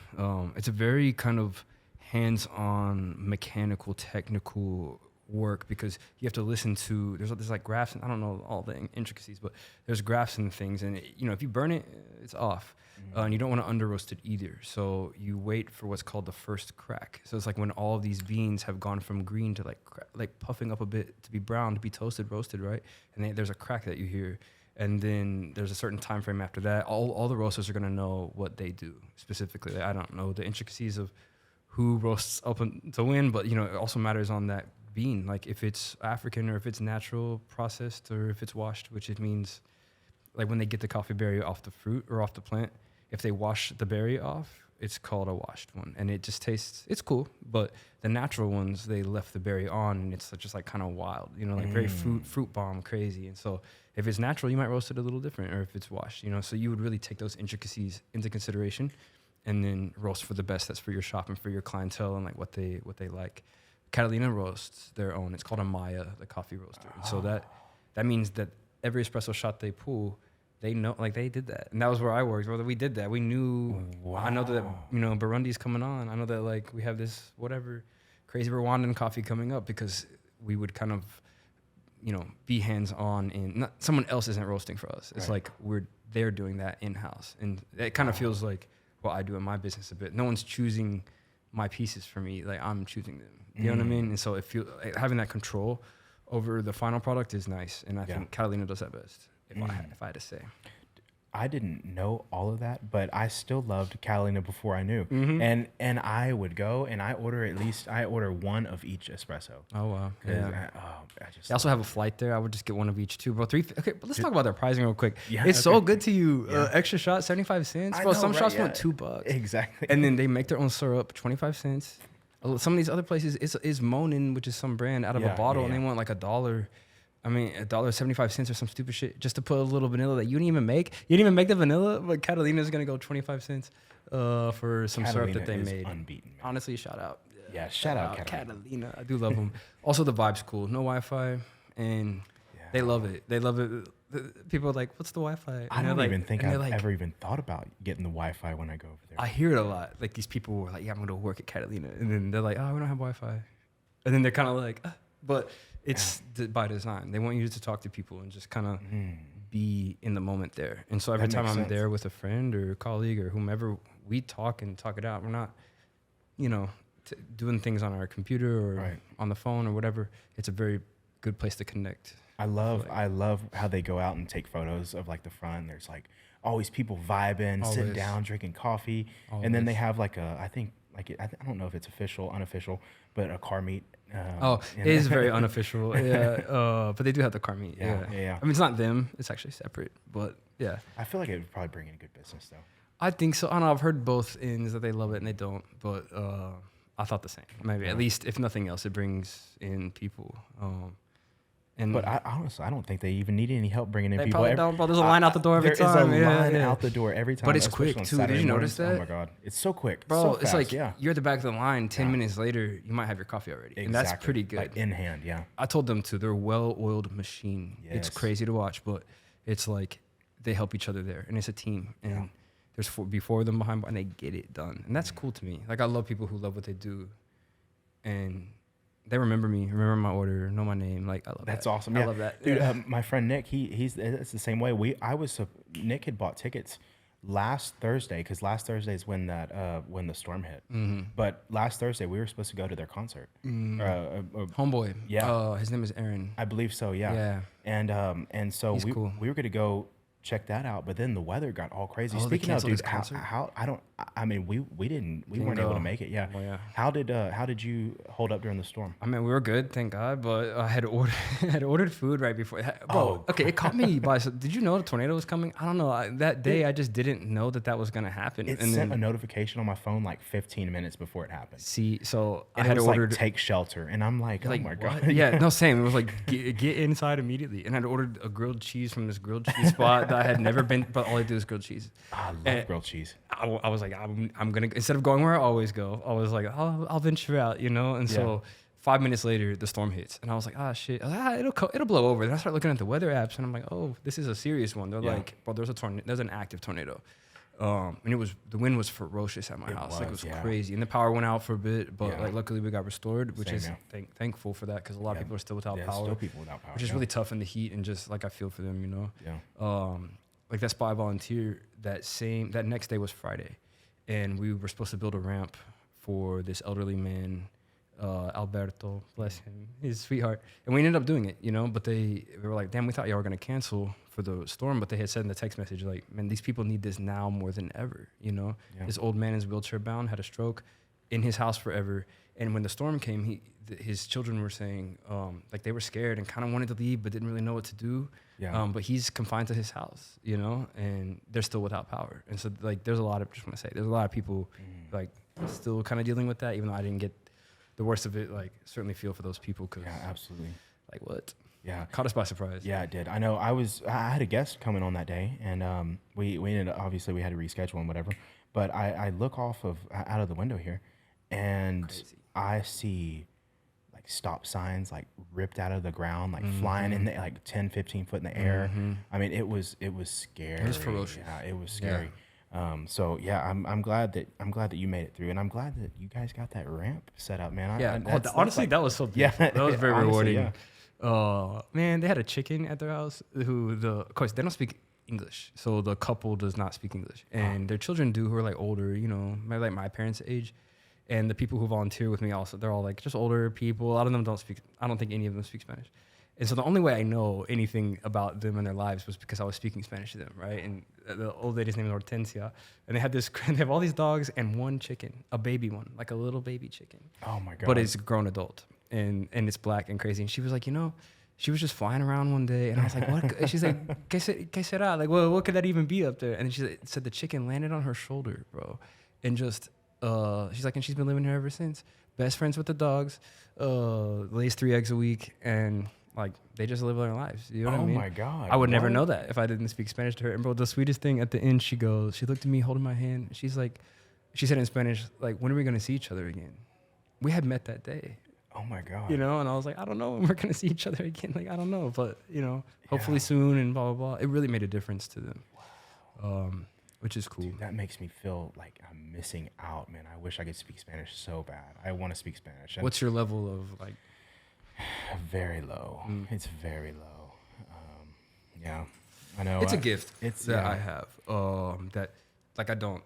It's a very kind of hands-on, mechanical, technical work because you have to listen to there's like graphs and I don't know all the intricacies, but there's graphs and things, and if you burn it, it's off. And you don't want to under roast it either. So you wait for what's called the first crack. So it's like when all of these beans have gone from green to like puffing up a bit to be brown, to be toasted, roasted, right? And there's a crack that you hear. And then there's a certain time frame after that. All the roasters are going to know what they do specifically. Like, I don't know the intricacies of who roasts up to win, but, it also matters on that bean. Like if it's African or if it's natural processed or if it's washed, which it means like when they get the coffee berry off the fruit or off the plant, if they wash the berry off, it's called a washed one. And it just tastes, it's cool. But the natural ones, they left the berry on and it's just like kind of wild, like very fruit bomb crazy. And so if it's natural, you might roast it a little different, or if it's washed, so you would really take those intricacies into consideration and then roast for the best that's for your shop and for your clientele and like what they like. Catalina roasts their own. It's called a Maya, the coffee roaster. And so that means that every espresso shot they pull, they know, like they did that. And that was where I worked. Whether we did that, we knew, I know that, Burundi's coming on. I know that like we have this, whatever, crazy Rwandan coffee coming up because we would kind of, be hands-on in, someone else isn't roasting for us. It's like they're doing that in-house. And it kind of feels like what I do in my business a bit. No one's choosing my pieces for me. Like I'm choosing them. You know what I mean? And so like, having that control over the final product is nice. And I think Catalina does that best. If I had to say. I didn't know all of that, but I still loved Catalina before I knew. And I would go and I order one of each espresso. Oh, wow. Yeah. I also have a flight there. I would just get one of each too, bro. Okay, but let's talk about their pricing real quick. Yeah, it's so good to you. Extra shot, 75 cents. Bro, some shops want $2. Exactly. And then they make their own syrup, 25 cents. Some of these other places, is Monin, which is some brand, out of a bottle, and they want like $1. I mean, $1.75 or some stupid shit just to put a little vanilla that you didn't even make. You didn't even make the vanilla, but Catalina's gonna go 25 cents for some syrup that they made. Unbeaten, man. Honestly, shout out. Yeah, shout out Catalina. I do love them. Also, the vibe's cool. No Wi-Fi, and they love it. They love it. People are like, "What's the Wi-Fi?" I don't even think I've ever even thought about getting the Wi-Fi when I go over there. I hear it a lot. Like these people were like, "Yeah, I'm gonna work at Catalina," and then they're like, "Oh, we don't have Wi-Fi," and then they're kind of like, but. It's by design. They want you to talk to people and just kind of be in the moment there. And so every time I'm there with a friend or a colleague or whomever, we talk and talk it out. We're not, doing things on our computer or on the phone or whatever. It's a very good place to connect. I love how they go out and take photos of like the front. There's like always people vibing, sitting down, drinking coffee. And then they have like I don't know if it's official, unofficial, but a car meet. It is very unofficial. Yeah. But they do have the car meet. Yeah. I mean, it's not them. It's actually separate. But yeah. I feel like it would probably bring in good business though. I think so. I don't know. I've heard both ends that they love it and they don't. But I thought the same. Maybe at least, if nothing else, it brings in people. But honestly, I don't think they even need any help bringing in they people. Probably don't, bro. There's a line out the door every time. There is a line out the door every time. But it's quick too. Did you notice that? Oh my god, it's so quick, bro. So it's fast, like you're at the back of the line. 10 minutes later, you might have your coffee already, and that's pretty good. Like in hand, yeah. I told them to. They're a well-oiled machine. Yes. It's crazy to watch, but it's like they help each other there, and it's a team. And there's four of them behind, and they get it done, and that's cool to me. Like I love people who love what they do, and they remember me, remember my order, know my name. Like I love That's that. awesome. I love that. Dude, my friend Nick, it's the same way. Nick had bought tickets last Thursday because last Thursday is when the storm hit. But last Thursday we were supposed to go to their concert. Homeboy. Yeah. His name is Aaron. I believe so. Yeah. And so we were going to go check that out, but then the weather got all crazy. Speaking of, dude, we weren't able to make it. Yeah. Oh, yeah. How did you hold up during the storm? I mean, we were good, thank God, but I had ordered food right before. Bro, okay, it caught me by. Did you know the tornado was coming? I don't know. That day, I just didn't know that was gonna happen. It sent a notification on my phone like 15 minutes before it happened. See, so and I had ordered like, take shelter, and I'm like, oh my God. Yeah, no, same. It was like get inside immediately, and I'd ordered a grilled cheese from this grilled cheese spot that I had never been, but all I do is grilled cheese. I love grilled cheese. I was like, I'm gonna, instead of going where I always go, I was like, I'll venture out, And so 5 minutes later, the storm hits, and I was like, shit, it'll blow over. Then I start looking at the weather apps, and I'm like, oh, this is a serious one. They're like, bro, there's an active tornado. And the wind was ferocious at my house. Like, it was yeah. crazy. And the power went out for a bit, but Yeah. like luckily we got restored, which Same, is yeah. thankful for that, because a lot of people are still without power. Still people without power. Which is really tough in the heat, and just like I feel for them, you know. Yeah. Like that spot I volunteer, that next day was Friday, and we were supposed to build a ramp for this elderly man, Alberto, bless him, his sweetheart, and we ended up doing it, you know. But they were like, "Damn, we thought y'all were gonna cancel for the storm," but they had said in the text message, like, "Man, these people need this now more than ever," you know. Yeah. This old man is wheelchair bound, had a stroke, in his house forever, and when the storm came, his children were saying, like, they were scared and kind of wanted to leave, but didn't really know what to do. Yeah. But he's confined to his house, you know, and they're still without power. And so, like, there's a lot of people like still kind of dealing with that, even though I didn't get the worst of it. Like, certainly feel for those people, because Yeah, absolutely. like, what? Yeah. Caught us by surprise. Yeah, it did. I know. I had a guest coming on that day, and we ended up, obviously we had to reschedule and whatever. But I look out of the window here, and Crazy. I see like stop signs like ripped out of the ground, like flying in the like 10, 15 foot in the air. I mean, it was scary. It was ferocious. Yeah, it was scary. So yeah, I'm glad that you made it through, and I'm glad that you guys got that ramp set up, man. Yeah, honestly, that was so Yeah, beautiful. That was very honestly, rewarding. yeah. Man, they had a chicken at their house of course, they don't speak English. So the couple does not speak English. And their children do, who are like older, you know, maybe like my parents' age. And the people who volunteer with me also, they're all like just older people. A lot of them I don't think any of them speak Spanish. And so the only way I know anything about them and their lives was because I was speaking Spanish to them, right? And the old lady's name is Hortensia. And they have all these dogs and one chicken, a baby one, like a little baby chicken. Oh my god! But it's a grown adult, and it's black and crazy. And she was like, you know, she was just flying around one day, and I was like, what? And she's like, ¿Qué será? Like, well, what could that even be up there? And then she said the chicken landed on her shoulder, bro, and just she's like, and she's been living here ever since. Best friends with the dogs, lays 3 eggs a week, and like they just live their lives. You know what I mean? Oh my god! I would never know that if I didn't speak Spanish to her. And bro, the sweetest thing at the end, she looked at me holding my hand. She's like, she said in Spanish, like, when are we gonna see each other again? We had met that day. Oh my god! You know, and I was like, I don't know when we're gonna see each other again. Like, I don't know, but you know, hopefully soon, and blah blah blah. It really made a difference to them, which is cool. Dude, that makes me feel like I'm missing out, man. I wish I could speak Spanish so bad. I want to speak Spanish. And What's your level of like? very low. It's very low. Yeah, I know. It's a gift that I yeah. have. That like I don't.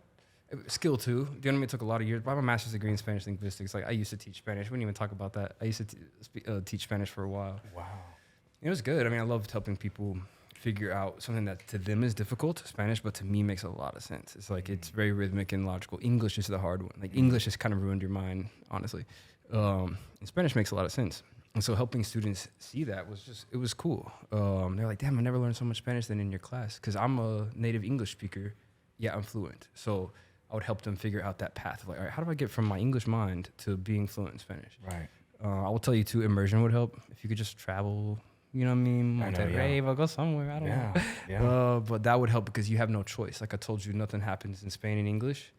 Skill too. Do you know what I mean? It took a lot of years. I have a master's degree in Spanish linguistics. Like, I used to teach Spanish. We didn't even talk about that. I used to teach Spanish for a while. Wow. It was good. I mean, I loved helping people figure out something that to them is difficult, Spanish, but to me makes a lot of sense. It's like, it's very rhythmic and logical. English is the hard one. Like, English has kind of ruined your mind, honestly. And Spanish makes a lot of sense. And so helping students see that it was cool. They're like, damn, I never learned so much Spanish than in your class. Because I'm a native English speaker, I'm fluent. So I would help them figure out that path of like, all right, how do I get from my English mind to being fluent in Spanish? Right. I will tell you too, immersion would help. If you could just travel, you know what I mean? Monterrey, or go somewhere, I don't know. Yeah. But that would help because you have no choice. Like I told you, nothing happens in Spain in English.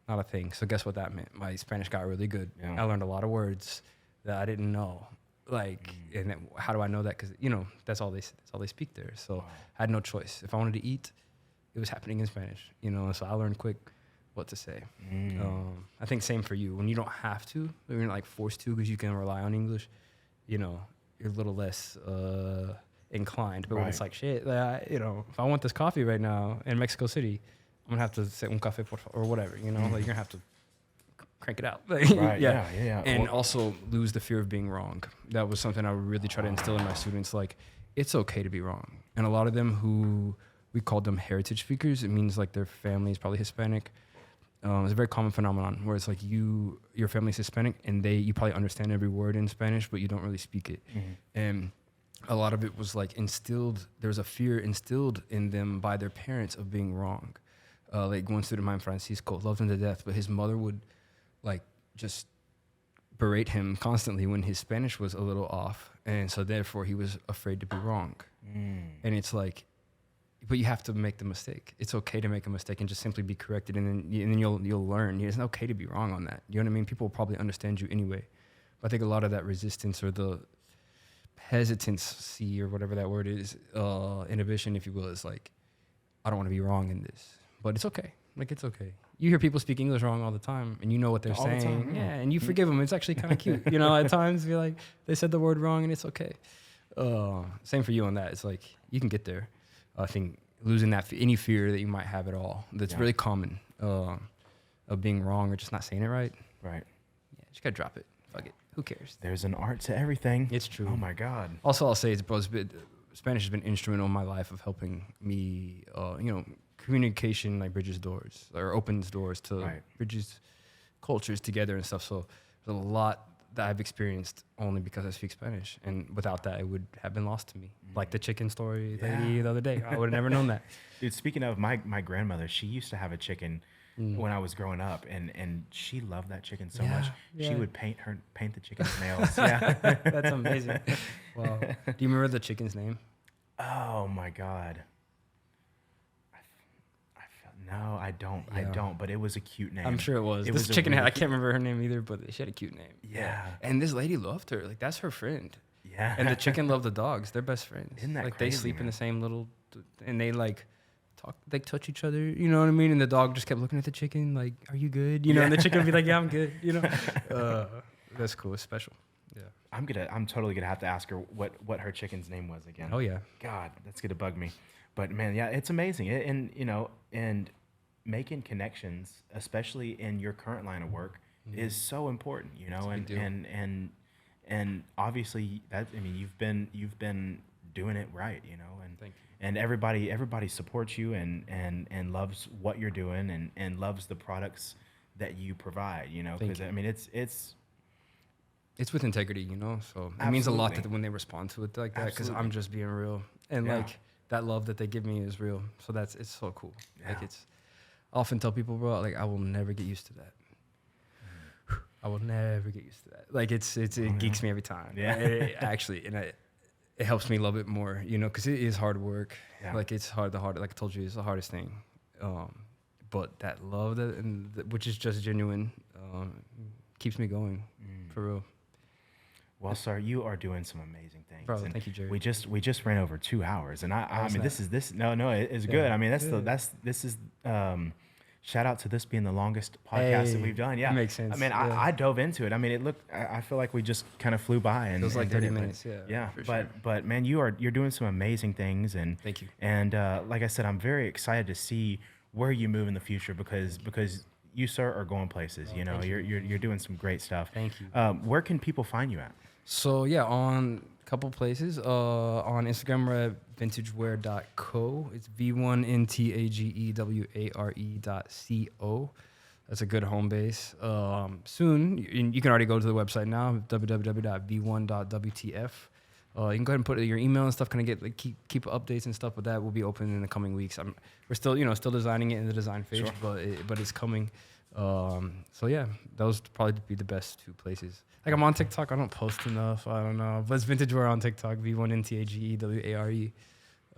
Not a thing. So guess what that meant? My Spanish got really good. Yeah. I learned a lot of words that I didn't know. Like, and then, how do I know that? Because, you know, that's all they speak there. So I had no choice. If I wanted to eat, it was happening in Spanish, you know? So I learned quick what to say. I think same for you. When you don't have to, when you're not like forced to because you can rely on English, you know, you're a little less inclined. But when it's like, shit, you know, if I want this coffee right now in Mexico City, I'm going to have to say un café por favor, or whatever, you know? Like, you're going to have to crank it out. Right, yeah. And also lose the fear of being wrong. That was something I would really try to instill in my students. Like, it's okay to be wrong. And a lot of them who, we called them heritage speakers. It means like their family is probably Hispanic. It's a very common phenomenon where it's like your family's Hispanic and you probably understand every word in Spanish, but you don't really speak it. And a lot of it was like instilled, there was a fear instilled in them by their parents of being wrong. Like one student of mine, Francisco, loved him to death, but his mother would like just berate him constantly when his Spanish was a little off. And so therefore he was afraid to be wrong. And it's like, but you have to make the mistake. It's okay to make a mistake and just simply be corrected, and then you'll learn. It's okay to be wrong on that. You know what I mean? People will probably understand you anyway. But I think a lot of that resistance or the hesitancy or whatever that word is, inhibition, if you will, is like, I don't want to be wrong in this. But it's okay. Like, it's okay. You hear people speak English wrong all the time, and you know what they're All the saying. time, Yeah, yeah. and you forgive them. It's actually kind of cute. You know, at times, you're like, they said the word wrong, and it's okay. Same for you on that. It's like, you can get there. I think losing that any fear that you might have at all, that's really common, of being wrong or just not saying it right. Right. Yeah, just gotta drop it. Fuck it. Who cares? There's an art to everything. It's true. Oh my God. Also, I'll say Spanish has been instrumental in my life of helping me, communication like bridges doors or opens doors to bridges cultures together and stuff. So there's a lot that I've experienced only because I speak Spanish. And without that, it would have been lost to me. Like the chicken story the other day. I would have never known that. Dude, speaking of my grandmother, she used to have a chicken when I was growing up, and she loved that chicken so much. Yeah. She would paint the chicken's nails. Yeah. That's amazing. Wow. Do you remember the chicken's name? Oh my God. No, I don't. Yeah. I don't. But it was a cute name. I'm sure it was. This chicken I can't remember her name either, but she had a cute name. Yeah. And this lady loved her. Like, that's her friend. Yeah. And the chicken loved the dogs. They're best friends. Isn't that like crazy, they sleep in man? the same little, and they like talk, they touch each other. You know what I mean? And the dog just kept looking at the chicken, like, "Are you good?" You know, and the chicken would be like, "Yeah, I'm good." You know, that's cool. It's special. Yeah. I'm totally gonna have to ask her what her chicken's name was again. Oh yeah. God, that's gonna bug me. But man, yeah, it's amazing. And making connections, especially in your current line of work, is so important. You know, and obviously you've been doing it right. You know, and Thank you. And everybody supports you and loves what you're doing and loves the products that you provide. You know, because it's with integrity, you know, so it means a lot that when they respond to it like that, because I'm just being real, and like that love that they give me is real. So it's so cool. Like I often tell people, bro, like I will never get used to that. I will never get used to that. Like it geeks me every time. Yeah, actually, and it helps me love it more, you know, because it is hard work. Yeah. Like it's hard. Like I told you, it's the hardest thing. But that love which is just genuine, keeps me going for real. Well, sir, you are doing some amazing things. Bro, thank you, Jerry. We just ran over 2 hours, and I mean, this is good. I mean, this is shout out to this being the longest podcast that we've done. Yeah, makes sense. I mean, I dove into it. I mean, I feel like we just kind of flew by, and it was like 30 did minutes. Yeah. Sure. But man, you're doing some amazing things, and thank you. And like I said, I'm very excited to see where you move in the future because you, sir, are going places. You know, you're doing some great stuff. Thank you. Where can people find you at? So yeah, on a couple places. On Instagram, we're at vintageware.co. It's V1NTAGEWARE.co. That's a good home base. Soon, you can already go to the website now, www.v1.wtf. You can go ahead and put your email and stuff. Kind of get keep updates and stuff. But that will be open in the coming weeks. We're still still designing it in the design phase, but it's coming. So yeah, those probably be the best 2 places. Like I'm on TikTok. I don't post enough. I don't know, but it's VintageWare on TikTok. V1NTAGEWARE.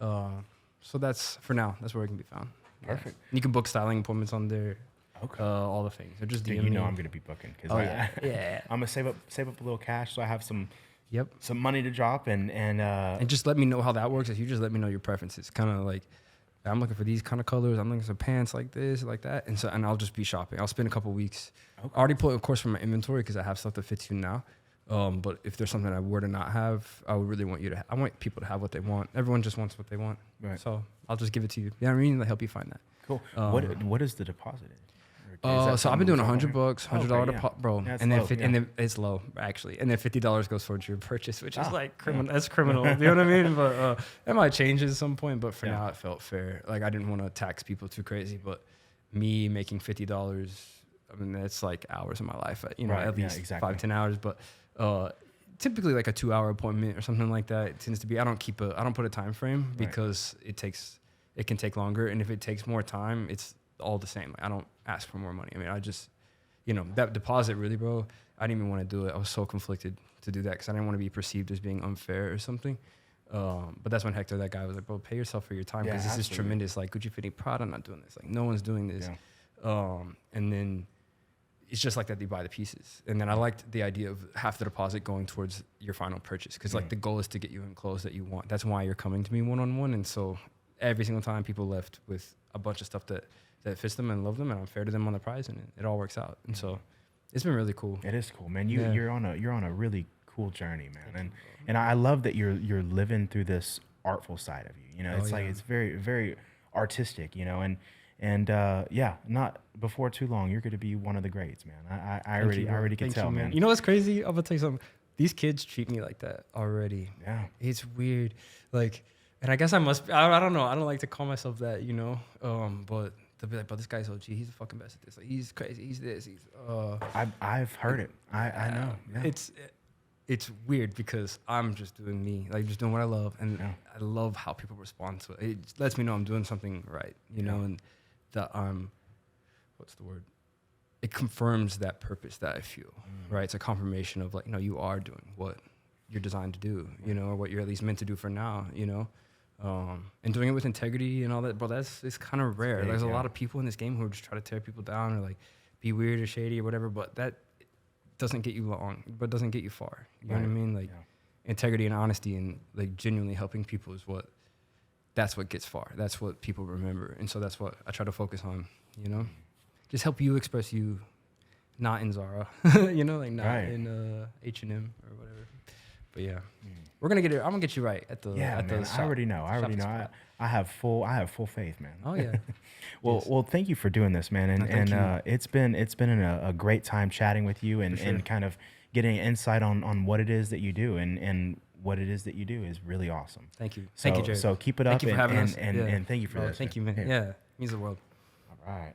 So that's for now. That's where it can be found. Perfect. You can book styling appointments on there. Okay. All the things. Or just DM me. me. I'm gonna be booking because I'm gonna save up a little cash so I have some money to drop and just let me know how that works. If you just let me know your preferences, kind of like I'm looking for these kind of colors. I'm looking for pants like this, like that, and I'll just be shopping. I'll spend a couple weeks. Okay. I already pulled, of course, from my inventory because I have stuff that fits you now. But if there's something I were to not have, I would really want you to. I want people to have what they want. Everyone just wants what they want. Right. So I'll just give it to you. Yeah, I mean, to help you find that. Cool. What is the deposit? So I've been doing $100, $100 deposit, bro, yeah, and then it's low actually, and then $50 goes towards your purchase, which is like criminal. That's criminal. You know what I mean? But that might change at some point. But for now, it felt fair. Like I didn't want to tax people too crazy, but me making $50, I mean that's like hours of my life. At least 5-10 hours. But typically like a 2-hour appointment or something like that. It tends to be. I don't put a time frame because it can take longer, and if it takes more time, it's all the same. Like, I don't ask for more money. I mean, I just, that deposit really, bro, I didn't even want to do it. I was so conflicted to do that because I didn't want to be perceived as being unfair or something. But that's when Hector, that guy, was like, bro, pay yourself for your time because this is tremendous. Like, Gucci fitting Prada, not doing this. Like, no one's doing this. Yeah. And then it's just like that they buy the pieces. And then I liked the idea of half the deposit going towards your final purchase because, like, the goal is to get you in clothes that you want. That's why you're coming to me one-on-one. And so every single time people left with a bunch of stuff that fits them and love them, and I'm fair to them on the price, and it all works out. And so it's been really cool. It is cool, man. You're on a really cool journey, man. And I love that you're living through this artful side of you. You know, it's like it's very, very artistic, you know, and yeah, not before too long, you're going to be one of the greats, man. I already can tell, man. You know what's crazy? I'm gonna tell you something. These kids treat me like that already. Yeah, it's weird. Like, and I guess I must. I don't know. I don't like to call myself that, you know. But they'll be like, "But this guy's OG. He's the fucking best at this. Like, he's crazy. He's this. He's." I've heard it. I know. Yeah. It's weird because I'm just doing me, like just doing what I love, and I love how people respond to it. It lets me know I'm doing something right, you know, and that what's the word? It confirms that purpose that I feel, right? It's a confirmation of like, you know, you are doing what you're designed to do, you know, or what you're at least meant to do for now, you know, and doing it with integrity and all that. But it's kind of rare. There's a lot of people in this game who just try to tear people down or like be weird or shady or whatever. But that doesn't get you long, but doesn't get you far. You know what I mean? Like integrity and honesty and like genuinely helping people that's what gets far. That's what people remember. And so that's what I try to focus on, you know? Just help you express you, not in Zara, you know, like not in H&M or whatever. But yeah, we're gonna get it. I'm gonna get you right at the. Yeah, at man. the shop, I already know. I have full faith, man. Oh yeah. Well, thank you for doing this, man. And it's been a great time chatting with you and kind of getting insight on what it is that you do and what it is that you do is really awesome. Thank you. So, thank you, Jared. So keep it up thank you for having us. And thank you for this. Thank you, man. Yeah, means the world. All right.